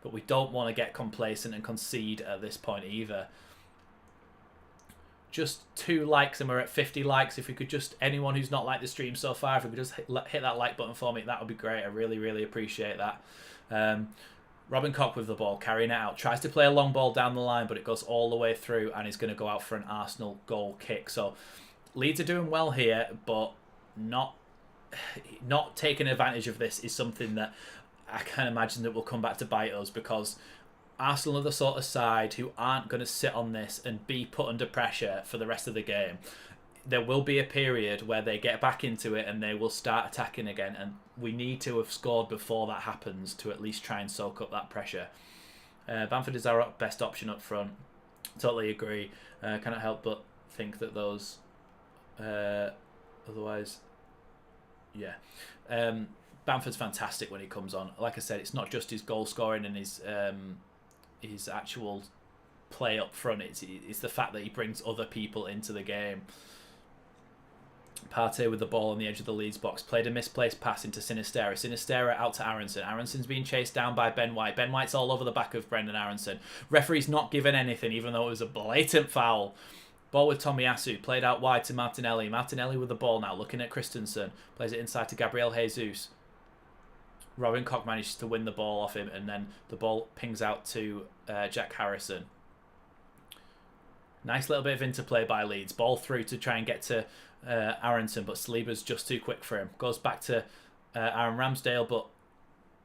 But we don't want to get complacent and concede at this point either. Just 2 likes and we're at 50 likes. If we could just, anyone who's not liked the stream so far, if we could just hit that like button for me, that would be great. I really, really appreciate that. Robin Koch with the ball, carrying it out. Tries to play a long ball down the line, but it goes all the way through and is going to go out for an Arsenal goal kick. So Leeds are doing well here, but not taking advantage of this is something that I can imagine that will come back to bite us, because Arsenal are the sort of side who aren't going to sit on this and be put under pressure for the rest of the game. There will be a period where they get back into it and they will start attacking again, and we need to have scored before that happens to at least try and soak up that pressure. Bamford is our best option up front. Totally agree. Cannot help but think that those... otherwise... Yeah. Bamford's fantastic when he comes on. Like I said, it's not just his goal scoring and his actual play up front. It's the fact that he brings other people into the game. Partey with the ball on the edge of the Leeds box. Played a misplaced pass into Sinisterra. Sinisterra out to Aronson. Aronson's being chased down by Ben White. Ben White's all over the back of Brendan Aronson. Referee's not given anything, even though it was a blatant foul. Ball with Tomiyasu. Played out wide to Martinelli. Martinelli with the ball now, looking at Christensen. Plays it inside to Gabriel Jesus. Robin Koch manages to win the ball off him, and then the ball pings out to Jack Harrison. Nice little bit of interplay by Leeds. Ball through to try and get to Aronson, but Saliba's just too quick for him. Goes back to Aaron Ramsdale, but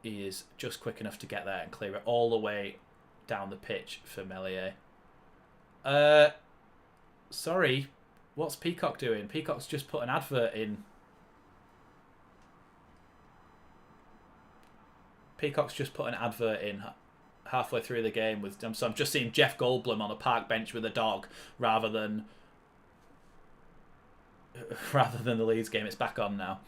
he is just quick enough to get there and clear it all the way down the pitch for Meslier. Sorry, what's Peacock doing? Peacock's just put an advert in. Peacock's just put an advert in halfway through the game with. So I'm just seeing Jeff Goldblum on a park bench with a dog rather than the Leeds game. It's back on now.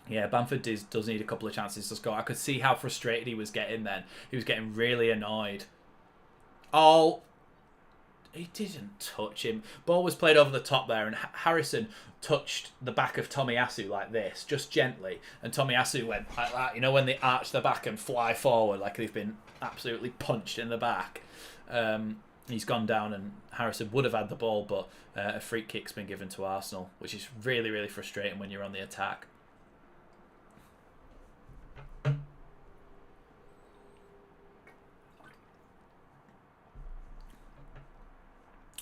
Yeah, Bamford does need a couple of chances to score. I could see how frustrated he was getting then. He was getting really annoyed. Oh, he didn't touch him. Ball was played over the top there, and Harrison touched the back of Tomiyasu like this, just gently. And Tomiyasu went like that. You know, when they arch the back and fly forward like they've been absolutely punched in the back. He's gone down, and Harrison would have had the ball, but a free kick's been given to Arsenal, which is really, really frustrating when you're on the attack.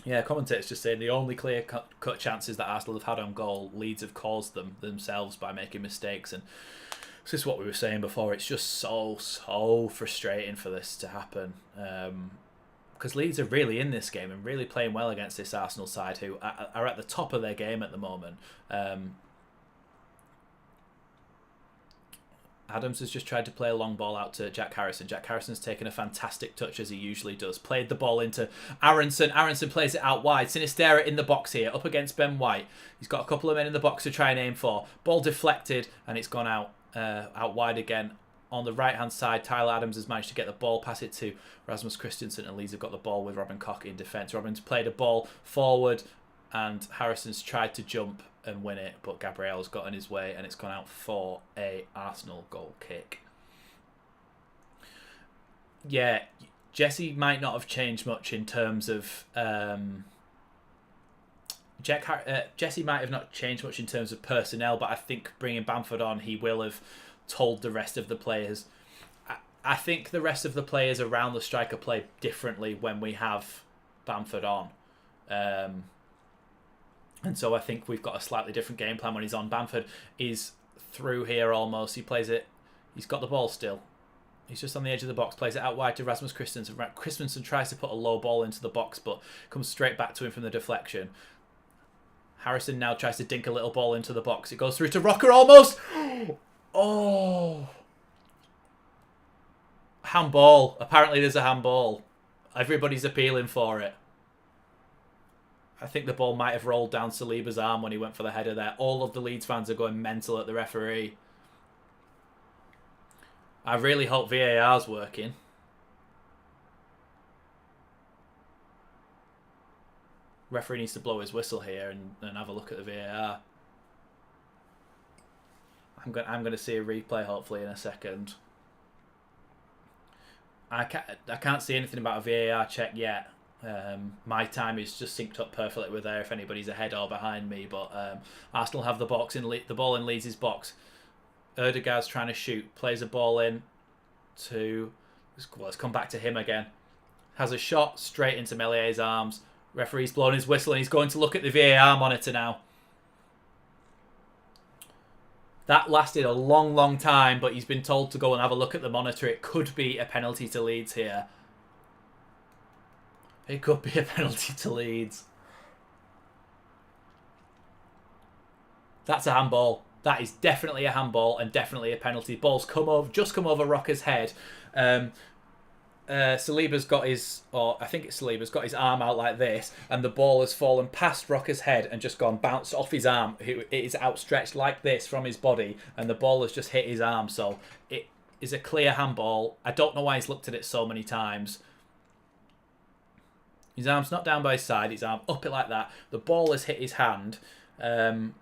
Yeah, commentators just saying the only clear-cut chances that Arsenal have had on goal, Leeds have caused them themselves by making mistakes. And this is what we were saying before. It's just so frustrating for this to happen. Because Leeds are really in this game and really playing well against this Arsenal side, who are at the top of their game at the moment. Adams has just tried to play a long ball out to Jack Harrison. Jack Harrison's taken a fantastic touch, as he usually does. Played the ball into Aronson. Aronson plays it out wide. Sinisterra in the box here, up against Ben White. He's got a couple of men in the box to try and aim for. Ball deflected, and it's gone out wide again. On the right-hand side, Tyler Adams has managed to get the ball, pass it to Rasmus Christensen, and Leeds have got the ball with Robin Koch in defence. Robin's played a ball forward, and Harrison's tried to jump and win it, but Gabriel's got in his way, and it's gone out for a Arsenal goal kick. Yeah, Jesse might not have changed much in terms of Jesse might have not changed much in terms of personnel, but I think bringing Bamford on, he will have told the rest of the players. I think the rest of the players around the striker play differently when we have Bamford on. And so I think we've got a slightly different game plan when he's on. Bamford is through here almost. He plays it. He's got the ball still. He's just on the edge of the box. Plays it out wide to Rasmus Christensen. Christensen tries to put a low ball into the box, but comes straight back to him from the deflection. Harrison now tries to dink a little ball into the box. It goes through to Rocker almost. Oh. Handball. Apparently there's a handball. Everybody's appealing for it. I think the ball might have rolled down Saliba's arm when he went for the header there. All of the Leeds fans are going mental at the referee. I really hope VAR's working. Referee needs to blow his whistle here and have a look at the VAR. I'm going to see a replay hopefully in a second. I can't see anything about a VAR check yet. My time is just synced up perfectly with there if anybody's ahead or behind me, but Arsenal have the ball in Leeds' box. Erdegaard's trying to shoot, plays a ball in to, well, let's come back to him again. Has a shot straight into Mellier's arms. Referee's blown his whistle and he's going to look at the VAR monitor now. That lasted a long time, but he's been told to go and have a look at the monitor. It could be a penalty to Leeds here. It could be a penalty to Leeds. That's a handball. That is definitely a handball and definitely a penalty. Ball's just come over Rocker's head. Saliba's got his, or I think it's Saliba's got his arm out like this, and the ball has fallen past Rocker's head and just bounced off his arm. It is outstretched like this from his body, and the ball has just hit his arm. So it is a clear handball. I don't know why he's looked at it so many times. His arm's not down by his side, his arm up it like that. The ball has hit his hand. And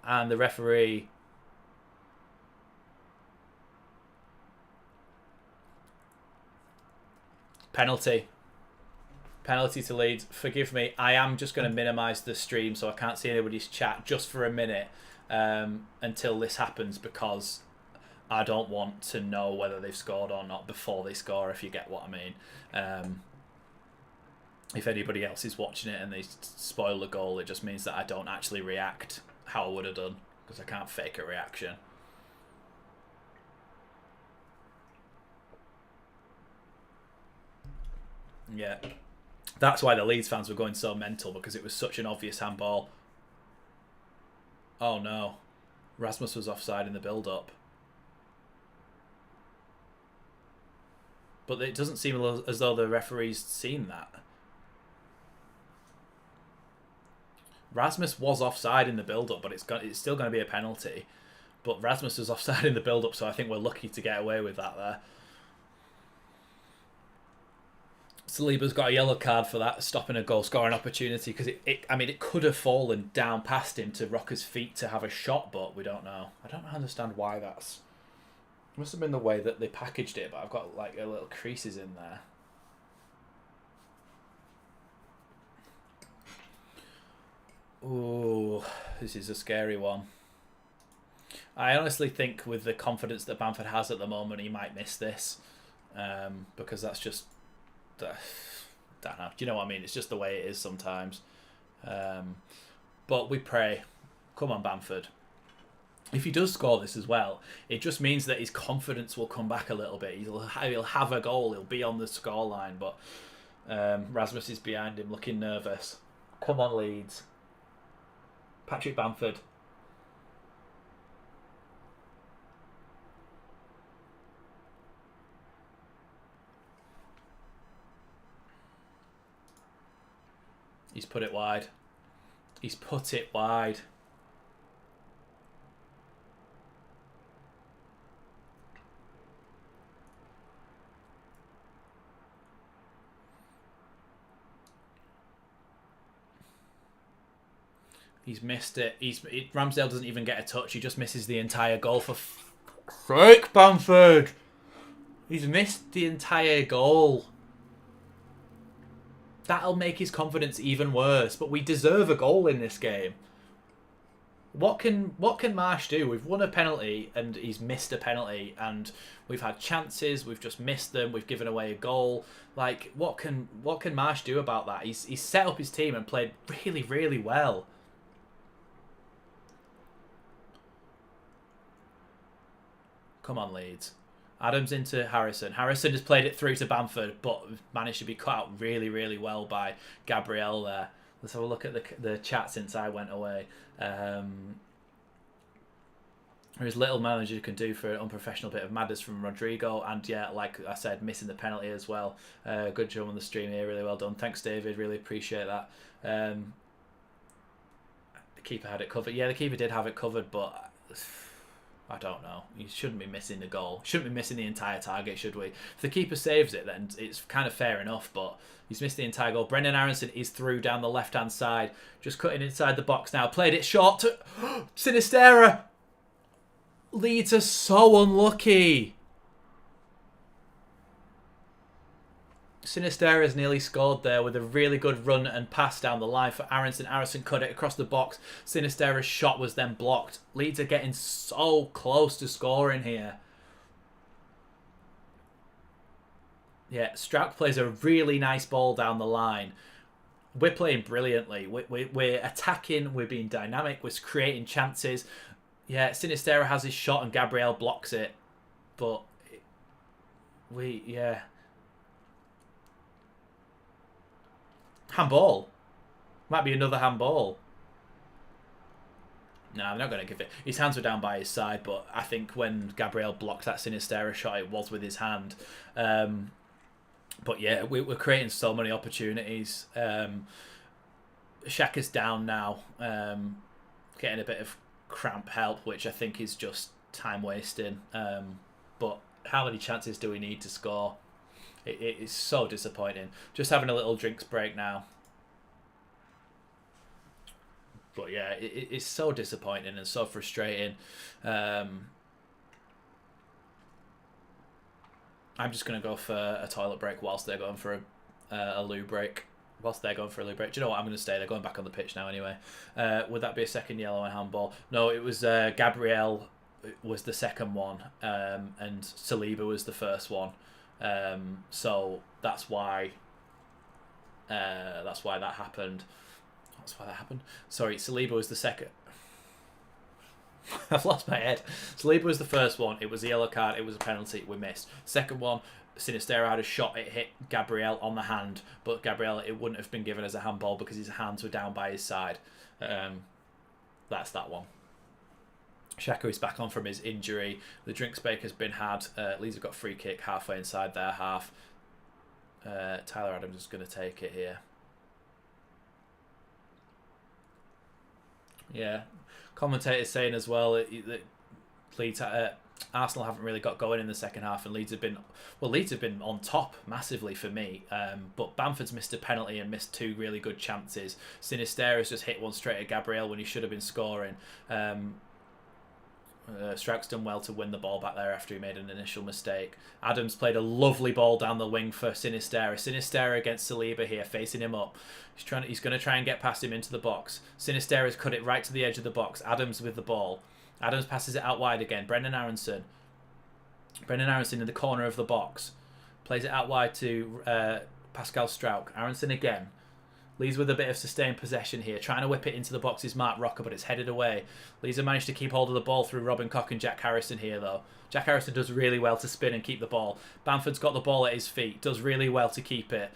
the referee... Penalty. Penalty to Leeds. Forgive me, I am just going to minimise the stream so I can't see anybody's chat just for a minute until this happens, because I don't want to know whether they've scored or not before they score, if you get what I mean. If anybody else is watching it and they spoil the goal, it just means that I don't actually react how I would have done, because I can't fake a reaction. Yeah. That's why the Leeds fans were going so mental, because it was such an obvious handball. Oh no. Rasmus was offside in the build-up. but it doesn't seem as though the referee's seen that. Rasmus was offside in the build-up, but it's still going to be a penalty. But Rasmus was offside in the build-up, so I think we're lucky to get away with that there. Saliba's got a yellow card for that, stopping a goal-scoring opportunity, because it could have fallen down past him to Rocker's feet to have a shot, but we don't know. I don't understand why that's... It must have been the way that they packaged it, but I've got like a little creases in there. Ooh, this is a scary one. I honestly think with the confidence that Bamford has at the moment, he might miss this, because that's just... don't know. Do you know what I mean? It's just the way it is sometimes. But we pray. Come on, Bamford. If he does score this as well, it just means that his confidence will come back a little bit. He'll have a goal. He'll be on the scoreline. But Rasmus is behind him, looking nervous. Come on, Leeds. Patrick Bamford. He's put it wide. He's put it wide. He's missed it. Ramsdale doesn't even get a touch. He just misses the entire goal for frick, Bamford. He's missed the entire goal. That'll make his confidence even worse. But we deserve a goal in this game. What can Marsh do? We've won a penalty and he's missed a penalty, and we've had chances. We've just missed them. We've given away a goal. Like, what can Marsh do about that? He's set up his team and played really, really well. Come on, Leeds. Adams into Harrison. Harrison has played it through to Bamford, but managed to be cut out really, really well by Gabriel there. Let's have a look at the chat since I went away. There is little manager can do for an unprofessional bit of madness from Rodrigo. And yeah, like I said, missing the penalty as well. Good job on the stream here. Really well done. Thanks, David. Really appreciate that. The keeper had it covered. Yeah, the keeper did have it covered, but... I don't know. You shouldn't be missing the goal. Shouldn't be missing the entire target, should we? If the keeper saves it, then it's kind of fair enough, but he's missed the entire goal. Brendan Aronson is through down the left-hand side. Just cutting inside the box now. Played it short to... Sinistera! Leeds are so unlucky. Sinistera has nearly scored there with a really good run and pass down the line for Aronson. Aronson cut it across the box. Sinistera's shot was then blocked. Leeds are getting so close to scoring here. Yeah, Strouk plays a really nice ball down the line. We're playing brilliantly. We're attacking. We're being dynamic. We're creating chances. Yeah, Sinistera has his shot and Gabriel blocks it. But yeah. Handball. Might be another handball. No, I'm not going to give it. His hands were down by his side, but I think when Gabriel blocked that Sinistera shot, it was with his hand. But yeah, we're creating so many opportunities. Xhaka's down now. Getting a bit of cramp help, which I think is just time wasting. But how many chances do we need to score? It is so disappointing. Just having a little drinks break now. But yeah, it's so disappointing and so frustrating. I'm just going to go for a toilet break whilst they're going for a loo break. Whilst they're going for a loo break. Do you know what? I'm going to stay. They're going back on the pitch now anyway. Would that be a second yellow and handball? No, it was Gabriel was the second one. And Saliba was the first one. So that's why that happened. That's why that happened. Sorry, Saliba was the second. I've lost my head. Saliba was the first one. It was a yellow card. It was a penalty. We missed. Second one, Sinistera had a shot. It hit Gabriel on the hand, but Gabriel, it wouldn't have been given as a handball because his hands were down by his side. That's that one. Xhaka is back on from his injury. The drinks break has been had. Leeds have got free kick halfway inside their half. Tyler Adams is going to take it here. Yeah. Commentators saying as well that Leeds, Arsenal haven't really got going in the second half, and Leeds have been on top massively for me. But Bamford's missed a penalty and missed 2 really good chances. Sinisterra's just hit one straight at Gabriel when he should have been scoring. Strauch's done well to win the ball back there after he made an initial mistake. Adams played a lovely ball down the wing for Sinisterra. Sinisterra against Saliba here, facing him up. He's going to try and get past him into the box. Sinisterra's cut it right to the edge of the box. Adams with the ball. Adams passes it out wide again. Brendan Aronson in the corner of the box. Plays it out wide to Pascal Strauch. Aronson again. Leeds with a bit of sustained possession here. Trying to whip it into the box is Mark Rocker, but it's headed away. Leeds have managed to keep hold of the ball through Robin Koch and Jack Harrison here, though. Jack Harrison does really well to spin and keep the ball. Bamford's got the ball at his feet. Does really well to keep it.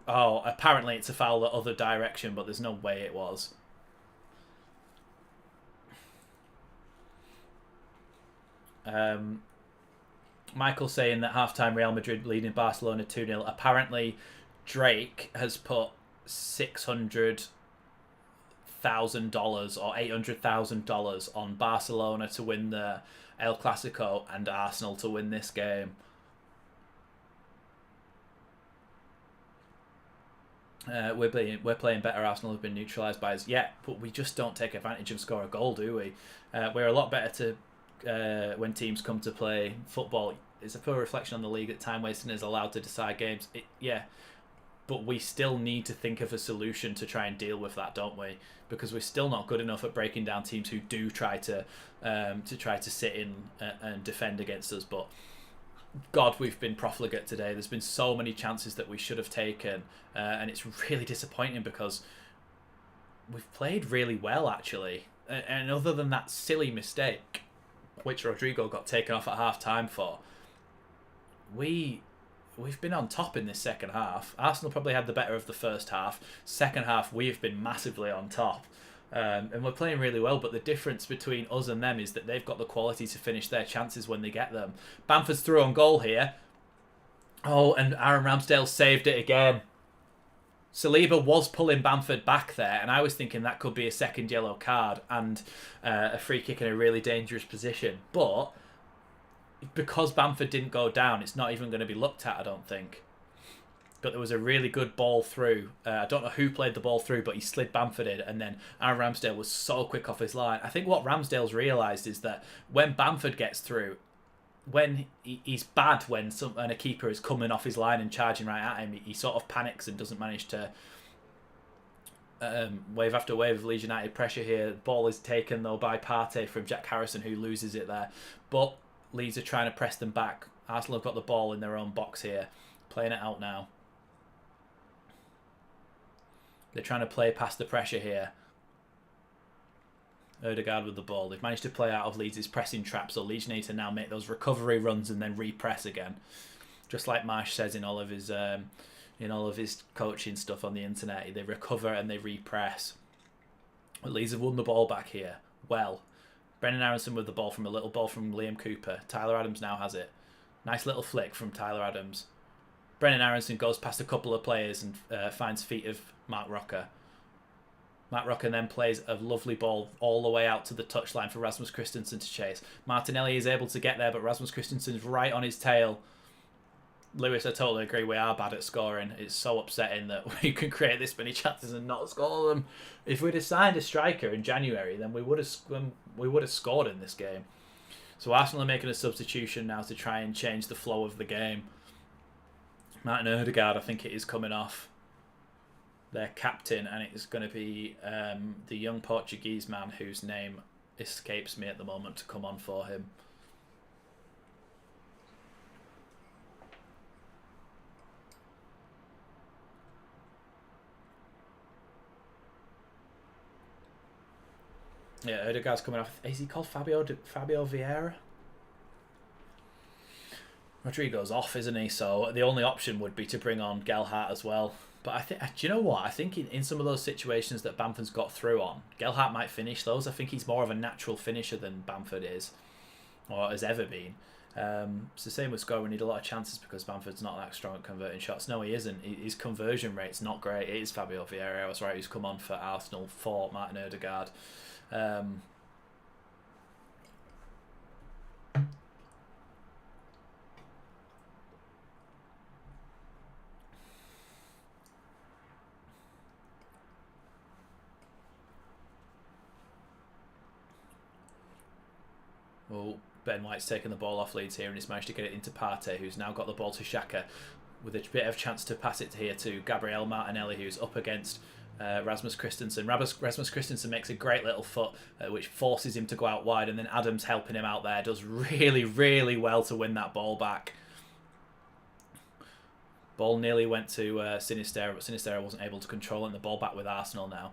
Oh, apparently it's a foul the other direction, but there's no way it was. Michael saying that halftime Real Madrid leading Barcelona 2-0. Apparently Drake has put $600,000 or $800,000 on Barcelona to win the El Clasico and Arsenal to win this game. We're playing better. Arsenal have been neutralised by us. Yeah, but we just don't take advantage and score a goal, do we? We're a lot better when teams come to play football. It's a poor reflection on the league that time wasting is allowed to decide games. But we still need to think of a solution to try and deal with that, don't we? Because we're still not good enough at breaking down teams who do try to sit in and defend against us. But God, we've been profligate today. There's been so many chances that we should have taken, and it's really disappointing because we've played really well actually. And other than that silly mistake, which Rodrigo got taken off at half time for, we've been on top in this second half. Arsenal probably had the better of the first half. Second half, we've been massively on top. And we're playing really well, but the difference between us and them is that they've got the quality to finish their chances when they get them. Bamford's through on goal here. Oh, and Aaron Ramsdale saved it again. Saliba was pulling Bamford back there, and I was thinking that could be a second yellow card and a free kick in a really dangerous position. But because Bamford didn't go down, it's not even going to be looked at, I don't think. But there was a really good ball through. I don't know who played the ball through, but he slid Bamford in, and then Aaron Ramsdale was so quick off his line. I think what Ramsdale's realised is that when Bamford gets through, when he's bad when a keeper is coming off his line and charging right at him, he sort of panics and doesn't manage to wave after wave of Leeds United pressure here. The ball is taken though by Partey from Jack Harrison, who loses it there. But Leeds are trying to press them back. Arsenal have got the ball in their own box here, playing it out now. They're trying to play past the pressure here. Ødegaard with the ball. They've managed to play out of Leeds' pressing trap, so Leeds need to now make those recovery runs and then repress again. Just like Marsh says in all of his coaching stuff on the internet, they recover and they repress. But Leeds have won the ball back here. Well, Brendan Aronson with the ball from a little ball from Liam Cooper. Tyler Adams now has it. Nice little flick from Tyler Adams. Brendan Aronson goes past a couple of players and finds feet of Mark Rocker. Mark Rocker then plays a lovely ball all the way out to the touchline for Rasmus Christensen to chase. Martinelli is able to get there, but Rasmus Christensen's right on his tail. Lewis, I totally agree, we are bad at scoring. It's so upsetting that we can create this many chances and not score them. If we'd have signed a striker in January, then we would have scored in this game. So Arsenal are making a substitution now to try and change the flow of the game. Martin Ødegaard, I think it is coming off, their captain, and it's going to be the young Portuguese man whose name escapes me at the moment to come on for him. Yeah, Ødegaard's coming off. Is he called Fabio Vieira? Rodrigo's off, isn't he? So the only option would be to bring on Gelhardt as well. But I think, do you know what? I think in some of those situations that Bamford's got through on, Gelhardt might finish those. I think he's more of a natural finisher than Bamford is, or has ever been. It's the same with scoring. We need a lot of chances because Bamford's not that strong at converting shots. No, he isn't. His conversion rate's not great. It is Fabio Vieira, I was right, who's come on for Arsenal for Martin Ødegaard. Oh, Ben White's taken the ball off Leeds here and he's managed to get it into Partey, who's now got the ball to Xhaka with a bit of chance to pass it here to Gabriel Martinelli, who's up against Rasmus Christensen. Rasmus Christensen makes a great little foot, which forces him to go out wide, and then Adams helping him out there does really, really well to win that ball back. Ball nearly went to Sinisterra, but Sinisterra wasn't able to control it, and the ball back with Arsenal now.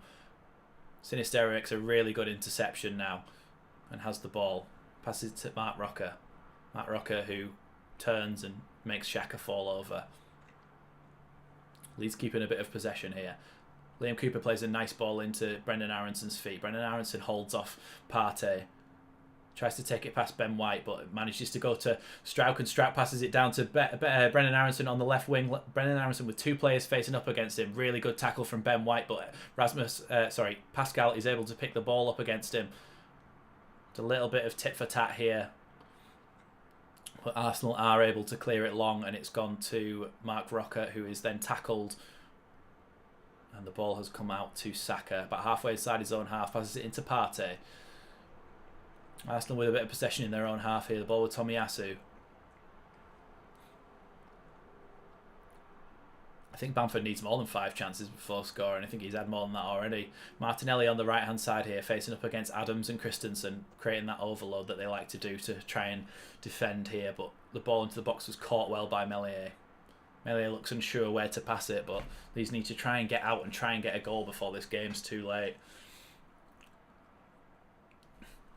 Sinisterra makes a really good interception now and has the ball. Passes it to Marc Roca. Marc Roca, who turns and makes Xhaka fall over. Leeds keeping a bit of possession here. Liam Cooper plays a nice ball into Brendan Aronson's feet. Brendan Aronson holds off Partey. Tries to take it past Ben White, but manages to go to Strauch, and Strauch passes it down to Brendan Aronson on the left wing. Brendan Aronson with two players facing up against him. Really good tackle from Ben White, but Pascal is able to pick the ball up against him. It's a little bit of tit for tat here, but Arsenal are able to clear it long, and it's gone to Marc Roca, who is then tackled, and the ball has come out to Saka. About halfway inside his own half, passes it into Partey. Arsenal with a bit of possession in their own half here. The ball with Tomiyasu. I think Bamford needs more than 5 chances before scoring. I think he's had more than that already. Martinelli on the right hand side here, facing up against Adams and Christensen, creating that overload that they like to do to try and defend here. But the ball into the box was caught well by Meslier. Meslier looks unsure where to pass it, but these need to try and get out and try and get a goal before this game's too late.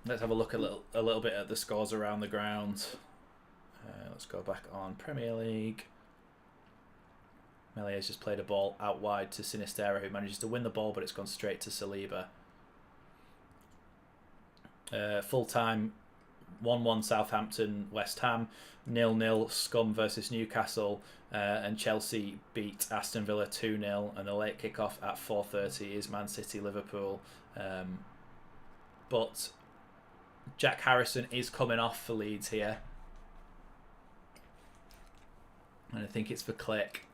Let's have a look a little bit at the scores around the ground. Let's go back on Premier League. Meslier has just played a ball out wide to Sinisterra, who manages to win the ball, but it's gone straight to Saliba. Full time 1-1 Southampton, West Ham, 0-0 Scum versus Newcastle, and Chelsea beat Aston Villa 2-0, and the late kickoff at 4:30 is Man City Liverpool. But Jack Harrison is coming off for Leeds here, and I think it's for Click.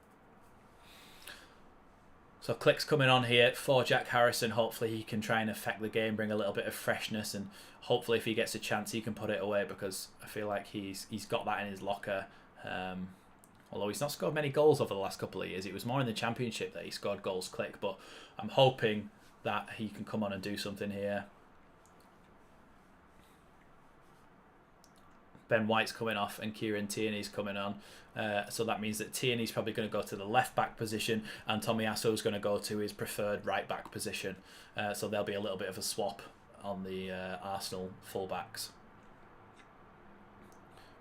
So Click's coming on here for Jack Harrison. Hopefully he can try and affect the game, bring a little bit of freshness, and hopefully if he gets a chance he can put it away, because I feel like he's got that in his locker. Although he's not scored many goals over the last couple of years. It was more in the Championship that he scored goals, Click, but I'm hoping that he can come on and do something here. Ben White's coming off and Kieran Tierney's coming on. So that means that Tierney's probably going to go to the left back position and Tomiyasu's going to go to his preferred right back position. So there'll be a little bit of a swap on the Arsenal fullbacks.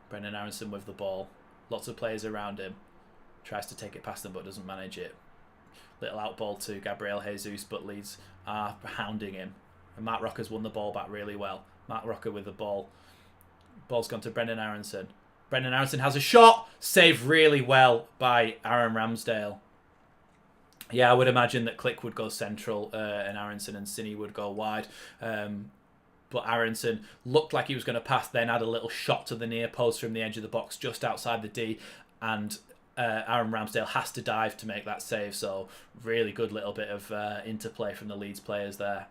Brendan Aronson with the ball. Lots of players around him. Tries to take it past them but doesn't manage it. Little out ball to Gabriel Jesus, but Leeds are hounding him. And Marc Roca's won the ball back really well. Marc Roca with the ball. Ball's gone to Brendan Aronson. Brendan Aronson has a shot. Saved really well by Aaron Ramsdale. Yeah, I would imagine that Click would go central and Aronson and Cine would go wide. But Aronson looked like he was going to pass, then had a little shot to the near post from the edge of the box just outside the D. And Aaron Ramsdale has to dive to make that save. So really good little bit of interplay from the Leeds players there.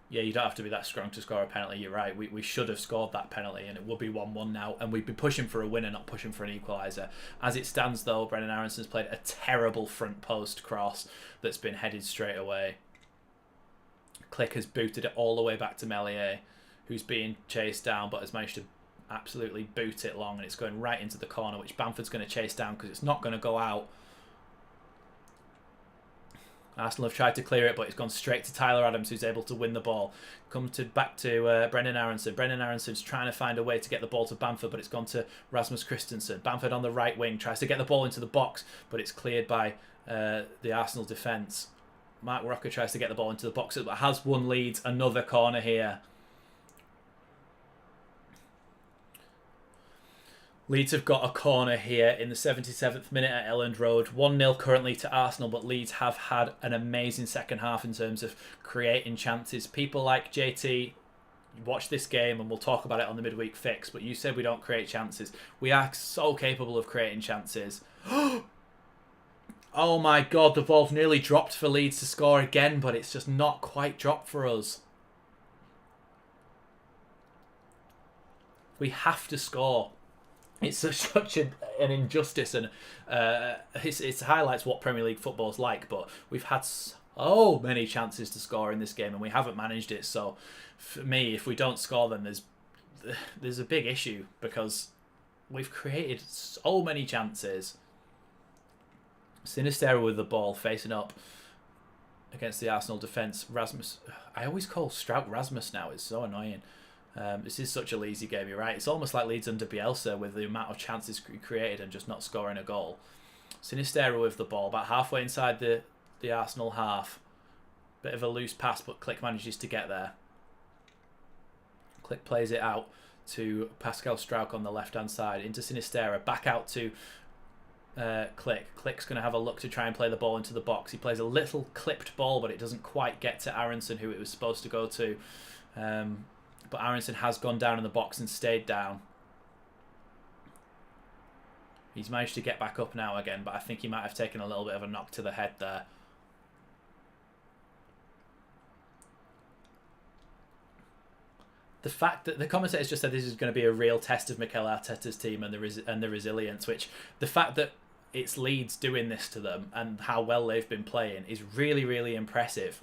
Yeah, you don't have to be that strong to score a penalty. You're right. We should have scored that penalty and it would be 1-1 now. And we'd be pushing for a winner, not pushing for an equaliser. As it stands, though, Brendan Aronson's played a terrible front post cross that's been headed straight away. Click has booted it all the way back to Meslier, who's being chased down but has managed to absolutely boot it long. And it's going right into the corner, which Bamford's going to chase down because it's not going to go out. Arsenal have tried to clear it, but it's gone straight to Tyler Adams, who's able to win the ball. Back to Brendan Aronson. Brendan Aronson's trying to find a way to get the ball to Bamford, but it's gone to Rasmus Christensen. Bamford on the right wing tries to get the ball into the box, but it's cleared by the Arsenal defence. Mark Rocker tries to get the ball into the box, but has won Leeds another corner here. Leeds have got a corner here in the 77th minute at Elland Road. 1-0 currently to Arsenal, but Leeds have had an amazing second half in terms of creating chances. People like JT watch this game, and we'll talk about it on the midweek fix, but you said we don't create chances. We are so capable of creating chances. Oh my God, the ball's nearly dropped for Leeds to score again, but it's just not quite dropped for us. We have to score. It's such an injustice, and it highlights what Premier League football's like, but we've had so many chances to score in this game and we haven't managed it. So for me, if we don't score, then there's a big issue, because we've created so many chances. Sinistera with the ball facing up against the Arsenal defence. Rasmus, I always call Strout Rasmus now, it's so annoying. This is such a lazy game, you're right. It's almost like Leeds under Bielsa, with the amount of chances created and just not scoring a goal. Sinistera with the ball, about halfway inside the Arsenal half. Bit of a loose pass, but Click manages to get there. Click plays it out to Pascal Struijk on the left-hand side, into Sinistera, back out to Click. Click's going to have a look to try and play the ball into the box. He plays a little clipped ball, but it doesn't quite get to Aronson, who it was supposed to go to. But Aronson has gone down in the box and stayed down. He's managed to get back up now again, but I think he might have taken a little bit of a knock to the head there. The fact that the commentators just said this is going to be a real test of Mikel Arteta's team and the resilience, which the fact that it's Leeds doing this to them and how well they've been playing is really, really impressive.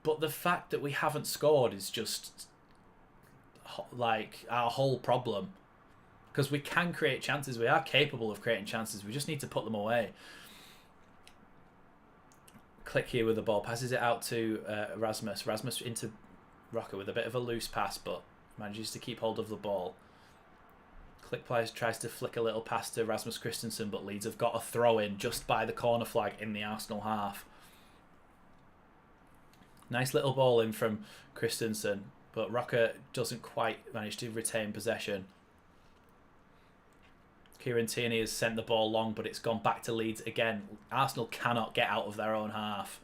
But the fact that we haven't scored is just like our whole problem, because we can create chances, we are capable of creating chances, we just need to put them away. Click here with the ball, passes it out to Rasmus into Rocker with a bit of a loose pass, but manages to keep hold of the ball. Click tries to flick a little pass to Rasmus Christensen, but Leeds have got a throw in just by the corner flag in the Arsenal half. Nice little ball in from Christensen, but Rocker doesn't quite manage to retain possession. Kieran Tierney has sent the ball long, but it's gone back to Leeds again. Arsenal cannot get out of their own half.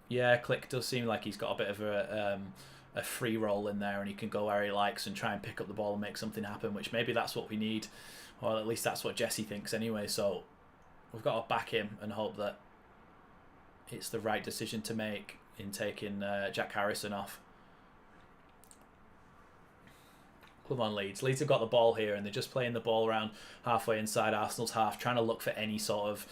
Yeah, Click does seem like he's got a bit of a free roll in there, and he can go where he likes and try and pick up the ball and make something happen, which maybe that's what we need. Or at least that's what Jesse thinks anyway. So we've got to back him and hope that it's the right decision to make in taking Jack Harrison off. Come on, Leeds. Leeds have got the ball here, and they're just playing the ball around halfway inside Arsenal's half, trying to look for any sort of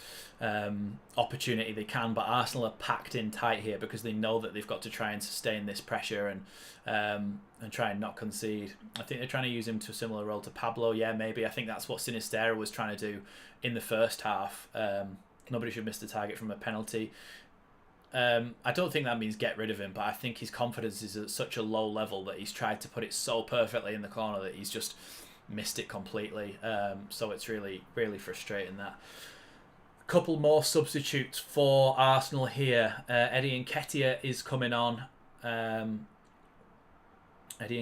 opportunity they can. But Arsenal are packed in tight here because they know that they've got to try and sustain this pressure and try and not concede. I think they're trying to use him to a similar role to Pablo. Yeah, maybe. I think that's what Sinistera was trying to do in the first half. Nobody should miss the target from a penalty. I don't think that means get rid of him, but I think his confidence is at such a low level that he's tried to put it so perfectly in the corner that he's just missed it completely. So it's really, really frustrating that. A couple more substitutes for Arsenal here. Eddie Nketiah is coming on. Eddie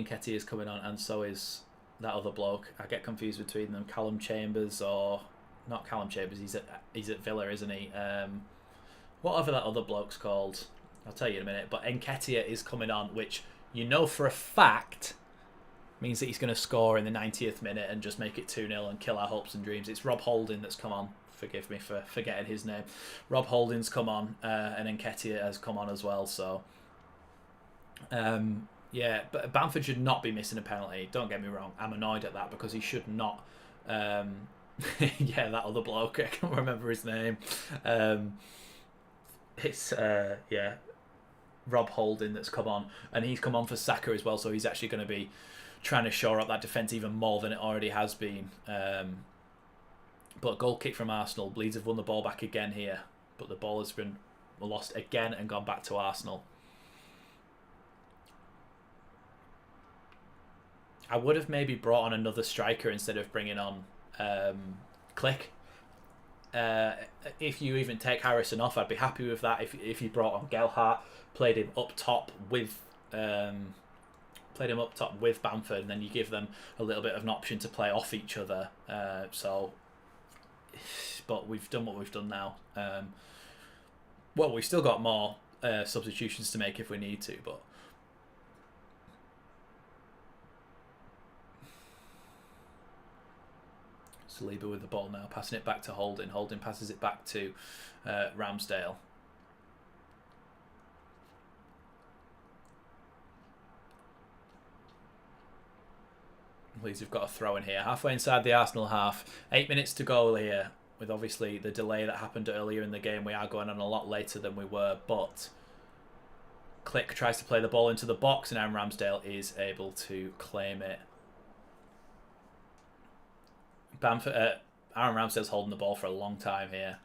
Nketiah is coming on, and so is that other bloke. I get confused between them. Callum Chambers, or not Callum Chambers. He's at Villa, isn't he? Whatever that other bloke's called, I'll tell you in a minute. But Nketiah is coming on, which you know for a fact means that he's going to score in the 90th minute and just make it 2-0 and kill our hopes and dreams. It's Rob Holding that's come on. Forgive me for forgetting his name. Rob Holding's come on, and Nketiah has come on as well. So, yeah, but Bamford should not be missing a penalty. Don't get me wrong. I'm annoyed at that because he should not. Yeah, that other bloke. I can't remember his name. It's yeah, Rob Holding that's come on, and he's come on for Saka as well, so he's actually going to be trying to shore up that defence even more than it already has been. But goal kick from Arsenal. Leeds have won the ball back again here, but the ball has been lost again and gone back to Arsenal. I would have maybe brought on another striker instead of bringing on Click. If you even take Harrison off, I'd be happy with that. If you brought on Gelhardt, played him up top with Bamford, and then you give them a little bit of an option to play off each other. But we've done what we've done now. Well, we've still got more substitutions to make if we need to, but. Saliba with the ball now, passing it back to Holding. Holding passes it back to Ramsdale. Leeds have got a throw in here. Halfway inside the Arsenal half. 8 minutes to go here. With obviously the delay that happened earlier in the game, we are going on a lot later than we were. But Click tries to play the ball into the box, and Aaron Ramsdale is able to claim it. Aaron Ramsdale's holding the ball for a long time here.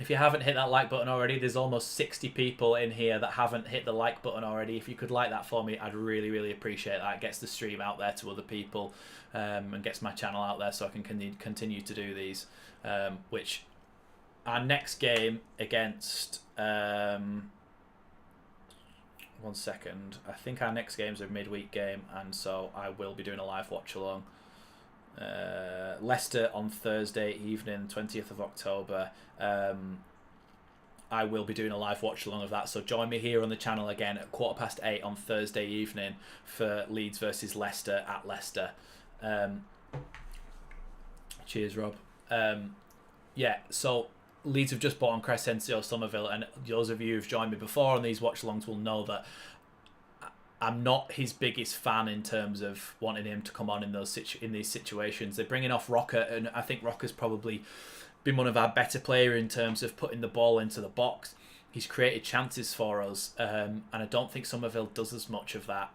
If you haven't hit that like button already, there's almost 60 people in here that haven't hit the like button already. If you could like that for me, I'd really, really appreciate that. It gets the stream out there to other people and gets my channel out there so I can continue to do these. Which our next game against... one second. I think our next game's a midweek game, and so I will be doing a live watch along. Leicester on Thursday evening, 20th of October. I will be doing a live watch along of that, so join me here on the channel again at 8:15 on Thursday evening for Leeds versus Leicester at Leicester. Cheers, Rob. Yeah, so Leeds have just bought on Crescencio Somerville, and those of you who've joined me before on these watch-alongs will know that I'm not his biggest fan in terms of wanting him to come on in these situations. They're bringing off Rocker, and I think Rocker's probably been one of our better players in terms of putting the ball into the box. He's created chances for us, and I don't think Somerville does as much of that,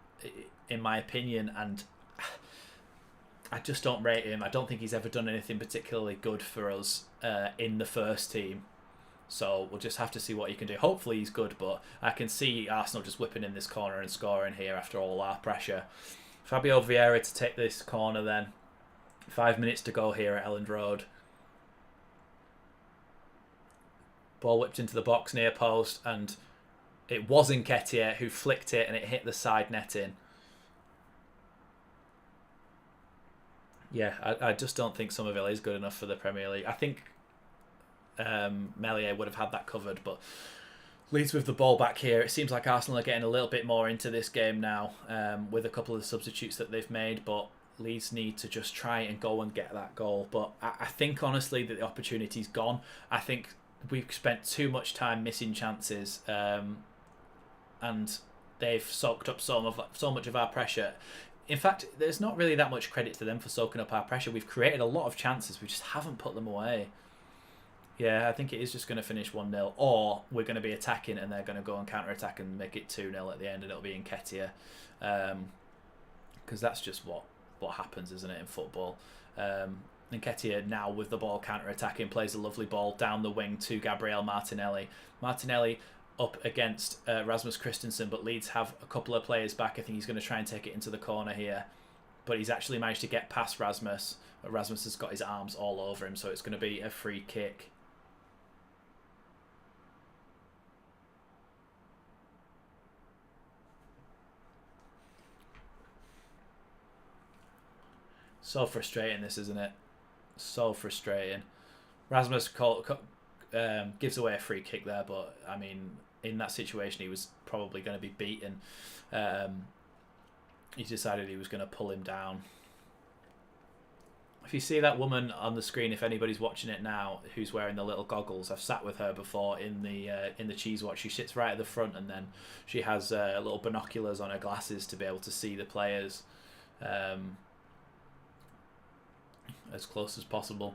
in my opinion, and I just don't rate him. I don't think he's ever done anything particularly good for us in the first team. So we'll just have to see what he can do. Hopefully he's good, but I can see Arsenal just whipping in this corner and scoring here after all our pressure. Fabio Vieira to take this corner then. 5 minutes to go here at Elland Road. Ball whipped into the box near post, and it was Nketiah who flicked it and it hit the side netting. Yeah, I just don't think Somerville is good enough for the Premier League. I think Meslier would have had that covered, but Leeds with the ball back here. It seems like Arsenal are getting a little bit more into this game now with a couple of the substitutes that they've made, but Leeds need to just try and go and get that goal. But I think honestly that the opportunity's gone. I think we've spent too much time missing chances, and they've soaked up so much of our pressure. In fact, there's not really that much credit to them for soaking up our pressure. We've created a lot of chances. We just haven't put them away. Yeah, I think it is just going to finish 1-0. Or we're going to be attacking and they're going to go and counter-attack and make it 2-0 at the end, and it'll be Nketiah. Because that's just what happens, isn't it, in football. Nketiah now with the ball counter-attacking, plays a lovely ball down the wing to Gabriel Martinelli. Martinelli up against Rasmus Christensen, but Leeds have a couple of players back. I think he's going to try and take it into the corner here, but he's actually managed to get past Rasmus. But Rasmus has got his arms all over him, so it's going to be a free kick. So frustrating, this, isn't it? So frustrating. Rasmus gives away a free kick there, but I mean, in that situation, he was probably going to be beaten. He decided he was going to pull him down. If you see that woman on the screen, if anybody's watching it now, who's wearing the little goggles, I've sat with her before in the cheese watch. She sits right at the front, and then she has little binoculars on her glasses to be able to see the players as close as possible.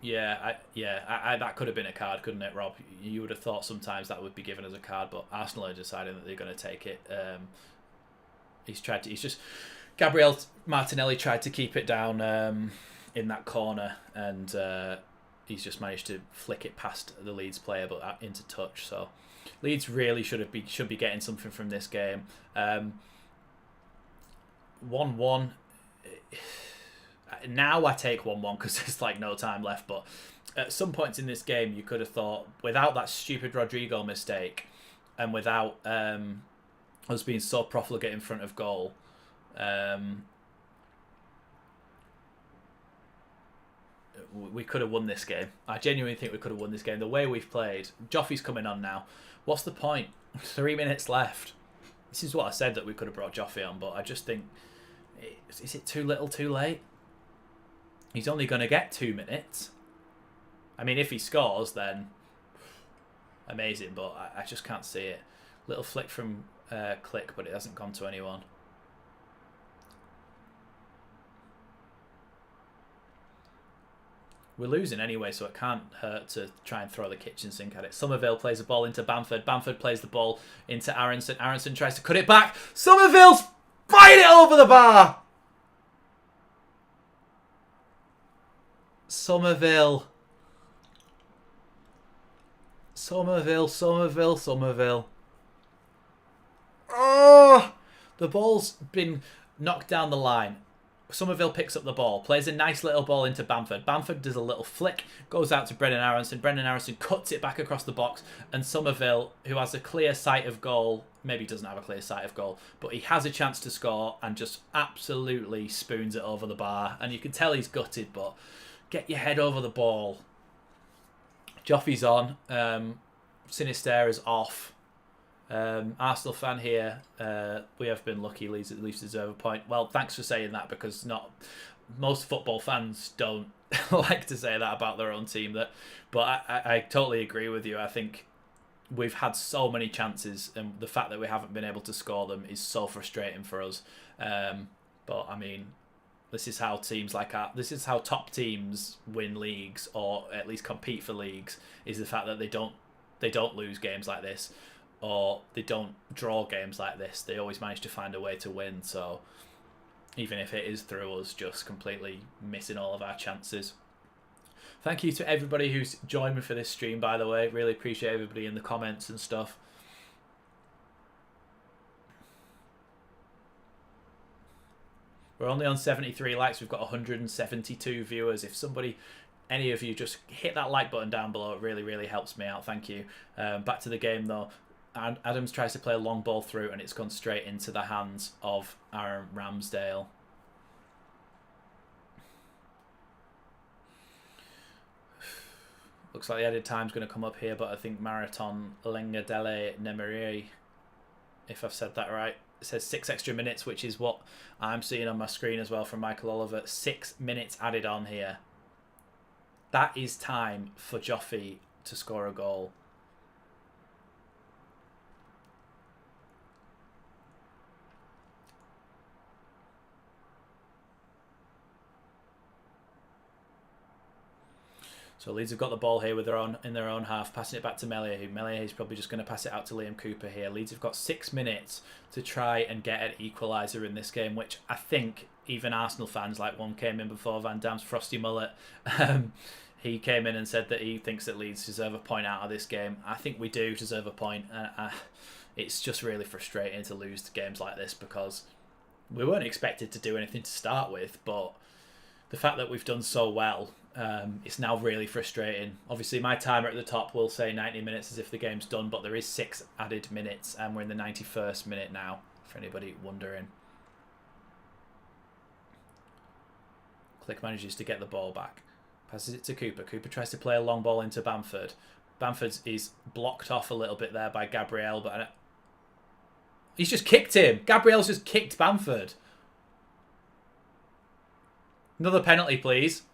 Yeah, that could have been a card, couldn't it, Rob? You would have thought sometimes that would be given as a card, but Arsenal are deciding that they're going to take it. Gabriel Martinelli tried to keep it down in that corner, and he's just managed to flick it past the Leeds player, but into touch. So Leeds really should be getting something from this game. 1-1. Now I take 1-1 because there's like no time left, but at some points in this game you could have thought, without that stupid Rodrigo mistake and without us being so profligate in front of goal, we could have won this game. I genuinely think we could have won this game. The way we've played, Joffy's coming on now. What's the point? 3 minutes left. This is what I said, that we could have brought Joffy on, but I just think, is it too little too late? He's only going to get 2 minutes. I mean, if he scores, then amazing, but I just can't see it. Little flick from Click, but it hasn't gone to anyone. We're losing anyway, so it can't hurt to try and throw the kitchen sink at it. Somerville plays the ball into Bamford. Bamford plays the ball into Aronson. Aronson tries to cut it back. Somerville's fired it over the bar! Somerville. Oh! The ball's been knocked down the line. Somerville picks up the ball, plays a nice little ball into Bamford. Bamford does a little flick, goes out to Brendan Aronson. Brendan Aronson cuts it back across the box, and Somerville, who has a clear sight of goal, maybe doesn't have a clear sight of goal, but he has a chance to score and just absolutely spoons it over the bar. And you can tell he's gutted, but get your head over the ball. Joffy's on. Sinister is off. Arsenal fan here. We have been lucky. Leeds at least deserve a point. Well, thanks for saying that, because not most football fans don't like to say that about their own team. But I totally agree with you. I think we've had so many chances, and the fact that we haven't been able to score them is so frustrating for us. But I mean, this is how top teams win leagues, or at least compete for leagues, is the fact that they don't lose games like this, or they don't draw games like this. They always manage to find a way to win. So even if it is through us just completely missing all of our chances. Thank you to everybody who's joined me for this stream, by the way. Really appreciate everybody in the comments and stuff. We're only on 73 likes. We've got 172 viewers. If any of you just hit that like button down below, it really, really helps me out. Thank you. Back to the game, though. Adams tries to play a long ball through, and it's gone straight into the hands of Aaron Ramsdale. Looks like the added time's going to come up here, but I think Marathon Lengadele Nemeri, if I've said that right, it says 6 extra minutes, which is what I'm seeing on my screen as well from Michael Oliver. 6 minutes added on here. That is time for Joffy to score a goal. So Leeds have got the ball here in their own half, passing it back to Melier. Melier is probably just going to pass it out to Liam Cooper here. Leeds have got 6 minutes to try and get an equaliser in this game, which I think even Arsenal fans, like one came in before Van Dam's Frosty Mullet, he came in and said that he thinks that Leeds deserve a point out of this game. I think we do deserve a point. It's just really frustrating to lose games like this, because we weren't expected to do anything to start with, but the fact that we've done so well, it's now really frustrating. Obviously, my timer at the top will say 90 minutes as if the game's done, but there is 6 added minutes, and we're in the 91st minute now, for anybody wondering. Click manages to get the ball back. Passes it to Cooper. Cooper tries to play a long ball into Bamford. Bamford is blocked off a little bit there by Gabriel, but he's just kicked him. Gabriel's just kicked Bamford. Another penalty, please.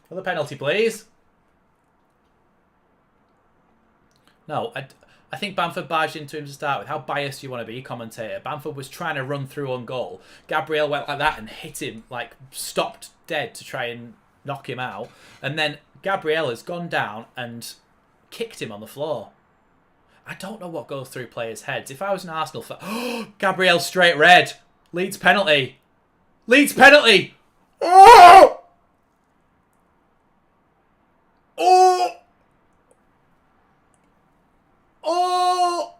Another penalty, please. No, I think Bamford barged into him to start with. How biased do you want to be, commentator? Bamford was trying to run through on goal. Gabriel went like that and hit him, like stopped dead to try and knock him out. And then Gabriel has gone down and kicked him on the floor. I don't know what goes through players' heads. If I was an Arsenal fan... Oh, Gabriel straight red. Leeds penalty. Leeds penalty. Oh! Oh! Oh!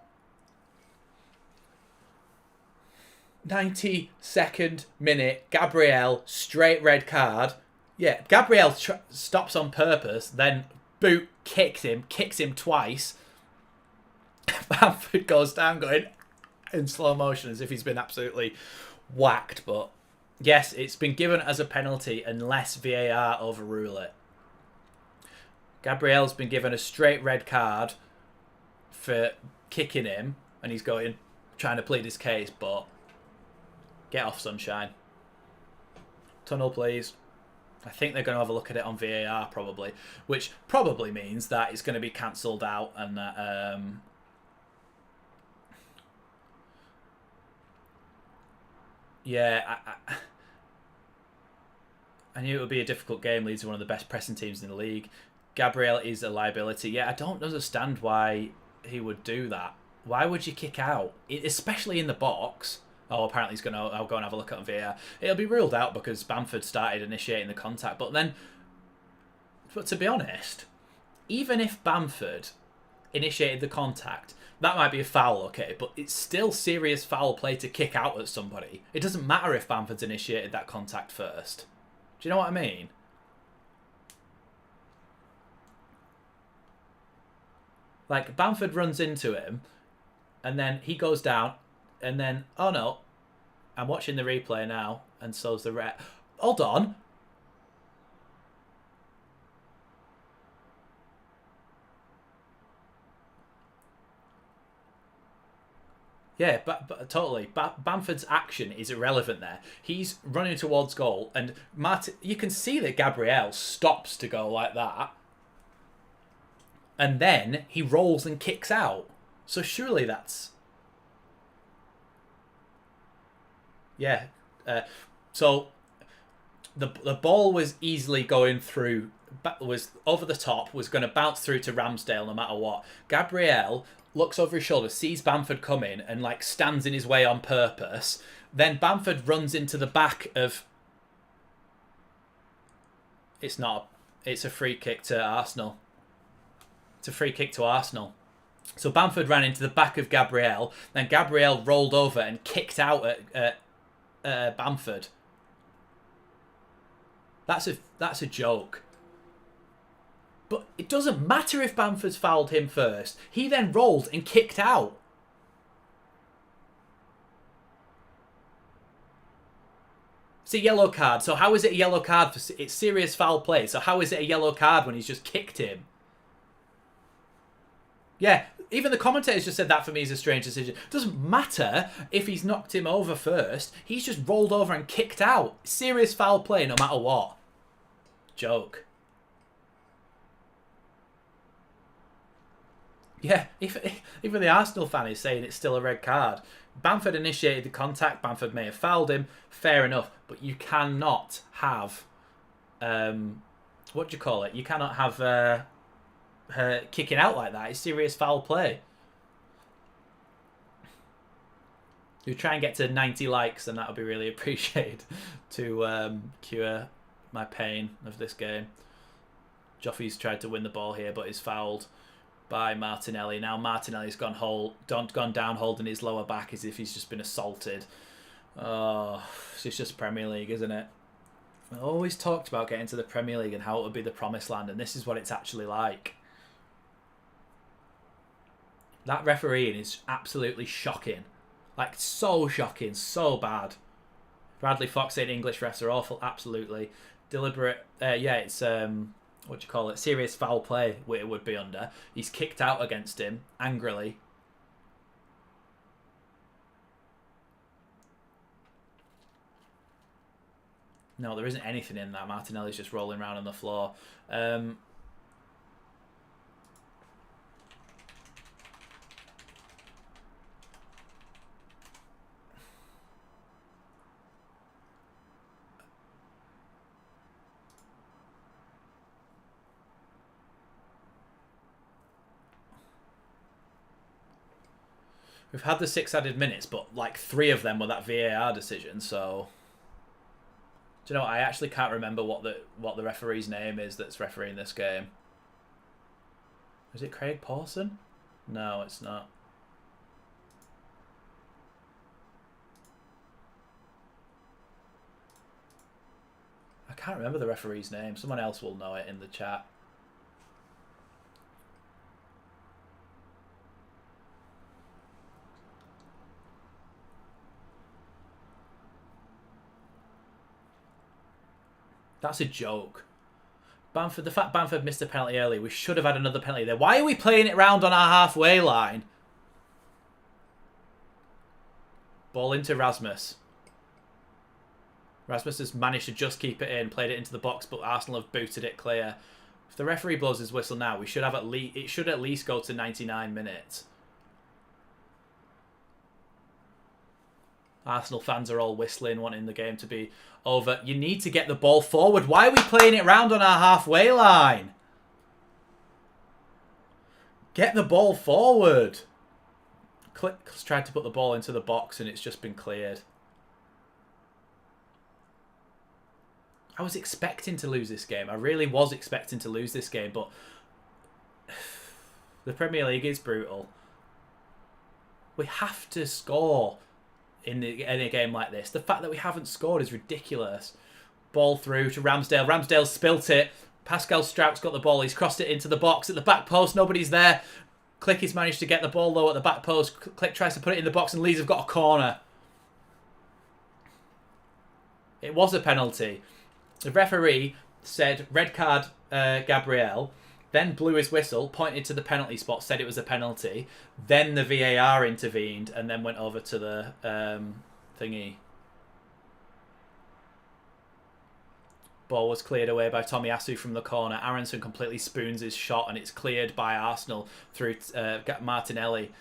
92nd minute. Gabriel, straight red card. Yeah, Gabriel stops on purpose, then boot kicks him twice. Bamford goes down going in slow motion as if he's been absolutely whacked. But yes, it's been given as a penalty unless VAR overrule it. Gabriel's been given a straight red card for kicking him, and he's trying to plead his case, but get off, sunshine. Tunnel, please. I think they're going to have a look at it on VAR probably, which probably means that it's going to be cancelled out and that... yeah, I knew it would be a difficult game. Leeds are one of the best pressing teams in the league. Gabriel is a liability. Yeah, I don't understand why he would do that. Why would you kick out? Especially in the box. Oh, apparently he's going to... I'll go and have a look at VAR. It'll be ruled out because Bamford started initiating the contact. But to be honest, even if Bamford initiated the contact, that might be a foul, okay? But it's still serious foul play to kick out at somebody. It doesn't matter if Bamford's initiated that contact first. Do you know what I mean? Like, Bamford runs into him, and then he goes down, and then, oh no, I'm watching the replay now, and so's the ref. Hold on. Yeah, but totally. Bamford's action is irrelevant there. He's running towards goal, and you can see that Gabriel stops to go like that. And then he rolls and kicks out. So surely that's... Yeah. So the ball was easily going through, was over the top, was going to bounce through to Ramsdale no matter what. Gabriel looks over his shoulder, sees Bamford coming, and like stands in his way on purpose. Then Bamford runs into the back of... It's a free kick to Arsenal. It's a free kick to Arsenal. So Bamford ran into the back of Gabriel, then Gabriel rolled over and kicked out at Bamford. That's a joke. But it doesn't matter if Bamford's fouled him first. He then rolled and kicked out. It's a yellow card. So how is it a yellow card? It's serious foul play. So how is it a yellow card when he's just kicked him? Yeah, even the commentators just said that for me is a strange decision. It doesn't matter if he's knocked him over first. He's just rolled over and kicked out. Serious foul play no matter what. Joke. Yeah, even the Arsenal fan is saying it's still a red card. Bamford initiated the contact. Bamford may have fouled him. Fair enough. But you cannot have... what do you call it? You cannot have... her kicking out like that. It's serious foul play. You try and get to 90 likes, and that would be really appreciated to cure my pain of this game. Joffy's tried to win the ball here, but is fouled by Martinelli. Now Martinelli's gone down holding his lower back as if he's just been assaulted. Oh, it's just Premier League, isn't it? I always talked about getting to the Premier League and how it would be the promised land, and this is what it's actually like. That refereeing is absolutely shocking. Like, so shocking, so bad. Bradley Fox saying English refs are awful. Absolutely. Deliberate. Yeah, it's, what do you call it? Serious foul play, it would be under. He's kicked out against him, angrily. No, there isn't anything in that. Martinelli's just rolling around on the floor. We've had the 6 added minutes, but like 3 of them were that VAR decision. So, do you know what? I actually can't remember what the referee's name is that's refereeing this game. Is it Craig Pawson? No, it's not. I can't remember the referee's name. Someone else will know it in the chat. That's a joke. Bamford, the fact Bamford missed a penalty early, we should have had another penalty there. Why are we playing it round on our halfway line? Ball into Rasmus. Rasmus has managed to just keep it in, played it into the box, but Arsenal have booted it clear. If the referee blows his whistle now, we should have it should at least go to 99 minutes. Arsenal fans are all whistling, wanting the game to be over. You need to get the ball forward. Why are we playing it round on our halfway line? Get the ball forward. Click's tried to put the ball into the box and it's just been cleared. I was expecting to lose this game. I really was expecting to lose this game, but the Premier League is brutal. We have to score in a game like this. The fact that we haven't scored is ridiculous. Ball through to Ramsdale. Ramsdale spilt it. Pascal Strout's got the ball. He's crossed it into the box at the back post. Nobody's there. Click has managed to get the ball low at the back post. Click tries to put it in the box and Leeds have got a corner. It was a penalty. The referee said red card Gabriel, then blew his whistle, pointed to the penalty spot, said it was a penalty. Then the VAR intervened and then went over to the thingy. Ball was cleared away by Tomiyasu from the corner. Aronson completely spoons his shot and it's cleared by Arsenal through Martinelli.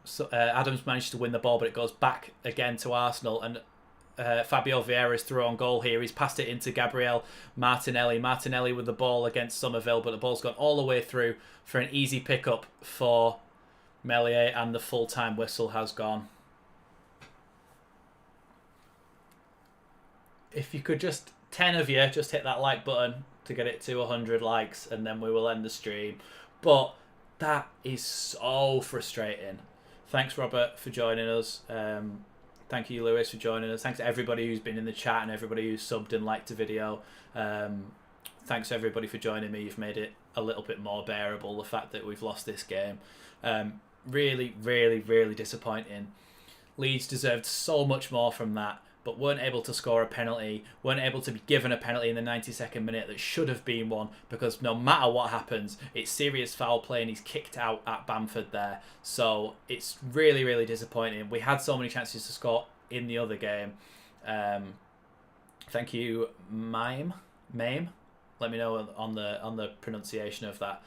So, Adams managed to win the ball, but it goes back again to Arsenal. And Fabio Vieira's through on goal here. He's passed it into Gabriel Martinelli. Martinelli with the ball against Somerville, but the ball's gone all the way through for an easy pickup for Meslier, and the full-time whistle has gone. If you could just, 10 of you, just hit that like button to get it to 100 likes, and then we will end the stream. But that is so frustrating. Thanks, Robert, for joining us. Thank you, Lewis, for joining us. Thanks to everybody who's been in the chat and everybody who's subbed and liked the video. Thanks to everybody for joining me. You've made it a little bit more bearable, the fact that we've lost this game. Really, really, really disappointing. Leeds deserved so much more from that, but weren't able to score a penalty, weren't able to be given a penalty in the 92nd minute that should have been one, because no matter what happens, it's serious foul play and he's kicked out at Bamford there. So it's really, really disappointing. We had so many chances to score in the other game. Thank you, Mame. Let me know on the pronunciation of that.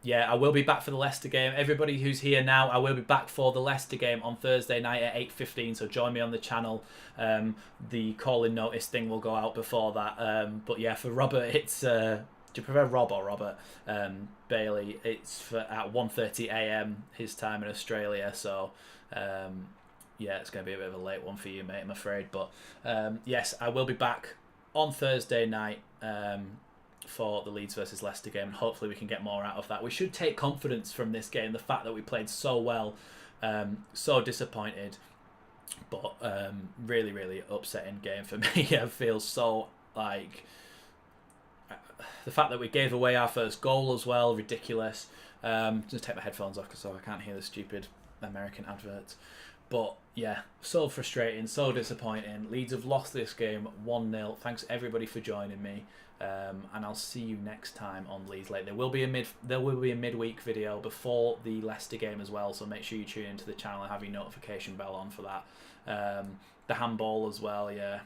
Yeah, I will be back for the Leicester game. Everybody who's here now, I will be back for the Leicester game on Thursday night at 8:15. So join me on the channel. The call-in notice thing will go out before that. But yeah, for Robert, it's do you prefer Rob or Robert Bailey? It's at 1:30 a.m. his time in Australia. So yeah, it's going to be a bit of a late one for you, mate, I'm afraid. But yes, I will be back on Thursday night for the Leeds versus Leicester game, and hopefully we can get more out of that. We should take confidence from this game, the fact that we played so well. So disappointed, but really, really upsetting game for me. I feel so like the fact that we gave away our first goal as well, ridiculous. Just take my headphones off so I can't hear the stupid American adverts. But yeah, so frustrating, so disappointing. Leeds have lost this game 1-0. Thanks everybody for joining me, and I'll see you next time on Leeds Late. There will be a midweek video before the Leicester game as well, so make sure you tune into the channel and have your notification bell on for that. The handball as well, yeah.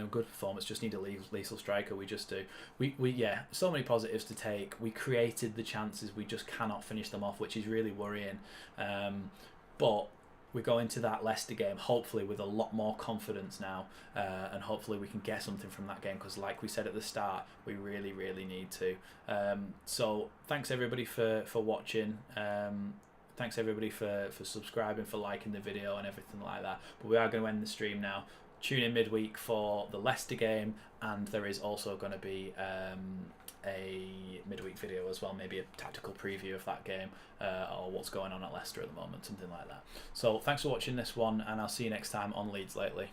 Good performance. Just need a lethal striker. We just do. We yeah. So many positives to take. We created the chances. We just cannot finish them off, which is really worrying. But we go into that Leicester game hopefully with a lot more confidence now, and hopefully we can get something from that game, because like we said at the start, we really, really need to. So thanks everybody for watching. Thanks everybody for subscribing, for liking the video and everything like that. But we are going to end the stream now. Tune in midweek for the Leicester game, and there is also going to be a midweek video as well, maybe a tactical preview of that game, or what's going on at Leicester at the moment, something like that. So thanks for watching this one, and I'll see you next time on Leeds Lately.